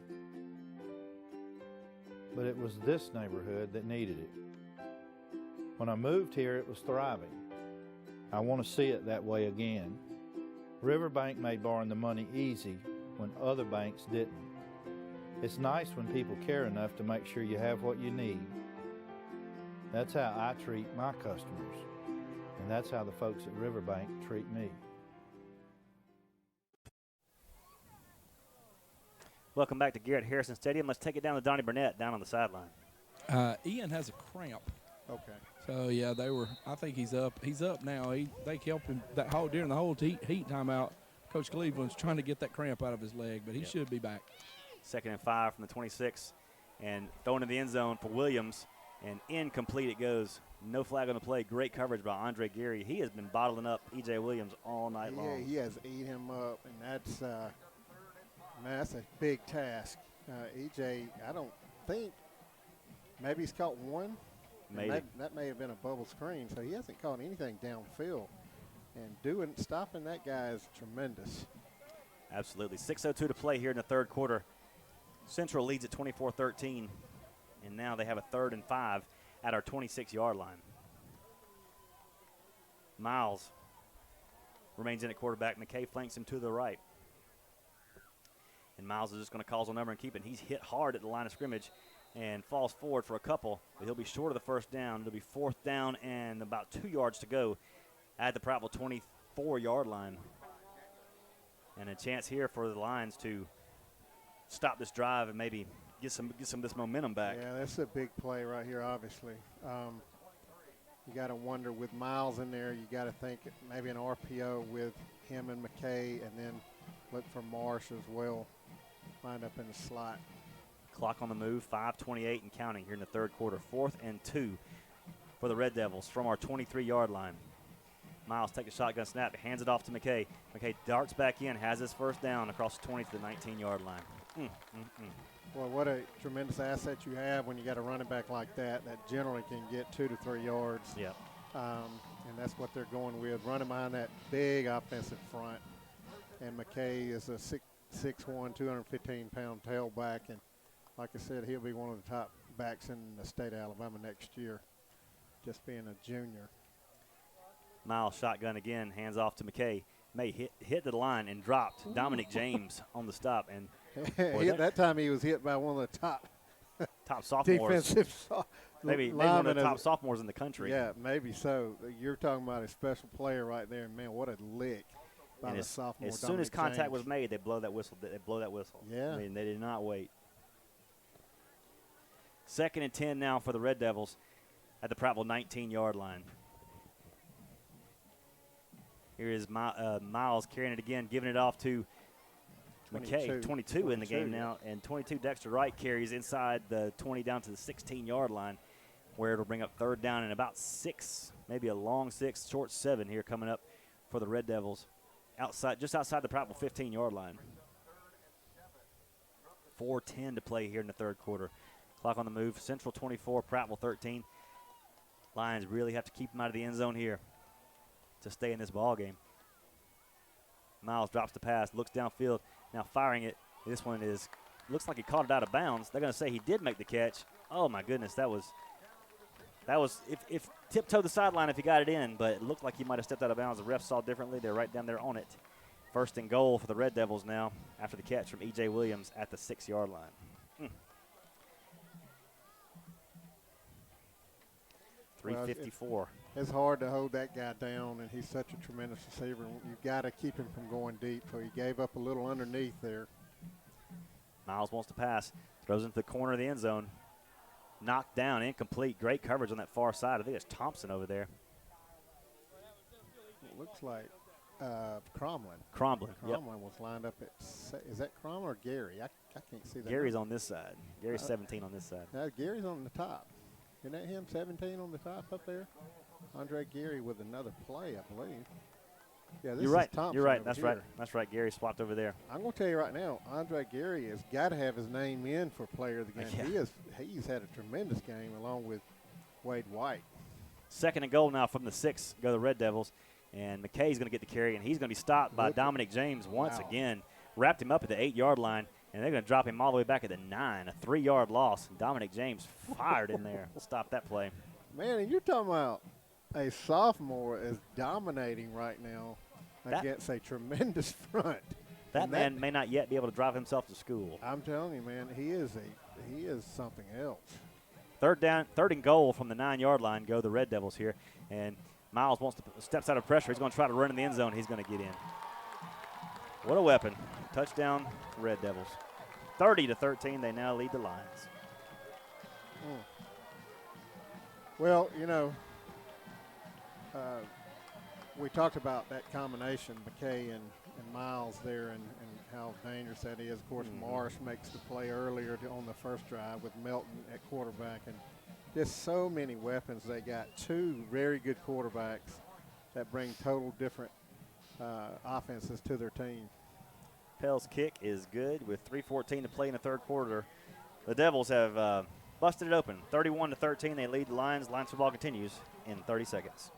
but it was this neighborhood that needed it. When I moved here, it was thriving. I want to see it that way again. Riverbank made borrowing the money easy when other banks didn't. It's nice when people care enough to make sure you have what you need. That's how I treat my customers, and that's how the folks at Riverbank treat me. Welcome back to Garrett Harrison Stadium. Let's take it down to Donnie Burnett down on the sideline. Ian has a cramp. Okay. So yeah, I think he's up. He's up now. They helped him during the whole heat timeout. Coach Cleveland's trying to get that cramp out of his leg, but he should be back. 2nd and 5 from the 26, and thrown in the end zone for Williams. And incomplete it goes. No flag on the play. Great coverage by Andre Gary. He has been bottling up E.J. Williams all night long. He has ate him up, and that's man, that's a big task. E.J., I don't think, maybe he's caught one. Maybe. That may have been a bubble screen, so he hasn't caught anything downfield. And stopping that guy is tremendous. Absolutely. 6:02 to play here in the third quarter. Central leads at 24-13, and now they have a 3rd and 5 at our 26-yard line. Miles remains in at quarterback. McKay flanks him to the right. And Miles is just going to call his own number and keep it. He's hit hard at the line of scrimmage and falls forward for a couple, but he'll be short of the first down. It'll be 4th down and about 2 yards to go at the Prattville 24-yard line. And a chance here for the Lions to stop this drive and maybe get some of this momentum back. Yeah, that's a big play right here, obviously. You got to wonder with Miles in there, you got to think maybe an RPO with him and McKay, and then look for Marsh as well, lined up in the slot. Clock on the move, 5:28 and counting here in the third quarter. 4th and 2 for the Red Devils from our 23-yard line. Miles takes a shotgun snap, hands it off to McKay. McKay darts back in, has his first down across the 20 to the 19-yard line. Well, what a tremendous asset you have when you got a running back like that generally can get 2 to 3 yards. Yep. And that's what they're going with, running behind that big offensive front. And McKay is a 6'1", 215-pound tailback, and like I said, he'll be one of the top backs in the state of Alabama next year, just being a junior. Miles shotgun again, hands off to McKay. May hit the line and dropped Dominic James on the stop. And boy, that time he was hit by one of the top sophomores. Defensive maybe one of the top sophomores in the country. Yeah, maybe so. You're talking about a special player right there. Man, what a lick by the sophomore. As soon as contact was made, they blow that whistle. Yeah. I mean, they did not wait. 2nd and 10 now for the Red Devils at the Prattville 19-yard line. Here is Miles carrying it again, giving it off to McKay. 22 in the game now, and 22 Dexter Wright carries inside the 20 down to the 16-yard line, where it'll bring up 3rd down and about 6, maybe a long 6, short 7 here coming up for the Red Devils, just outside the Prattville 15-yard line. 4:10 to play here in the third quarter. Clock on the move. Central 24, Prattville 13. Lions really have to keep them out of the end zone here to stay in this ball game. Miles drops the pass, looks downfield, now firing it. This one looks like he caught it out of bounds. They're going to say he did make the catch. Oh my goodness, that was if tiptoe the sideline if he got it in, but it looked like he might have stepped out of bounds. The refs saw differently. They're right down there on it. 1st and goal for the Red Devils now after the catch from E.J. Williams at the 6-yard line. 3:54. It's hard to hold that guy down, and he's such a tremendous receiver. You've got to keep him from going deep, so he gave up a little underneath there. Miles wants to pass, throws into the corner of the end zone. Knocked down, incomplete. Great coverage on that far side. I think it's Thompson over there. It looks like Cromlin. Cromlin Was lined up at, is that Cromlin or Gary? I can't see that. Gary's on this side. Gary's 17 on this side. Gary's on the top. Isn't that him, 17 on the top up there? Andre Gary with another play, I believe. Yeah, this You're right. is Thompson. You're right. over That's here. right. That's right. Gary swapped over there. I'm going to tell you right now, Andre Gary has got to have his name in for player of the game. Yeah. He's had a tremendous game along with Wade White. 2nd and goal now from the 6, go the Red Devils. And McKay's going to get the carry, and he's going to be stopped by Dominic James once again. Wrapped him up at the 8-yard line, and they're going to drop him all the way back at the 9, a 3-yard loss. And Dominic James fired in there. Stop that play. Man, and you're talking about a sophomore is dominating right now against a tremendous front. That man may not yet be able to drive himself to school. I'm telling you, man, he is something else. 3rd and goal from the 9-yard line go the Red Devils here. And Miles steps out of pressure. He's going to try to run in the end zone. He's going to get in. What a weapon. Touchdown, Red Devils. 30-13, they now lead the Lions. Well, we talked about that combination, McKay and Miles there, and how dangerous that is. Of course, Marsh makes the play earlier on the first drive with Melton at quarterback, and just so many weapons. They got two very good quarterbacks that bring total different offenses to their team. Pell's kick is good with 3:14 to play in the third quarter. The Devils have busted it open, 31-13. They lead the Lions. Lions football continues in 30 seconds.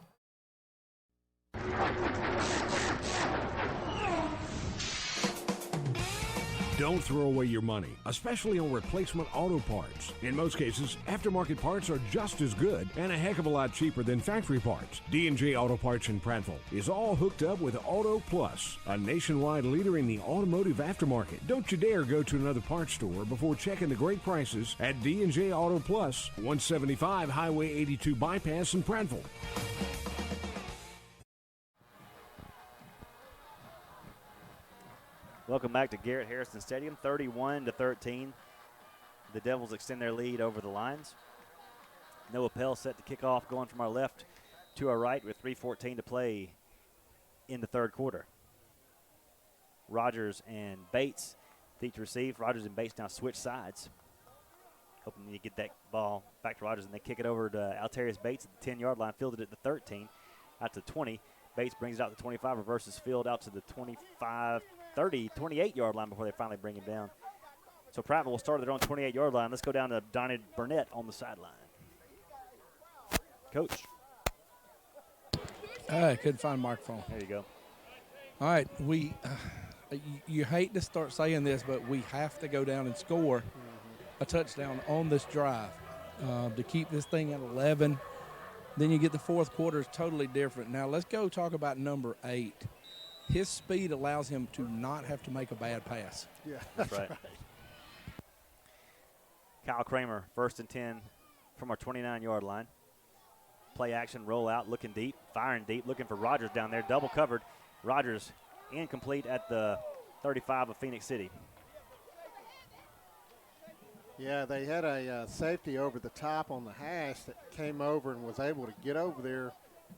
Don't throw away your money, especially on replacement auto parts. In most cases, aftermarket parts are just as good and a heck of a lot cheaper than factory parts. D&J Auto Parts in Prattville is all hooked up with Auto Plus, a nationwide leader in the automotive aftermarket. Don't you dare go to another parts store before checking the great prices at D&J Auto Plus, 175 Highway 82 Bypass in Prattville. Welcome back to Garrett Harrison Stadium, 31-13. The Devils extend their lead over the Lions. Noah Pell set to kick off, going from our left to our right with 3:14 to play in the third quarter. Rogers and Bates feet to receive. Rogers and Bates now switch sides. Hoping to get that ball back to Rogers, and they kick it over to Altarius Bates at the 10-yard line, fielded at the 13, out to 20. Bates brings it out to 25, reverses field out to the 25, 30, 28-yard line before they finally bring him down. So Prattville will start at their own 28-yard line. Let's go down to Donnie Burnett on the sideline. Coach. I couldn't find a microphone. There you go. All right, you hate to start saying this, but we have to go down and score a touchdown on this drive to keep this thing at 11. Then you get the fourth quarter is totally different. Now let's go talk about number 8. His speed allows him to not have to make a bad pass. Yeah, that's right. Kyle Kramer, 1st and 10 from our 29-yard line. Play action, roll out, looking deep, firing deep, looking for Rogers down there, double covered. Rogers incomplete at the 35 of Phoenix City. Yeah, they had a safety over the top on the hash that came over and was able to get over there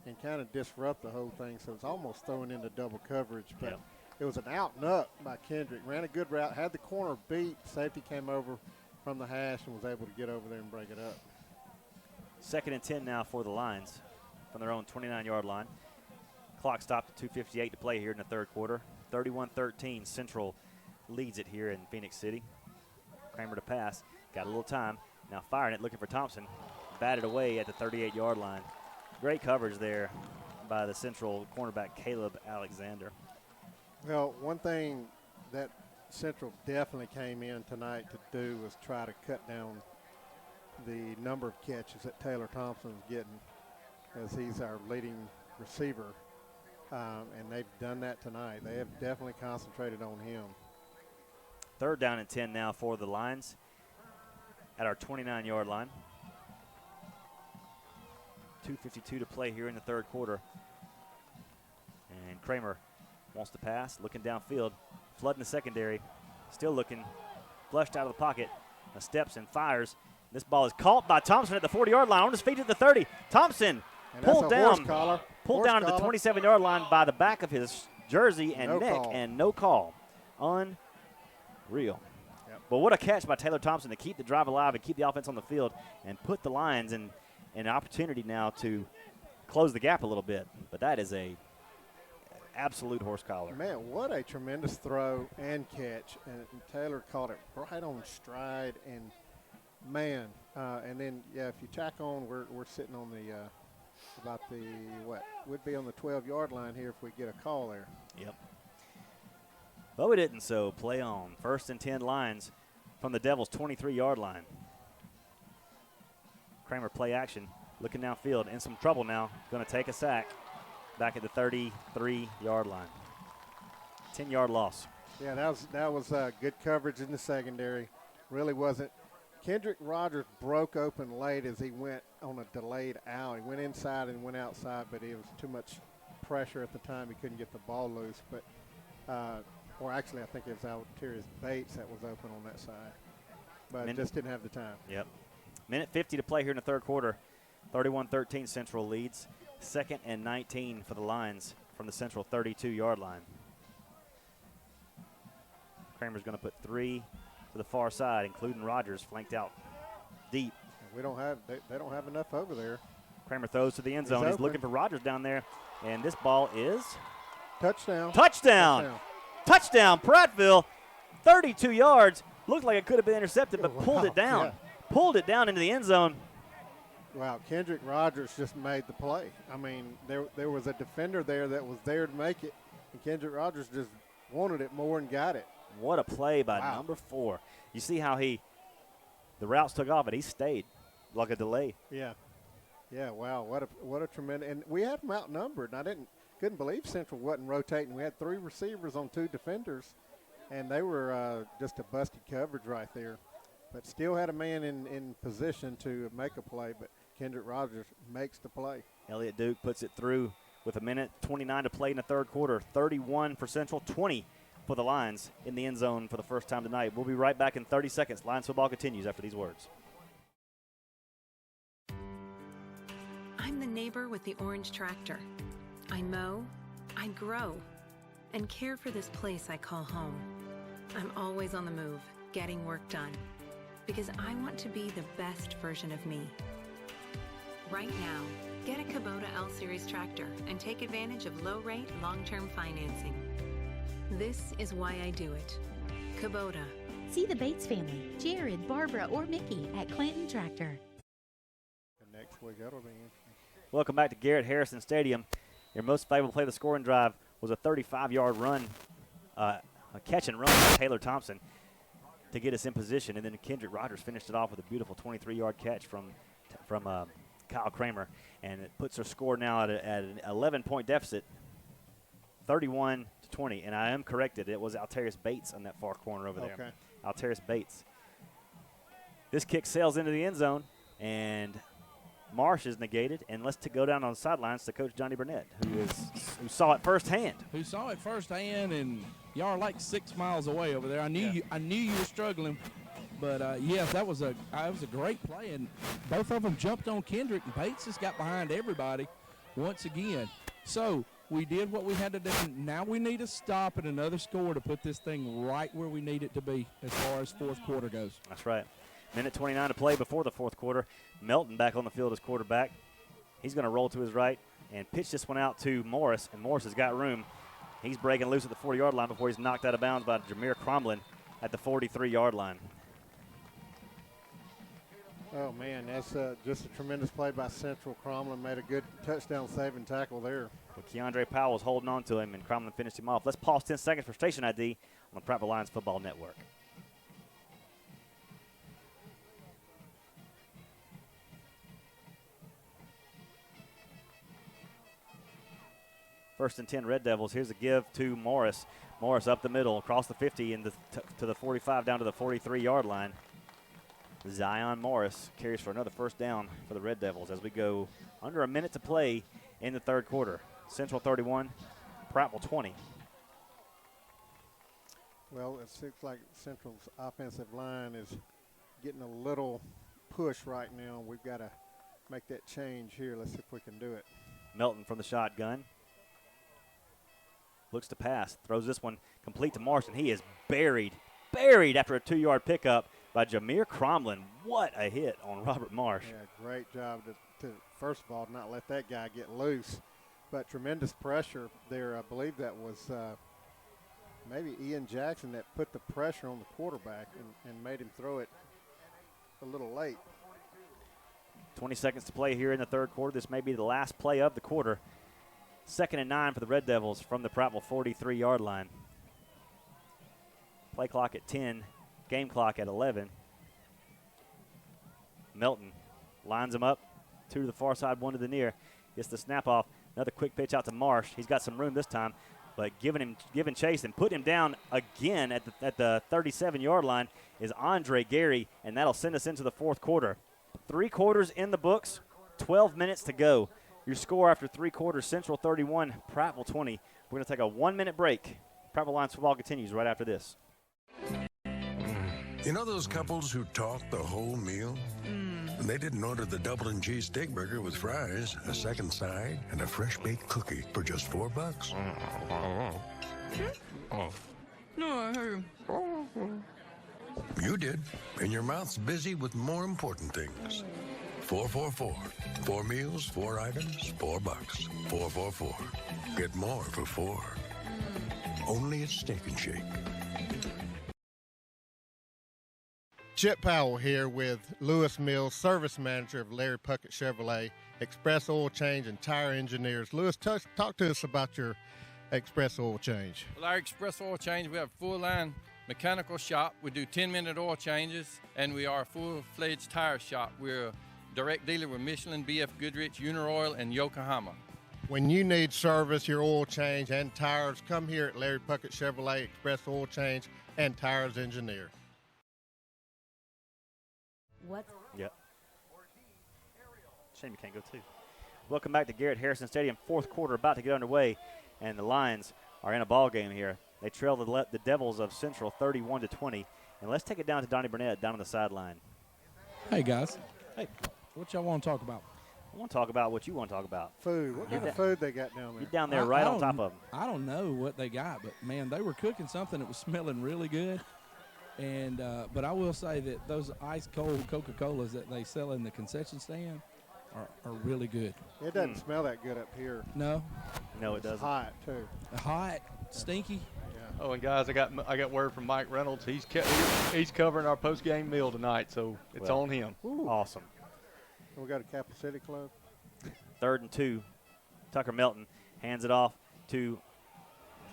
and kind of disrupt the whole thing. So it's almost thrown into double coverage. But it was an out and up by Kendrick. Ran a good route, had the corner beat. Safety came over from the hash and was able to get over there and break it up. 2nd and 10 now for the Lions from their own 29-yard line. Clock stopped at 2:58 to play here in the third quarter. 31-13, Central leads it here in Phoenix City. Kramer to pass, got a little time. Now firing it, looking for Thompson. Batted away at the 38-yard line. Great coverage there by the Central cornerback, Caleb Alexander. Well, one thing that Central definitely came in tonight to do was try to cut down the number of catches that Taylor Thompson's getting, as he's our leading receiver. And they've done that tonight. They have definitely concentrated on him. 3rd down and 10 now for the Lions at our 29-yard line. 2:52 to play here in the third quarter. And Kramer wants to pass, looking downfield, flooding the secondary, still looking, flushed out of the pocket, steps and fires. This ball is caught by Thompson at the 40-yard line, on his feet at the 30. Thompson pulled down to the 27-yard line by the back of his jersey and neck, and no call. Unreal. But what a catch by Taylor Thompson to keep the drive alive and keep the offense on the field and put the Lions in an opportunity now to close the gap a little bit. But that is a absolute horse collar. Man, what a tremendous throw and catch. And Taylor caught it right on stride. And, man, and then, if you tack on, we're sitting on the about the, would be on the 12-yard line here if we get a call there. Yep. But we didn't, so play on. 1st and 10 Lions from the Devils' 23-yard line. Kramer play action, looking downfield, in some trouble now. Going to take a sack back at the 33-yard line. 10-yard loss. Yeah, that was good coverage in the secondary. Really wasn't. Kendrick Rogers broke open late as he went on a delayed out. He went inside and went outside, but it was too much pressure at the time. He couldn't get the ball loose. But, or actually, I think it was Altarius Bates that was open on that side. But just didn't have the time. Yep. Minute 50 to play here in the third quarter. 31-13 Central leads. 2nd and 19 for the Lions from the Central 32-yard line. Kramer's going to put 3 to the far side, including Rogers, flanked out deep. we don't have they don't have enough over there. Kramer throws to the end zone. He's open. looking for Rogers down there, and this ball is touchdown. Touchdown! Touchdown! Prattville, 32 yards. Looked like it could have been intercepted, but pulled it down. Yeah. Pulled it down into the end zone. Wow, Kendrick Rogers just made the play. I mean, there was a defender there that was there to make it, and Kendrick Rogers just wanted it more and got it. What a play by number 4. You see how the routes took off, but he stayed like a delay. Yeah. Yeah, wow, what a tremendous, and we had them outnumbered, and I couldn't believe Central wasn't rotating. We had 3 receivers on 2 defenders, and they were just a busted coverage right there. But still had a man in position to make a play, but Kendrick Rogers makes the play. Elliott Duke puts it through with 1:29 to play in the third quarter. 31 for Central, 20 for the Lions in the end zone for the first time tonight. We'll be right back in 30 seconds. Lions football continues after these words. I'm the neighbor with the orange tractor. I mow, I grow, and care for this place I call home. I'm always on the move, getting work done, because I want to be the best version of me. Right now, get a Kubota L-Series tractor and take advantage of low-rate, long-term financing. This is why I do it. Kubota. See the Bates family, Jared, Barbara, or Mickey at Clinton Tractor. Next week, that'll be interesting. Welcome back to Garrett Harrison Stadium. Your most favorite play of the scoring drive was a 35-yard run, a catch and run by Taylor Thompson to get us in position, and then Kendrick Rogers finished it off with a beautiful 23-yard catch from Kyle Kramer, and it puts our score now at an 11-point deficit, 31-20. And I am corrected; it was Altarius Bates on that far corner over there. Okay. Altarius Bates. This kick sails into the end zone, and Marsh is negated, and let's go down on the sidelines to Coach Johnny Burnett, who saw it firsthand. Who saw it firsthand, and y'all are like 6 miles away over there. I knew you were struggling, but yes, that was a great play, and both of them jumped on Kendrick, and Bates just got behind everybody once again. So we did what we had to do. Now we need a stop and another score to put this thing right where we need it to be as far as fourth quarter goes. That's right. 1:29 to play before the fourth quarter. Melton back on the field as quarterback. He's going to roll to his right and pitch this one out to Morris, and Morris has got room. He's breaking loose at the 40-yard line before he's knocked out of bounds by Jameer Cromlin at the 43-yard line. Oh, man, that's just a tremendous play by Central. Cromlin made a good touchdown-saving tackle there. But Keandre Powell's holding on to him, and Cromlin finished him off. Let's pause 10 seconds for station ID on the Prattville Lions Football Network. First and 10 Red Devils. Here's a give to Morris. Morris up the middle, across the 50 and to the 45 down to the 43-yard line. Zion Morris carries for another first down for the Red Devils as we go under a minute to play in the third quarter. Central 31, Prattville 20. Well, it seems like Central's offensive line is getting a little push right now. We've got to make that change here. Let's see if we can do it. Melton from the shotgun. Looks to pass. Throws this one complete to Marsh, and he is buried after a 2-yard pickup by Jameer Cromlin. What a hit on Robert Marsh. Yeah, great job to first of all, not let that guy get loose. But tremendous pressure there. I believe that was maybe Ian Jackson that put the pressure on the quarterback and made him throw it a little late. 20 seconds to play here in the third quarter. This may be the last play of the quarter. 2nd and 9 for the Red Devils from the Prattville 43-yard line. Play clock at 10, game clock at 11. Melton lines him up, 2 to the far side, 1 to the near. Gets the snap off. Another quick pitch out to Marsh. He's got some room this time, but giving chase and put him down again at the 37-yard line is Andre Gary, and that'll send us into the fourth quarter. 3 quarters in the books, 12 minutes to go. Your score after 3 quarters, Central 31, Prattville 20. We're going to take a 1-minute break. Prattville Lions football continues right after this. You know those couples who talk the whole meal? And they didn't order the double and cheese steak burger with fries, a second side, and a fresh baked cookie for just $4. No, I heard. You did, and your mouth's busy with more important things. 444. 4 meals, 4 items, $4. 444. Get more for 4. Only at Steak and Shake. Chip Powell here with Lewis Mills, service manager of Larry Puckett Chevrolet, Express Oil Change and Tire Engineers. Lewis, talk to us about your Express Oil Change. Well, our Express Oil Change, we have a full-line mechanical shop. We do 10-minute oil changes, and we are a full-fledged tire shop. We're a direct dealer with Michelin, BF Goodrich, Uniroyal, and Yokohama. When you need service, your oil change and tires, come here at Larry Puckett Chevrolet, Express Oil Change and Tires Engineer. What? Yep. Shame you can't go too. Welcome back to Garrett Harrison Stadium. Fourth quarter about to get underway, and the Lions are in a ball game here. They trail the Devils of Central 31-20. And let's take it down to Donnie Burnett down on the sideline. Hey, guys. Hey. What y'all want to talk about? I want to talk about what you want to talk about. Food. What kind of food they got down there? You're down there right on top of them. I don't know what they got, but, man, they were cooking something that was smelling really good. And but I will say that those ice-cold Coca-Colas that they sell in the concession stand are really good. It doesn't smell that good up here. No? No, it doesn't. It's hot, too. Hot, stinky. Yeah. Oh, and guys, I got word from Mike Reynolds. He's covering our post-game meal tonight, so it's on him. Ooh. Awesome. We got a Capital City Club. 3rd and 2. Tucker Melton hands it off to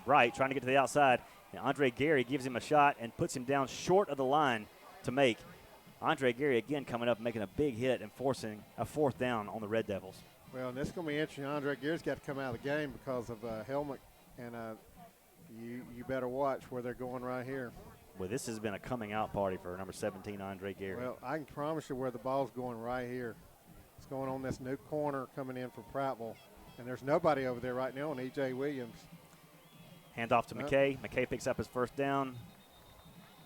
Wright, trying to get to the outside. And Andre Gary gives him a shot and puts him down short of the line to make. Andre Gary again coming up, making a big hit and forcing a 4th down on the Red Devils. Well, and this is going to be interesting. Andre Gary's got to come out of the game because of helmet, and you better watch where they're going right here. Well, this has been a coming out party for number 17, Andre Gary. Well, I can promise you where the ball's going right here. It's going on this new corner coming in from Prattville, and there's nobody over there right now on E.J. Williams. Hand off to McKay. McKay picks up his 1st down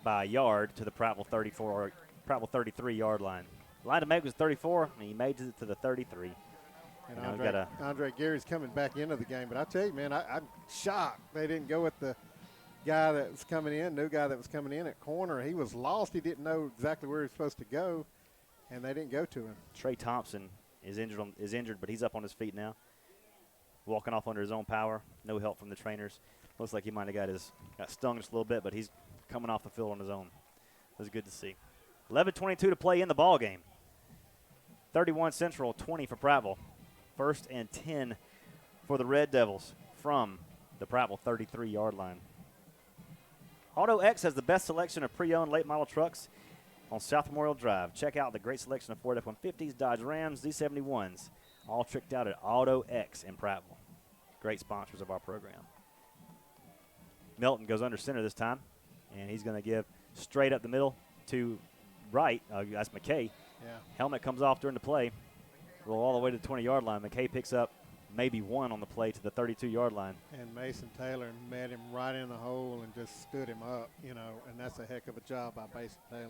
by a yard to the Prattville 33-yard line. The line to make was 34, and he made it to the 33. And Andre Gary's coming back into the game. But I tell you, man, I'm shocked they didn't go with the guy that was coming in, new guy that was coming in at corner. He was lost. He didn't know exactly where he was supposed to go, and they didn't go to him. Trey Thompson is injured, but he's up on his feet now, walking off under his own power. No help from the trainers. Looks like he might have got stung just a little bit, but he's coming off the field on his own. It was good to see. 11:22 to play in the ball game. 31 Central, 20 for Prattville. 1st and 10 for the Red Devils from the Prattville 33-yard line. Auto X has the best selection of pre-owned late model trucks on South Memorial Drive. Check out the great selection of Ford F-150s, Dodge Rams, Z71s, all tricked out at Auto X in Prattville. Great sponsors of our program. Melton goes under center this time, and he's going to give straight up the middle to Wright. That's McKay. Yeah. Helmet comes off during the play. Roll all the way to the 20-yard line. McKay picks up maybe 1 on the play to the 32-yard line. And Mason Taylor met him right in the hole and just stood him up, and that's a heck of a job by Mason Taylor.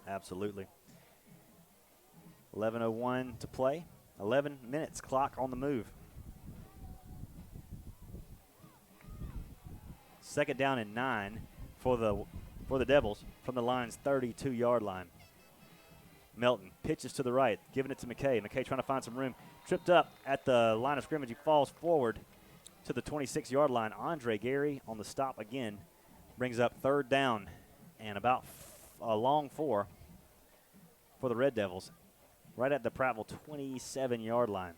Absolutely. 11:01 to play. 11 minutes clock on the move. 2nd down and 9 for the Devils from the Lions' 32-yard line. Melton pitches to the right, giving it to McKay. McKay trying to find some room. Tripped up at the line of scrimmage. He falls forward to the 26-yard line. Andre Gary on the stop again brings up 3rd down and about a long 4 for the Red Devils, right at the Prattville 27-yard line.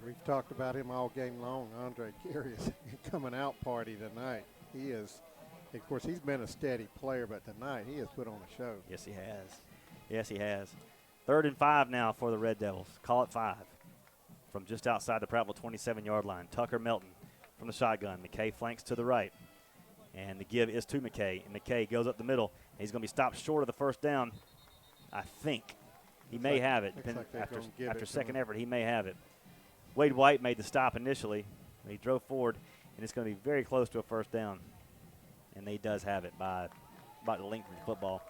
We've talked about him all game long. Andre Gary is coming out party tonight. He is, of course, he's been a steady player, but tonight he has put on a show. Yes, he has. Yes, he has. 3rd and 5 now for the Red Devils. Call it 5 from just outside the Prattville 27-yard line. Tucker Melton from the shotgun. McKay flanks to the right. And the give is to McKay. And McKay goes up the middle. And he's going to be stopped short of the 1st down, I think. He may have it. After second effort, he may have it. Wade White made the stop initially. He drove forward, and it's going to be very close to a 1st down. And he does have it by about the length of the football.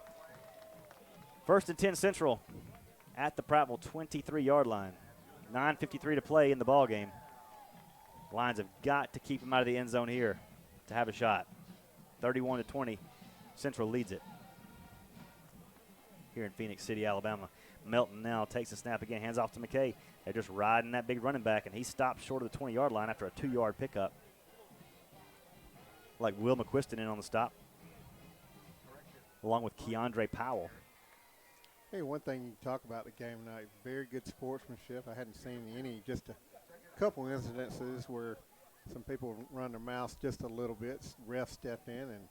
1st and 10 Central at the Prattville 23-yard line. 9:53 to play in the ball game. Lions have got to keep him out of the end zone here to have a shot. 31-20. Central leads it here in Phoenix City, Alabama. Melton now takes the snap again, hands off to McKay. They're just riding that big running back, and he stopped short of the 20-yard line after a 2-yard pickup. Like Will McQuiston in on the stop, along with Keandre Powell. Hey, one thing you talk about the game tonight, very good sportsmanship. I hadn't seen any, just a couple incidences where some people run their mouths just a little bit. Ref stepped in and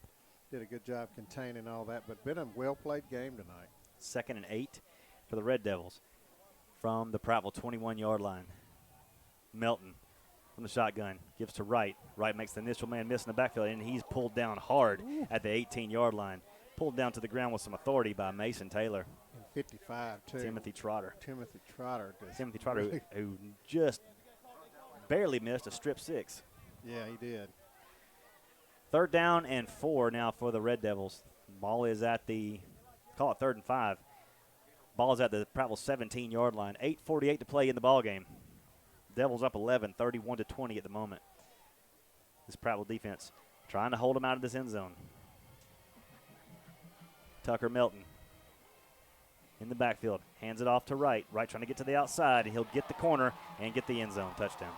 did a good job containing all that, but been a well-played game tonight. 2nd and 8 for the Red Devils from the Prattville 21-yard line. Melton from the shotgun gives to Wright. Wright makes the initial man miss in the backfield, and he's pulled down hard at the 18-yard line. Pulled down to the ground with some authority by Mason Taylor. And 55, too. Timothy Trotter. Timothy Trotter, who just barely missed a strip 6. Yeah, he did. 3rd down and 4 now for the Red Devils. Ball is at the, call it 3rd and 5. Ball is at the Prattville 17-yard line. 8:48 to play in the ball game. Devils up 11, 31-20 at the moment. This Prattville defense trying to hold them out of this end zone. Tucker Melton in the backfield, hands it off to Wright. Wright trying to get to the outside, and he'll get the corner and get the end zone touchdown.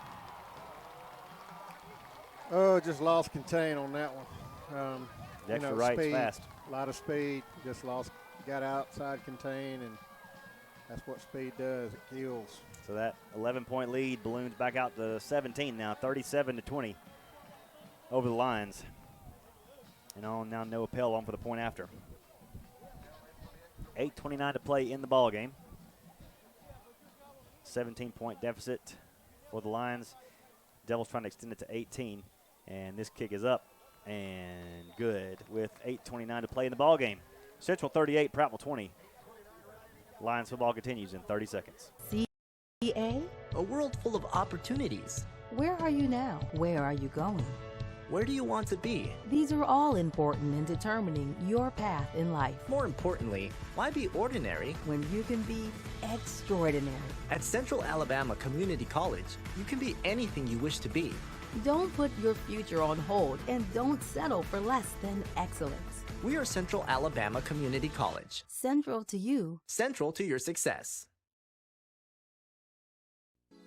Oh, just lost contain on that one. Dexter Wright's speed, fast. A lot of speed, just lost, got outside contain, and that's what speed does. It kills. So that 11-point lead balloons back out to 17 now, 37-20 over the Lions. And on now Noah Pell on for the point after. 8:29 to play in the ball game. 17-point deficit for the Lions. Devils trying to extend it to 18, and this kick is up and good with 8:29 to play in the ball game. Central 38, Prattville 20. Lions football continues in 30 seconds. CA? A world full of opportunities. Where are you now? Where are you going? Where do you want to be? These are all important in determining your path in life. More importantly, why be ordinary when you can be extraordinary? At Central Alabama Community College, you can be anything you wish to be. Don't put your future on hold, and don't settle for less than excellence. We are Central Alabama Community College. Central to you. Central to your success.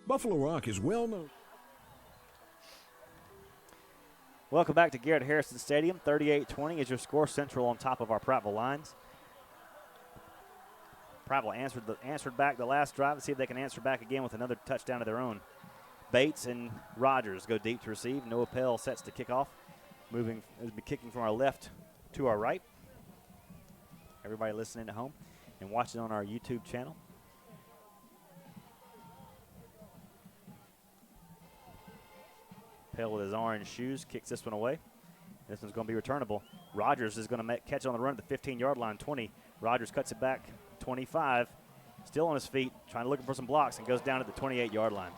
Buffalo Rock is well known. Welcome back to Garrett Harrison Stadium. 38-20 is your score. Central on top of our Prattville Lions. Prattville answered back the last drive. Let's see if they can answer back again with another touchdown of their own. Bates and Rogers go deep to receive. Noah Pell sets the kickoff. Kicking from our left to our right. Everybody listening at home and watching on our YouTube channel. Pell with his orange shoes kicks this one away. This one's going to be returnable. Rogers is going to catch it on the run at the 15-yard line, 20. Rogers cuts it back, 25. Still on his feet, looking for some blocks, and goes down at the 28-yard line.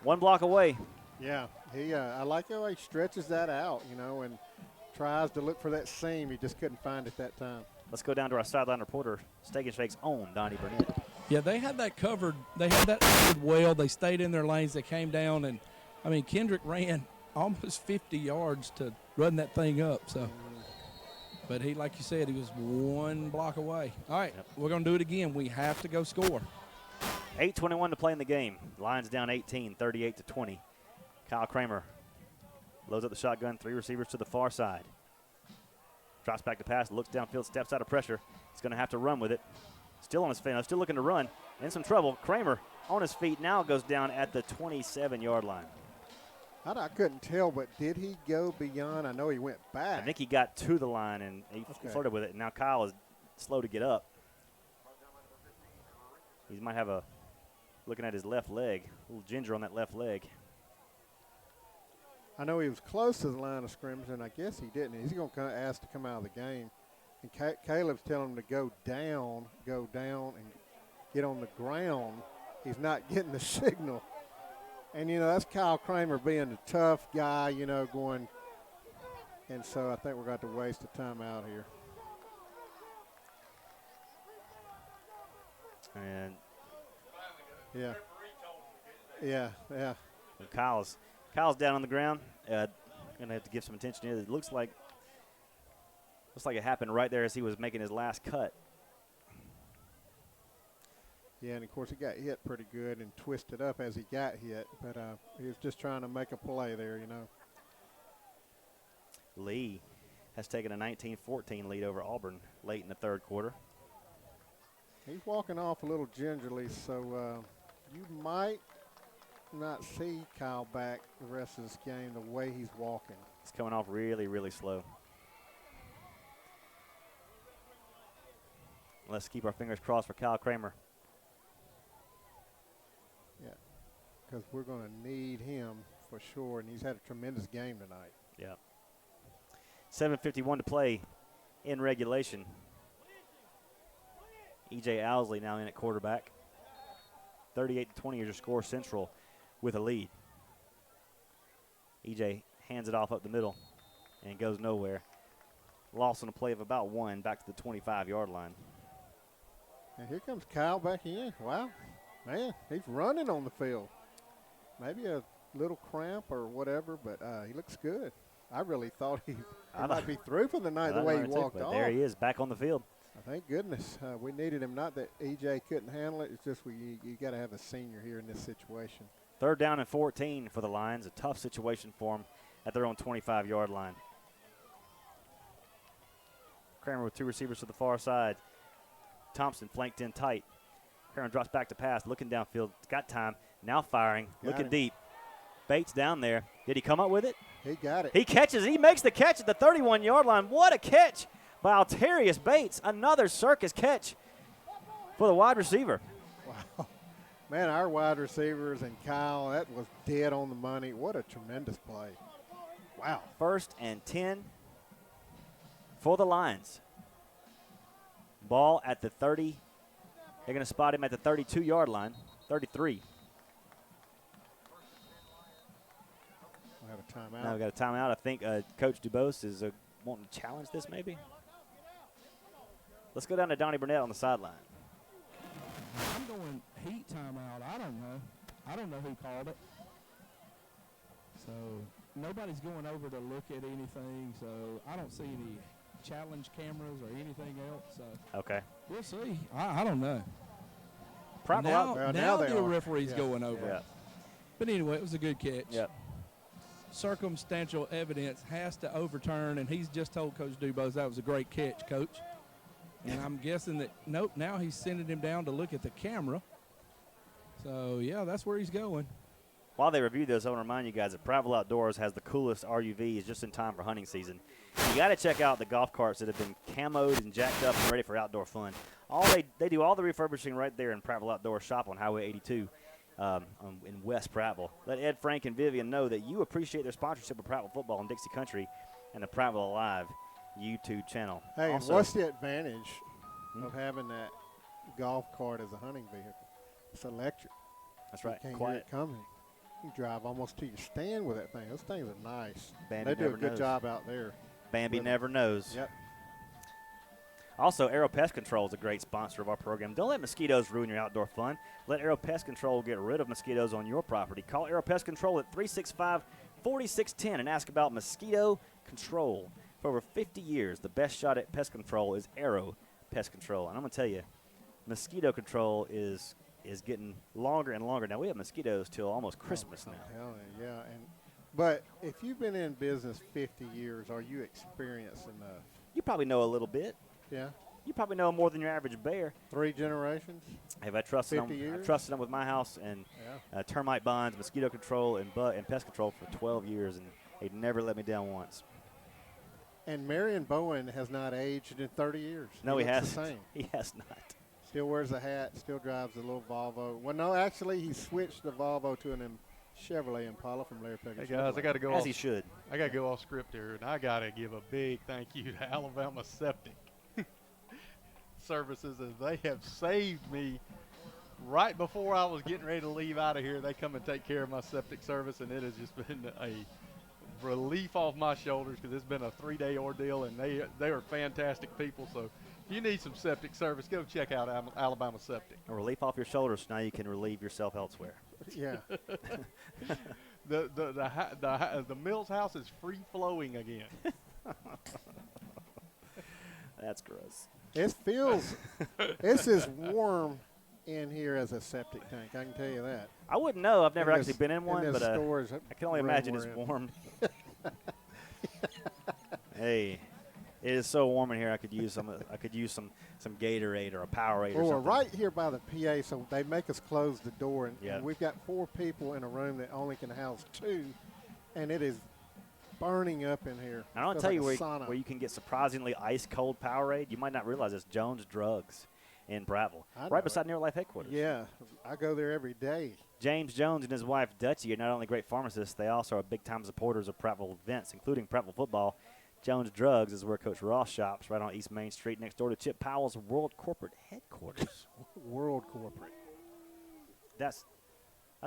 One block away. Yeah, I like how he stretches that out, and tries to look for that seam. He just couldn't find it that time. Let's go down to our sideline reporter, Steak and Shake's own Donnie Burnett. Yeah, they had that covered. They had that covered well. They stayed in their lanes. They came down, and, Kendrick ran almost 50 yards to run that thing up. So, but he, like you said, he was one block away. All right, We're going to do it again. We have to go score. 8:21 to play in the game. Lions down 18, 38-20. Kyle Kramer loads up the shotgun, 3 receivers to the far side. Drops back to pass, looks downfield, steps out of pressure. He's going to have to run with it. Still on his feet, still looking to run. In some trouble. Kramer on his feet now goes down at the 27-yard line. I couldn't tell, but did he go beyond? I know he went back. I think he got to the line, and he flirted with it. Now Kyle is slow to get up. He might have looking at his left leg, a little ginger on that left leg. I know he was close to the line of scrimmage, and I guess he didn't. He's going to ask to come out of the game. And Caleb's telling him to go down, and get on the ground. He's not getting the signal. And, that's Kyle Kramer being the tough guy, going. And so I think we're going to have to waste a timeout here. And yeah. And Kyle's down on the ground. Gonna have to give some attention to it. It looks like it happened right there as he was making his last cut. Yeah, and of course he got hit pretty good and twisted up as he got hit, but he was just trying to make a play there, you know. Lee has taken a 19-14 lead over Auburn late in the third quarter. He's walking off a little gingerly, so you might not see Kyle back the rest of this game the way he's walking. It's coming off really, really slow. Let's keep our fingers crossed for Kyle Kramer. Yeah, because we're going to need him for sure, and he's had a tremendous game tonight. Yeah. 7:51 to play in regulation. E.J. Owsley now in at quarterback. 38-20 is your score. Central with a lead. E.J. hands it off up the middle and goes nowhere. Loss on a play of about 1 back to the 25-yard line. And here comes Kyle back in. Wow, man, he's running on the field. Maybe a little cramp or whatever, but he looks good. I really thought he might be through for the night the way he walked off. There he is, back on the field. Thank goodness. We needed him. Not that E.J. couldn't handle it. It's just you got to have a senior here in this situation. 3rd down and 14 for the Lions. A tough situation for them at their own 25-yard line. Kramer with 2 receivers to the far side. Thompson flanked in tight. Kramer drops back to pass, looking downfield. Got time. Now firing, looking deep. Bates down there. Did he come up with it? He got it. He catches. He makes the catch at the 31-yard line. What a catch by Alterius Bates. Another circus catch for the wide receiver. Wow. Man, our wide receivers and Kyle, that was dead on the money. What a tremendous play. Wow. 1st and 10 for the Lions. Ball at the 30. They're going to spot him at the 32-yard line, 33. We have a timeout. Now we got a timeout. I think Coach Dubose is wanting to challenge this maybe. Let's go down to Donnie Burnett on the sideline. I'm going heat timeout. I don't know. I don't know who called it. So nobody's going over to look at anything, so I don't see any challenge cameras or anything else. So okay. We'll see. I don't know. Prattville Now the referee's going over. Yeah. But anyway, it was a good catch. Yep. Circumstantial evidence has to overturn, and he's just told Coach Dubose that was a great catch, Coach. And I'm guessing that, nope, now he's sending him down to look at the camera. So, yeah, that's where he's going. While they review this, I want to remind you guys that Prattville Outdoors has the coolest RUVs just in time for hunting season. You got to check out the golf carts that have been camoed and jacked up and ready for outdoor fun. They do all the refurbishing right there in Prattville Outdoors shop on Highway 82 in West Prattville. Let Ed, Frank, and Vivian know that you appreciate their sponsorship of Prattville football and Dixie Country and the Prattville Alive YouTube channel. Hey, also, what's the advantage of having that golf cart as a hunting vehicle? It's electric. That's right. You can't Quiet. hear it coming. You drive almost to your stand with that thing. Those things are nice. Bambi they do a never good knows. job out there. Bambi never knows. Yep. Also, Aero Pest Control is a great sponsor of our program. Don't let mosquitoes ruin your outdoor fun. Let Aero Pest Control get rid of mosquitoes on your property. Call Aero Pest Control at 365-4610 and ask about mosquito control. For over 50 years, the best shot at pest control is Aero Pest Control. And I'm going to tell you, mosquito control is getting longer and longer. Now, we have mosquitoes till almost Christmas now. I'm telling you, yeah. But if you've been in business 50 years, are you experienced enough? You probably know a little bit. Yeah. You probably know more than your average bear. 3 generations? Have I trusted 50 them? years? I trusted them with my house and termite bonds, mosquito control, and pest control for 12 years, and they've never let me down once. And Marion Bowen has not aged in 30 years. No, he looks hasn't. the same. He has not. Still wears a hat, still drives a little Volvo. Well, no, actually, he switched the Volvo to an Chevrolet Impala from Larry Pecker's. Hey, guys, I got to go As off. he should. I got to go off script here, and I got to give a big thank you to Alabama Septic Services, as they have saved me right before I was getting ready to leave out of here. They come and take care of my septic service, and it has just been a relief off my shoulders because it's been a 3-day ordeal, and they are fantastic people. So if you need some septic service, go check out Alabama Septic. A relief off your shoulders, so now you can relieve yourself elsewhere. Yeah. The Mills house is free flowing again. That's gross. It feels, it's as warm in here as a septic tank. I can tell you that. I wouldn't know. I've never In actually this- been in one, in but this storage I can only room imagine we're it's in. warm. Hey, it is so warm in here. I could use some. I could use some Gatorade or a Powerade or Well, we're something. right here by the PA, so they make us close the door, and, Yeah. and we've got 4 people in a room that only can house 2, and it is burning up in here. I want to Feels tell like you a where sauna. you can get surprisingly ice cold Powerade. You might not realize it's Jones Drugs in Prattville, I know right it. beside Near Life headquarters. Yeah, I go there every day. James Jones and his wife Dutchie are not only great pharmacists, they also are big-time supporters of Prattville events, including Prattville football. Jones Drugs is where Coach Ross shops, right on East Main Street, next door to Chip Powell's World Corporate Headquarters. World Corporate. That's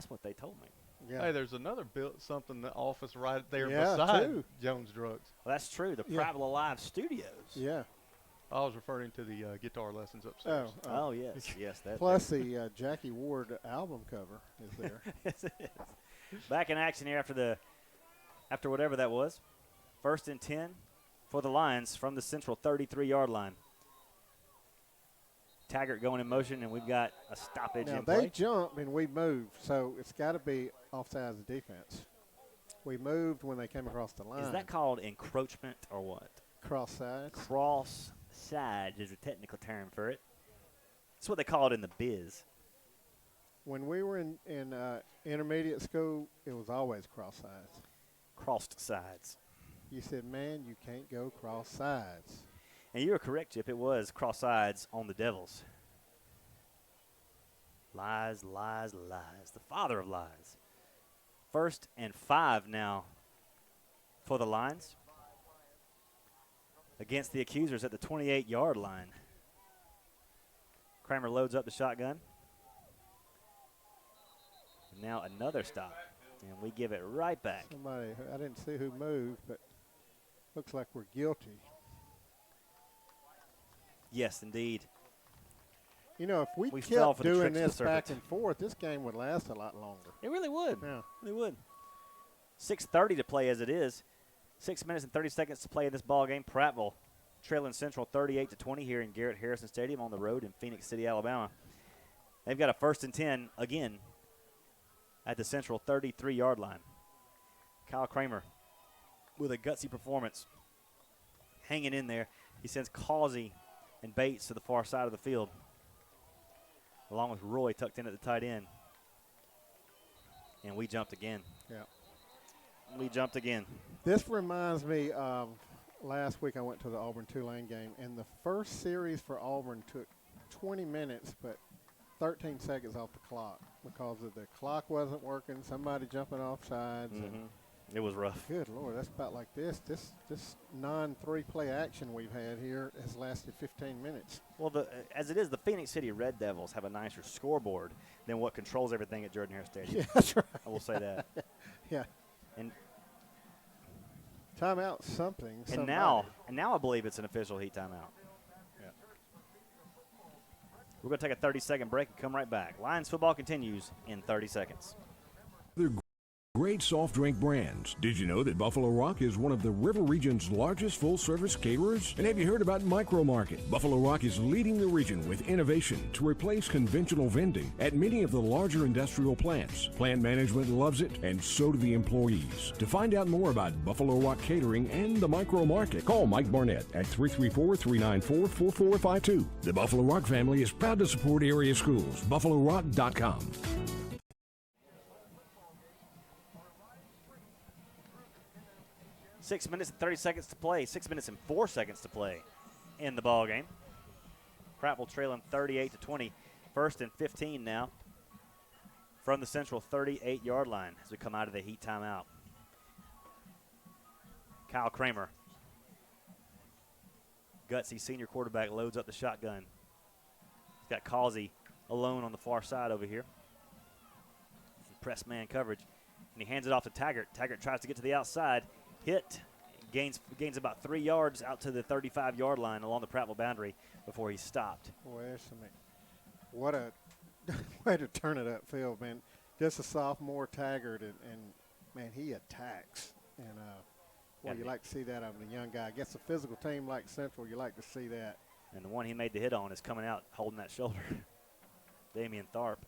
what they told me. Yeah. Hey, there's another something the office right there Yeah, beside too. Jones Drugs. Well, that's true. The Yeah. Prattville Live Studios. Yeah. I was referring to the guitar lessons upstairs. Oh, yes, yes. That Plus the Jackie Ward album cover is there. Yes, it is. Back in action here after whatever that was. 1st and 10 for the Lions from the central 33-yard line. Taggart going in motion, and we've got a stoppage Now, in they play. jumped and we moved, so it's got to be offsides defense. We moved when they came across the line. Is that called encroachment or what? Cross sides? Cross sides is a technical term for it. That's what they call it in the biz. When we were in intermediate school, it was always cross sides. Crossed sides. You said, man, you can't go cross sides. And you were correct, Chip. It was cross sides on the Devils. Lies, lies, lies. The father of lies. 1st and 5 now for the Lions. Against the accusers at the 28-yard line. Kramer loads up the shotgun. And now another stop. And we give it right back. Somebody, I didn't see who moved, but looks like we're guilty. Yes, indeed. You know, if we fell kept for the doing tricks of this the back serpent. and forth, this game would last a lot longer. It really would. Yeah. It would. 6:30 to play as it is. 6 minutes and 30 seconds to play in this ball game. Prattville trailing Central 38-20 here in Garrett Harrison Stadium on the road in Phoenix City, Alabama. They've got a 1st and 10 again at the Central 33-yard line. Kyle Kramer with a gutsy performance, hanging in there. He sends Causey and Bates to the far side of the field, along with Roy tucked in at the tight end. And we jumped again. Yeah. We jumped again. This reminds me of last week I went to the Auburn-Tulane game, and the first series for Auburn took 20 minutes, but 13 seconds off the clock because of the clock wasn't working, somebody jumping off sides. and It was rough. Good Lord, that's about like this. This non-3-play action we've had here has lasted 15 minutes. Well, as it is, the Phoenix City Red Devils have a nicer scoreboard than what controls everything at Jordan-Hare Stadium. Yeah, that's right. I will say that. Yeah. And timeout something. and now I believe it's an official heat timeout. Yeah. We're going to take a 30-second break and come right back. Lions football continues in 30 seconds. Great soft drink brands. Did you know that Buffalo Rock is one of the River Region's largest full-service caterers? And have you heard about Micro Market? Buffalo Rock is leading the region with innovation to replace conventional vending at many of the larger industrial plants. Plant management loves it, and so do the employees. To find out more about Buffalo Rock Catering and the Micro Market, call Mike Barnett at 334-394-4452. The Buffalo Rock family is proud to support area schools. BuffaloRock.com. 6 minutes and 30 seconds to play. 6 minutes and 4 seconds to play in the ball game. Prattville trailing 38-20. 1st and 15 now from the Central 38-yard line as we come out of the heat timeout. Kyle Kramer, gutsy senior quarterback, loads up the shotgun. He's got Causey alone on the far side over here. Press man coverage. And he hands it off to Taggart. Taggart tries to get to the outside. Hit, gains about 3 yards out to the 35-yard line along the Prattville boundary before he's stopped. Boy, what a way to turn it upfield, man. Just a sophomore, Taggart, and man, he attacks. And well, you like to see that out of a young guy. Against a physical team like Central, you like to see that. And the one he made the hit on is coming out holding that shoulder. Damian Tharp.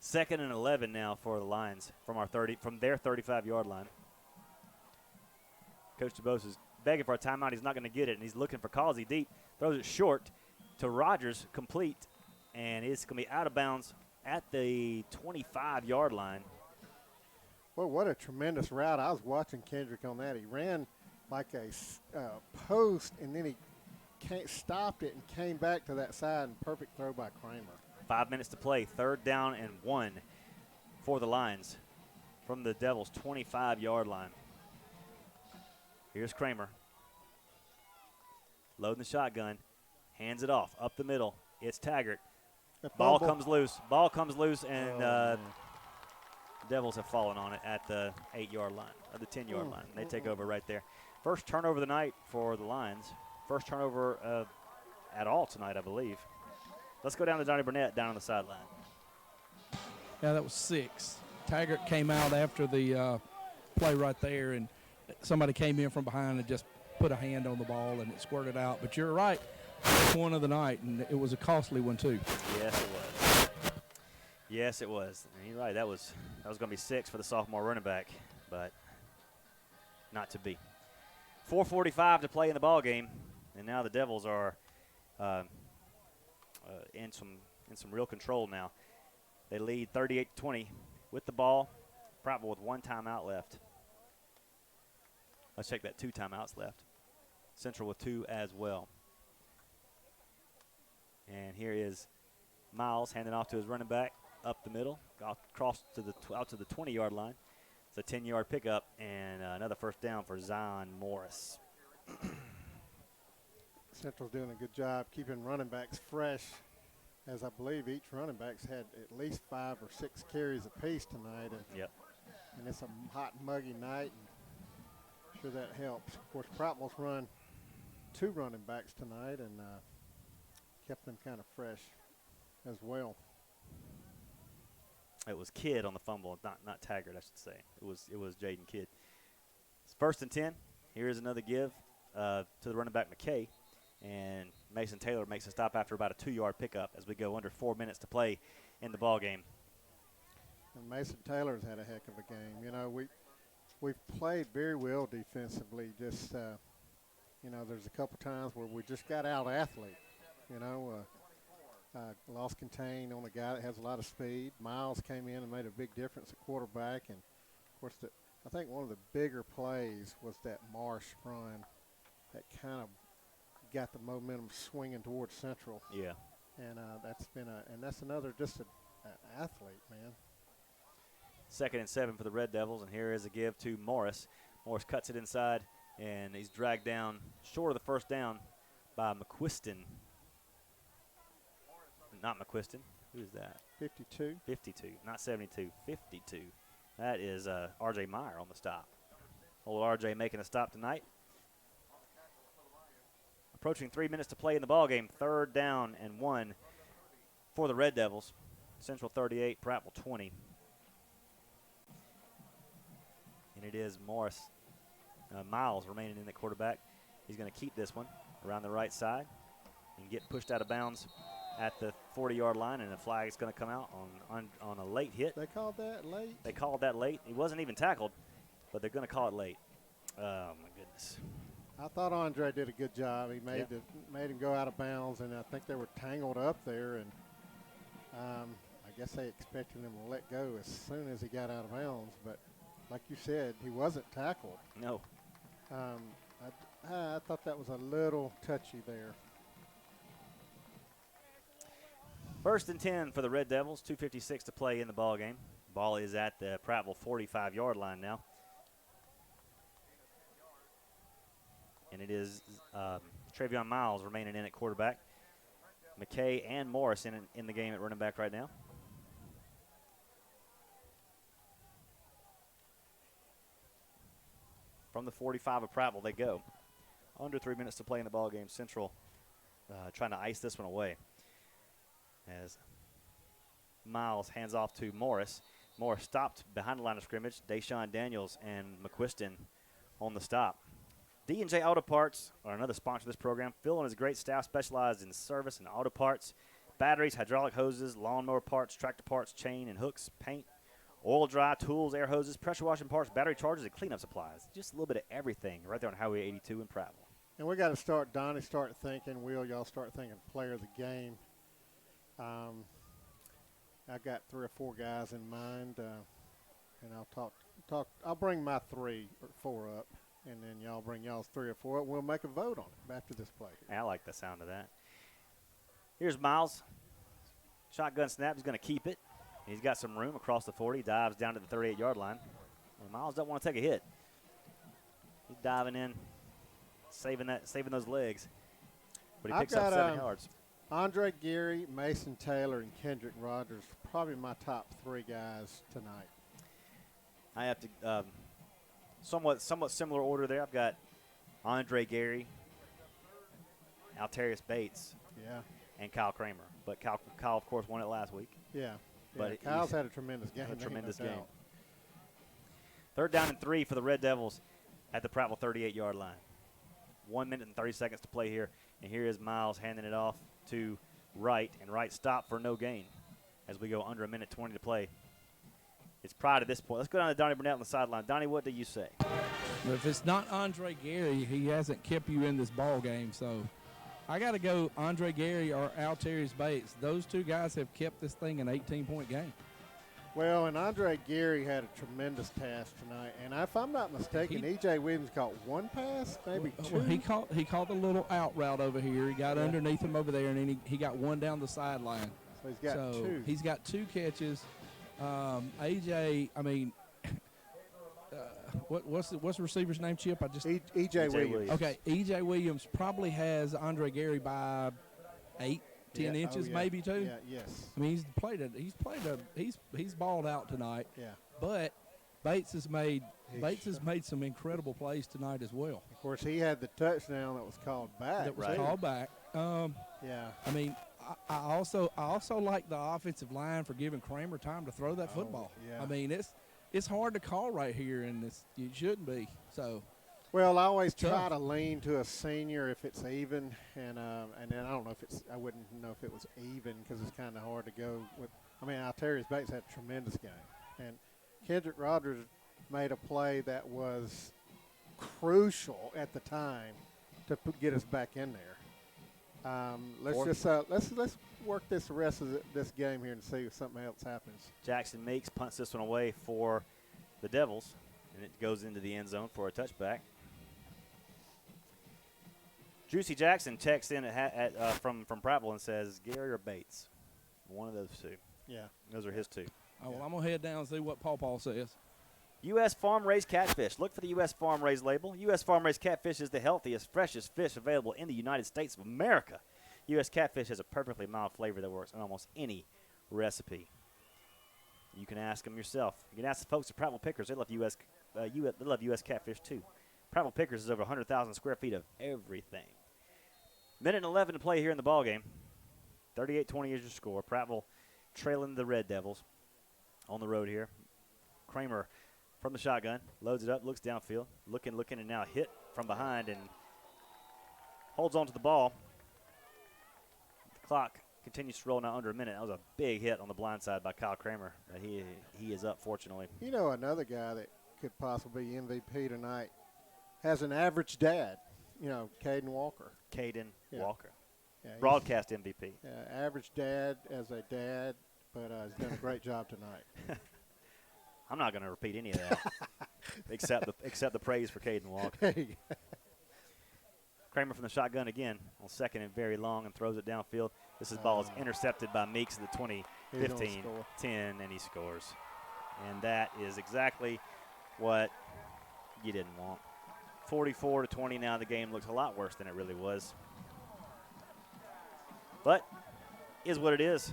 2nd and 11 now for the Lions from their 35-yard line. Coach DeBose is begging for a timeout. He's not going to get it, and he's looking for Causey deep. Throws it short to Rogers, complete, and it's going to be out of bounds at the 25-yard line. Well, what a tremendous route. I was watching Kendrick on that. He ran like a post, and then he stopped it and came back to that side, and perfect throw by Kramer. 5 minutes to play, 3rd down and 1 for the Lions from the Devils' 25-yard line. Here's Kramer. Loading the shotgun. Hands it off. Up the middle. It's Taggart. Ball comes loose. And the Devils have fallen on it at the 8-yard line, or the 10-yard line. They take over right there. First turnover of the night for the Lions. First turnover at all tonight, I believe. Let's go down to Donnie Burnett down on the sideline. Yeah, that was 6. Taggart came out after the play right there, and somebody came in from behind and just put a hand on the ball, and it squirted out. But you're right, one of the night, and it was a costly one too. Yes, it was. Yes, it was. And you're right. That was going to be 6 for the sophomore running back, but not to be. 4:45 to play in the ball game, and now the Devils are in some real control now. They lead 38-20 with the ball. Prattville with 1 timeout left. Let's check that, 2 timeouts left. Central with 2 as well. And here is Miles handing off to his running back up the middle, across to out to the 20-yard line. It's a 10-yard pickup and another first down for Zion Morris. Central's doing a good job keeping running backs fresh, as I believe each running back's had at least 5 or 6 carries apiece tonight. And it's a hot, muggy night, and sure that helps. Of course, Prattville's run 2 running backs tonight and kept them kind of fresh as well. It was Kidd on the fumble, not Taggart, I should say. It was Jaden Kidd. It's 1st and 10. Here's another give to the running back McKay, and Mason Taylor makes a stop after about a 2-yard pickup as we go under 4 minutes to play in the ball game. And Mason Taylor's had a heck of a game. You know, we've played very well defensively. Just there's a couple times where we just got out athlete. Lost contain on a guy that has a lot of speed. Miles came in and made a big difference at quarterback. And, of course, I think one of the bigger plays was that Marsh run that kind of got the momentum swinging towards Central. Yeah. And that's another just an athlete, man. 2nd and 7 for the Red Devils, and here is a give to Morris. Morris cuts it inside, and he's dragged down short of the first down by McQuiston. Not McQuiston. Who is that? 52. 52, not 72. 52. That is R.J. Meyer on the stop. Old R.J. making a stop tonight. Approaching 3 minutes to play in the ball game. 3rd down and 1 for the Red Devils. Central 38, Prattville 20. And it is Miles remaining in the quarterback. He's going to keep this one around the right side and get pushed out of bounds at the 40-yard line, and the flag is going to come out on a late hit. They called that late? They called that late. He wasn't even tackled, but they're going to call it late. Oh, my goodness. I thought Andre did a good job. He made him go out of bounds, and I think they were tangled up there, and I guess they expected him to let go as soon as he got out of bounds. But like you said, he wasn't tackled. No. I thought that was a little touchy there. 1st and 10 for the Red Devils, 2:56 to play in the ball game. Ball is at the Prattville 45-yard line now. And it is Travion Miles remaining in at quarterback. McKay and Morris in the game at running back right now. From the 45 of Prattville, they go. Under 3 minutes to play in the ball game. Central trying to ice this one away. As Miles hands off to Morris. Moore stopped behind the line of scrimmage. Deshaun Daniels and McQuiston on the stop. D&J Auto Parts are another sponsor of this program. Phil and his great staff specialize in service and auto parts, batteries, hydraulic hoses, lawnmower parts, tractor parts, chain and hooks, paint, oil dry, tools, air hoses, pressure washing parts, battery chargers, and cleanup supplies. Just a little bit of everything right there on Highway 82 in Prattville. And we got to start, Donnie, start thinking, Will, y'all start thinking player of the game. I got 3 or 4 guys in mind, and I'll bring my 3 or 4 up, and then y'all bring y'all's 3 or 4 up. We'll make a vote on it after this play. I like the sound of that. Here's Miles. Shotgun snap. He's going to keep it. He's got some room across the 40. Dives down to the 38-yard line. And Miles doesn't want to take a hit. He's diving in, saving those legs. But he picks up 7 yards. Andre Geary, Mason Taylor, and Kendrick Rogers, probably my top 3 guys tonight. I have to somewhat similar order there. I've got Andre Geary, Alterius Bates, and Kyle Kramer. But Kyle, of course, won it last week. Yeah. But Kyle's had a tremendous game. A tremendous game. 3rd down and 3 for the Red Devils at the Prattville 38-yard line. 1 minute and 30 seconds to play here. And here is Miles handing it off to Wright. And Wright stopped for no gain as we go under 1:20 to play. It's prior to this point. Let's go down to Donnie Burnett on the sideline. Donnie, what do you say? Well, if it's not Andre Gary, he hasn't kept you in this ball game. So I got to go Andre Gary or Alterius Bates. Those 2 guys have kept this thing an 18-point game. Well, and Andre Geary had a tremendous task tonight. And if I'm not mistaken, E.J. Williams caught 1 pass, maybe 2. Well, he caught the little out route over here. He got underneath him over there, and then he got 1 down the sideline. So he's got 2. He's got 2 catches. AJ, I mean, what's the receiver's name, Chip? E.J. Williams. Okay, E.J. Williams probably has Andre Gary by 8, 10 inches, maybe 2. Yeah, yes. I mean, he's balled out tonight. Yeah. But Bates has made some incredible plays tonight as well. Of course, he had the touchdown that was called back. Yeah. I mean, I also like the offensive line for giving Kramer time to throw that football. Yeah. I mean, it's hard to call right here, and it shouldn't be. So. Well, I always try to lean to a senior if it's even, and then I wouldn't know if it was even because it's kind of hard to go with. I mean, Alterius Bates had a tremendous game, and Kendrick Rogers made a play that was crucial at the time to get us back in there. Let's work the rest of this game here and see if something else happens. Jackson Meeks punts this one away for the Devils, and it goes into the end zone for a touchback. Juicy Jackson texts in from Prattville and says, Gary or Bates? One of those 2. Yeah. Those are his 2. Oh, well, I'm going to head down and see what Paw says. U.S. Farm-Raised Catfish. Look for the U.S. Farm-Raised label. U.S. Farm-Raised Catfish is the healthiest, freshest fish available in the United States of America. U.S. Catfish has a perfectly mild flavor that works in almost any recipe. You can ask them yourself. You can ask the folks at Prattville Pickers. They love U.S. Catfish, too. Prattville Pickers is over 100,000 square feet of everything. Minute and 11 to play here in the ballgame. 38-20 is your score. Prattville trailing the Red Devils on the road here. Kramer from the shotgun, loads it up, looks downfield, looking, and now hit from behind and holds on to the ball. The clock continues to roll now under a minute. That was a big hit on the blind side by Kyle Kramer. He is up, fortunately. You know, another guy that could possibly be MVP tonight has an average dad. You know, Caden Walker. Walker. Yeah, broadcast MVP. Yeah, average dad as a dad, but he's done a great job tonight. I'm not going to repeat any of that, except the praise for Caden Walker. Kramer from the shotgun again on 2nd and very long and throws it downfield. This ball is intercepted by Meeks at the 20, 15, 10, and he scores. And that is exactly what you didn't want. 44-20 now. The game looks a lot worse than it really was. But is what it is.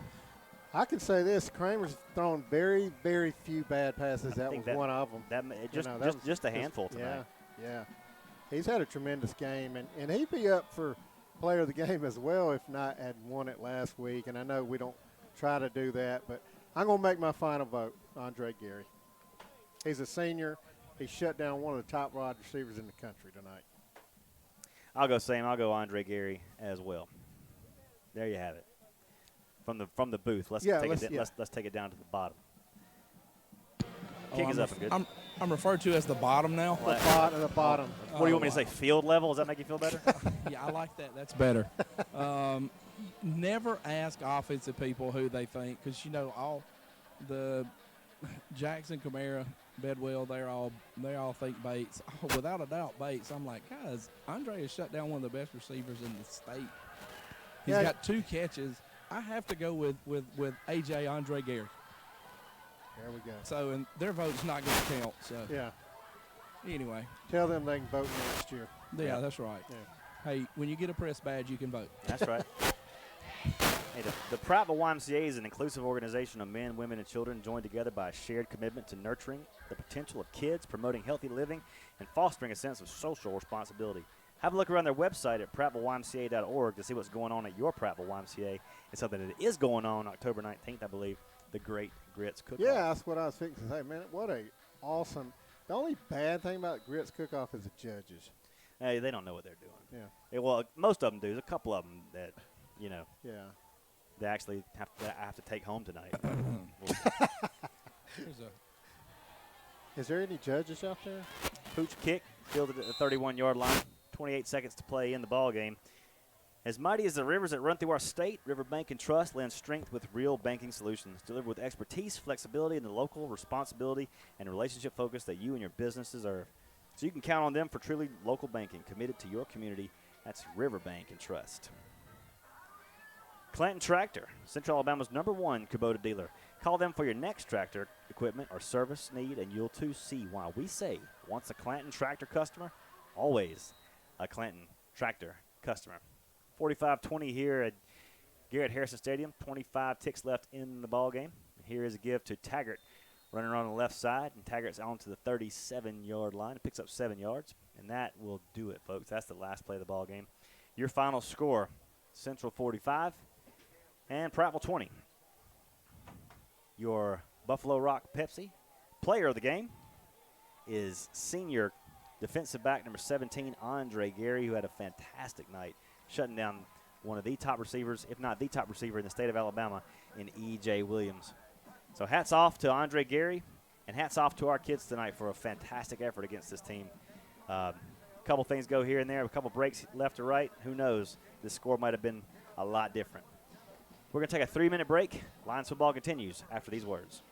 I can say this: Kramer's thrown very, very few bad passes. That was one of them. Just a handful tonight. Yeah. He's had a tremendous game, and he'd be up for player of the game as well if not had won it last week. And I know we don't try to do that, but I'm going to make my final vote, Andre Gary. He's a senior. He shut down one of the top wide receivers in the country tonight. I'll go same. I'll go Andre Gary as well. There you have it. From the booth. Let's take it down to the bottom. Kick is up and good. I'm referred to as the bottom now. The bottom. What do you want me to say? Field level? Does that make you feel better? Yeah, I like that. That's better. Never ask offensive people who they think, because all the Jackson, Kamara, Bedwell, they all think Bates. Oh, without a doubt, Bates. I'm like, guys, Andre has shut down one of the best receivers in the state. He's got 2 catches. I have to go with A.J. Andre Gary. There we go. So, and their vote's not going to count. So yeah. Anyway, tell them they can vote next year. Yeah, that's right. Yeah. Hey, when you get a press badge, you can vote. That's right. Hey, the Prattville YMCA is an inclusive organization of men, women, and children joined together by a shared commitment to nurturing the potential of kids, promoting healthy living, and fostering a sense of social responsibility. Have a look around their website at prattvilleymca.org to see what's going on at your Prattville YMCA. And something that is going on October 19th, I believe, the Great Grits Cook-Off. Yeah, that's what I was fixing to say. Man, what a awesome – the only bad thing about Grits Cook-Off is the judges. Hey, they don't know what they're doing. Yeah. Well, most of them do. There's a couple of them that, Yeah. they actually have to take home tonight. Is there any judges out there? Pooch kick, fielded at the 31-yard line. 28 seconds to play in the ball game. As mighty as the rivers that run through our state, Riverbank and Trust lend strength with real banking solutions, delivered with expertise, flexibility, and the local responsibility and relationship focus that you and your business deserve. So you can count on them for truly local banking, committed to your community. That's Riverbank and Trust. Clanton Tractor, Central Alabama's #1 Kubota dealer. Call them for your next tractor equipment or service need, and you'll too see why we say once a Clanton Tractor customer, always a Clanton Tractor customer. 45-20 here at Garrett Harrison Stadium. 25 ticks left in the ball game. Here is a give to Taggart, running on the left side, and Taggart's on to the 37-yard line. Picks up 7 yards, and that will do it, folks. That's the last play of the ball game. Your final score: Central 45 and Prattville 20. Your Buffalo Rock Pepsi player of the game is senior defensive back number 17, Andre Gary, who had a fantastic night, shutting down one of the top receivers, if not the top receiver in the state of Alabama, in E.J. Williams. So hats off to Andre Gary, and hats off to our kids tonight for a fantastic effort against this team. A couple things go here and there, a couple breaks left or right. Who knows? This score might have been a lot different. We're going to take a 3-minute break. Lions football continues after these words.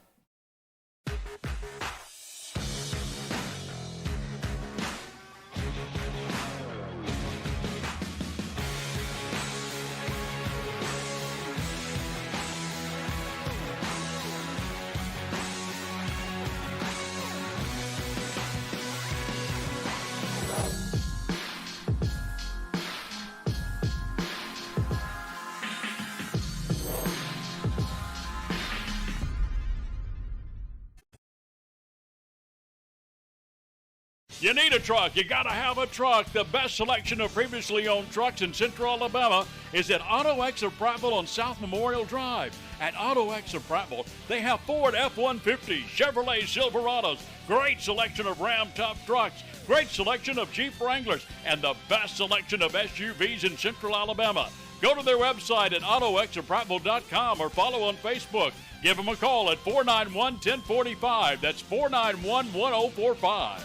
You need a truck. You got to have a truck. The best selection of previously owned trucks in Central Alabama is at Auto X of Prattville on South Memorial Drive. At Auto X of Prattville, they have Ford F-150, Chevrolet Silverados, great selection of Ram tough trucks, great selection of Jeep Wranglers, and the best selection of SUVs in Central Alabama. Go to their website at autoxofprattville.com or follow on Facebook. Give them a call at 491-1045. That's 491-1045.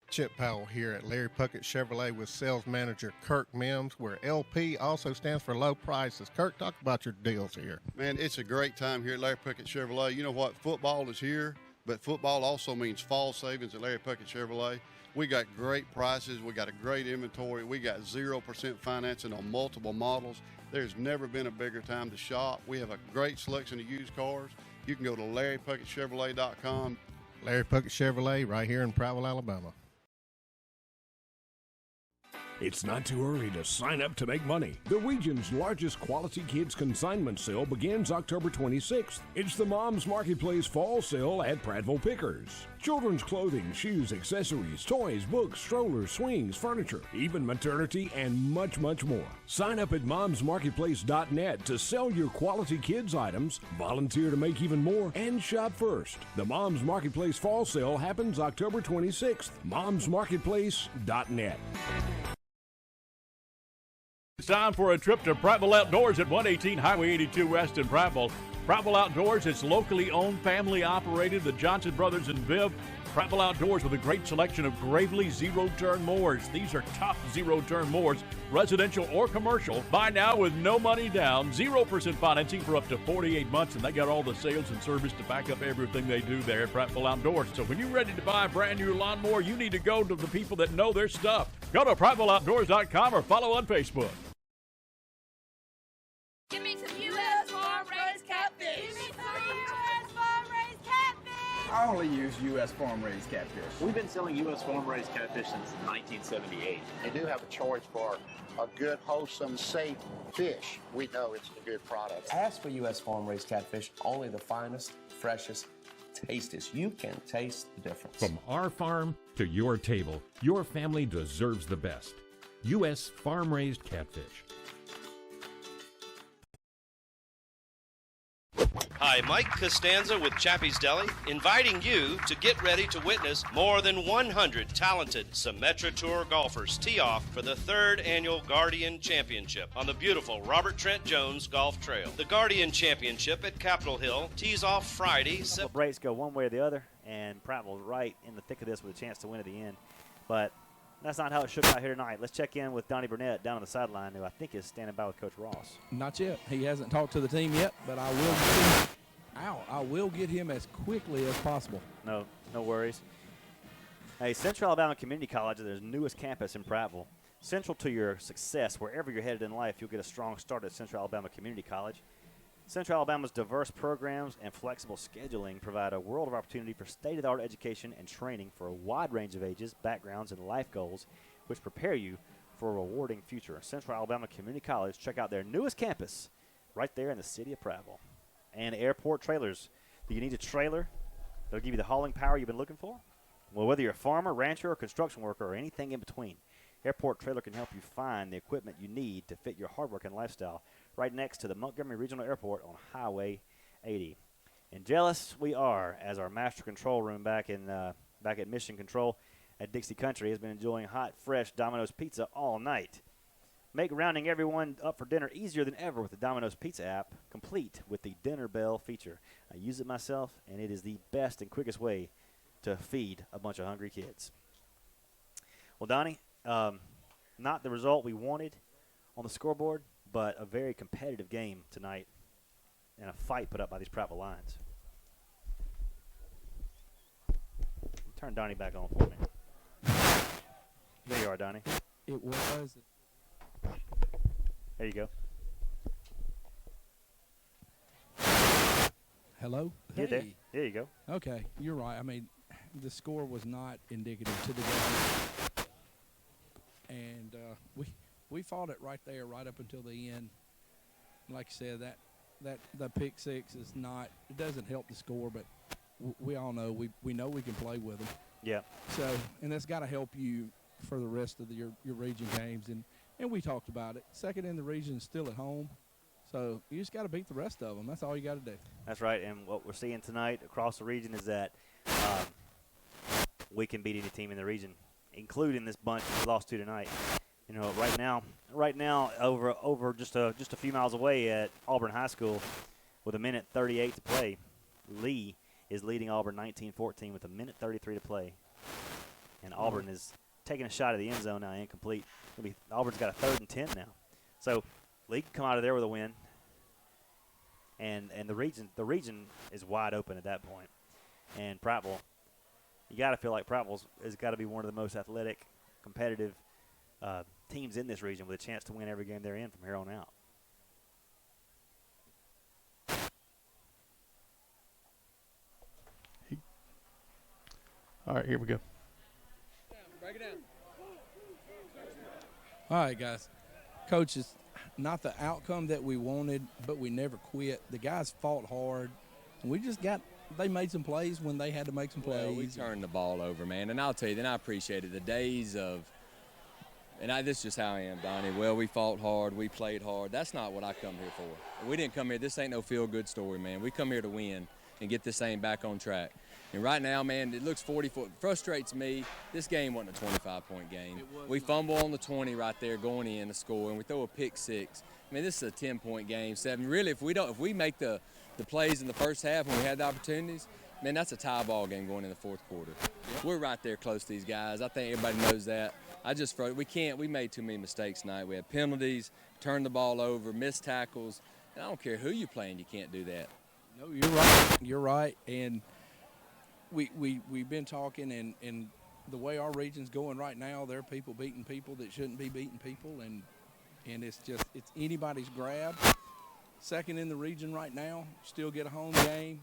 Chip Powell here at Larry Puckett Chevrolet with sales manager Kirk Mims, where LP also stands for low prices. Kirk, talk about your deals here. Man, it's a great time here at Larry Puckett Chevrolet. You know what? Football is here, but football also means fall savings at Larry Puckett Chevrolet. We got great prices. We got a great inventory. We got 0% financing on multiple models. There's never been a bigger time to shop. We have a great selection of used cars. You can go to LarryPuckettChevrolet.com. Larry Puckett Chevrolet right here in Prattville, Alabama. It's not too early to sign up to make money. The region's largest quality kids consignment sale begins October 26th. It's the Mom's Marketplace Fall Sale at Prattville Pickers. Children's clothing, shoes, accessories, toys, books, strollers, swings, furniture, even maternity, and much, much more. Sign up at momsmarketplace.net to sell your quality kids items, volunteer to make even more, and shop first. The Mom's Marketplace Fall Sale happens October 26th. momsmarketplace.net. It's time for a trip to Prattville Outdoors at 118 Highway 82 West in Prattville. Prattville Outdoors is locally owned, family operated. The Johnson Brothers and Viv. Prattville Outdoors with a great selection of Gravely zero-turn mowers. These are top zero-turn mowers, residential or commercial. Buy now with no money down, 0% financing for up to 48 months, and they got all the sales and service to back up everything they do there at Prattville Outdoors. So when you're ready to buy a brand new lawnmower, you need to go to the people that know their stuff. Go to PrattvilleOutdoors.com or follow on Facebook. Give me some U.S. farm-raised catfish. Give me some U.S. farm-raised catfish. I only use U.S. farm-raised catfish. We've been selling U.S. farm-raised catfish since 1978. You do have a choice for a good, wholesome, safe fish. We know it's a good product. Ask for U.S. farm-raised catfish, only the finest, freshest, tastiest. You can taste the difference. From our farm to your table, your family deserves the best. U.S. farm-raised catfish. Hi, Mike Costanza with Chappie's Deli, inviting you to get ready to witness more than 100 talented Symetra Tour golfers tee off for the 3rd annual Guardian Championship on the beautiful Robert Trent Jones Golf Trail. The Guardian Championship at Capitol Hill tees off Friday. The breaks go one way or the other, and Prattville's right in the thick of this with a chance to win at the end. But that's not how it shook out here tonight. Let's check in with Donnie Burnett down on the sideline, who I think is standing by with Coach Ross. Not yet. He hasn't talked to the team yet, but I will get him as quickly as possible. No worries. Hey, Central Alabama Community College is their newest campus in Prattville. Central to your success, wherever you're headed in life, you'll get a strong start at Central Alabama Community College. Central Alabama's diverse programs and flexible scheduling provide a world of opportunity for state-of-the-art education and training for a wide range of ages, backgrounds, and life goals, which prepare you for a rewarding future. Central Alabama Community College, check out their newest campus right there in the city of Prattville. And Airport Trailers. Do you need a trailer that'll give you the hauling power you've been looking for? Well, whether you're a farmer, rancher, or construction worker, or anything in between, Airport Trailer can help you find the equipment you need to fit your hard work and lifestyle right next to the Montgomery Regional Airport on Highway 80. And jealous we are, as our master control room back at Mission Control at Dixie Country has been enjoying hot, fresh Domino's pizza all night. Make rounding everyone up for dinner easier than ever with the Domino's Pizza app, complete with the Dinner Bell feature. I use it myself, and it is the best and quickest way to feed a bunch of hungry kids. Well, Donnie, not the result we wanted on the scoreboard, but a very competitive game tonight and a fight put up by these Prattville Lions. Turn Donnie back on for me. There you are, Donnie. It was. There you go. Hello? Hey. There you go. Okay, you're right. I mean, the score was not indicative to the game. And we fought it right there, right up until the end. Like I said, that the pick six is not, it doesn't help the score, but we all know, we know we can play with them. Yeah. So, and that's got to help you for the rest of your region games. And we talked about it. Second in the region is still at home. So you just got to beat the rest of them. That's all you got to do. That's right. And what we're seeing tonight across the region is that we can beat any team in the region, including this bunch we lost to tonight. You know, right now, over just a few miles away at Auburn High School, with 1:38 to play, Lee is leading Auburn 19-14 with 1:33 to play, and Auburn is taking a shot at the end zone now, incomplete. Auburn's got a 3rd and 10 now, so Lee can come out of there with a win, and the region is wide open at that point. And Prattville, you got to feel like Prattville has got to be one of the most athletic, competitive teams in this region with a chance to win every game they're in from here on out. All right, here we go. Break it down. All right, guys. Coach, it's not the outcome that we wanted, but we never quit. The guys fought hard. We just they made some plays when they had to make some plays. Well, we turned the ball over, man. And I'll tell you, then I appreciate it. The days of, this is just how I am, Donnie. Well, we fought hard. We played hard. That's not what I come here for. We didn't come here. This ain't no feel-good story, man. We come here to win and get this thing back on track. And right now, man, it looks 44. Frustrates me. This game wasn't a 25-point game. We fumble on the 20 right there going in to score, and we throw a pick six. I mean, this is a 10-point game, 7. Really, if we make the plays in the first half when we had the opportunities, man, that's a tie ball game going in the fourth quarter. Yep. We're right there close to these guys. I think everybody knows that. We made too many mistakes tonight. We had penalties, turned the ball over, missed tackles. And I don't care who you're playing, you can't do that. No, you're right. You're right. And we've been talking, and the way our region's going right now, there are people beating people that shouldn't be beating people, and it's anybody's grab. Second in the region right now, still get a home game.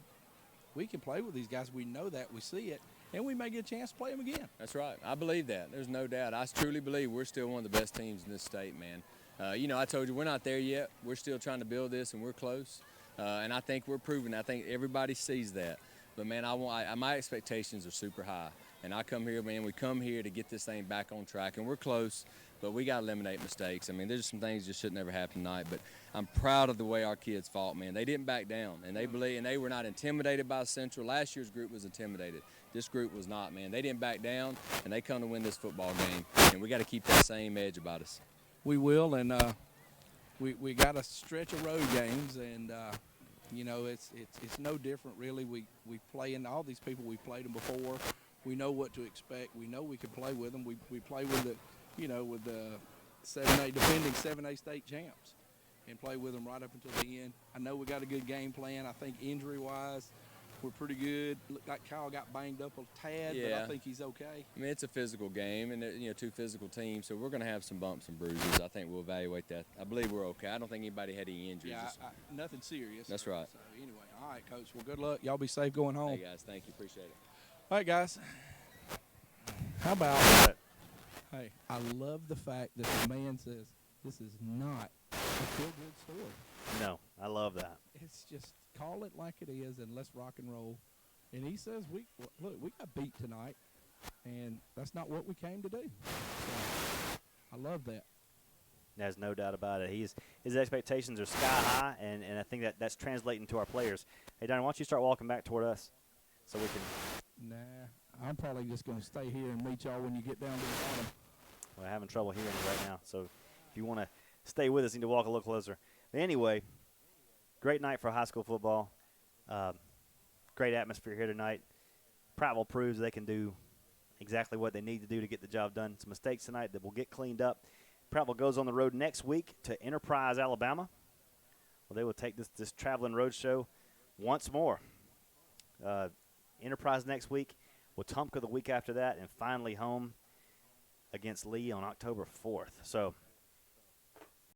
We can play with these guys. We know that. We see it. And we may get a chance to play them again. That's right. I believe that. There's no doubt. I truly believe we're still one of the best teams in this state, man. I told you we're not there yet. We're still trying to build this, and we're close. And I think we're proving. I think everybody sees that. But, man, my expectations are super high. And I come here, man, we come here to get this thing back on track. And we're close, but we got to eliminate mistakes. I mean, there's some things that should never happen tonight. But I'm proud of the way our kids fought, man. They didn't back down. And they were not intimidated by Central. Last year's group was intimidated. This group was not, man. They didn't back down, and they come to win this football game. And we got to keep that same edge about us. We will, and we got a stretch of road games, and it's no different really. We play in all these people. We played them before. We know what to expect. We know we can play with them. We play with the 7A defending 7A state champs, and play with them right up until the end. I know we got a good game plan. I think injury-wise, we're pretty good. Looked like Kyle got banged up a tad, but I think he's okay. I mean, it's a physical game, and two physical teams, so we're going to have some bumps and bruises. I think we'll evaluate that. I believe we're okay. I don't think anybody had any injuries. Yeah, nothing serious. That's right. So anyway, all right, Coach. Well, good luck. Y'all be safe going home. Hey guys, thank you. Appreciate it. All right, guys. How about? Hey, I love the fact that the man says this is not a feel-good story. No, I love that. It's just call it like it is, and let's rock and roll. And he says, we got beat tonight, and that's not what we came to do. So, I love that. There's no doubt about it. His expectations are sky high, and I think that's translating to our players. Hey, Donnie, why don't you start walking back toward us so we can. Nah, I'm probably just going to stay here and meet y'all when you get down to the bottom. We're having trouble hearing you right now, so if you want to stay with us, you need to walk a little closer. But anyway, great night for high school football. Great atmosphere here tonight. Prattville proves they can do exactly what they need to do to get the job done. Some mistakes tonight that will get cleaned up. Prattville goes on the road next week to Enterprise, Alabama. Well, they will take this traveling road show once more. Enterprise next week, Wetumpka the week after that, and finally home against Lee on October 4th. So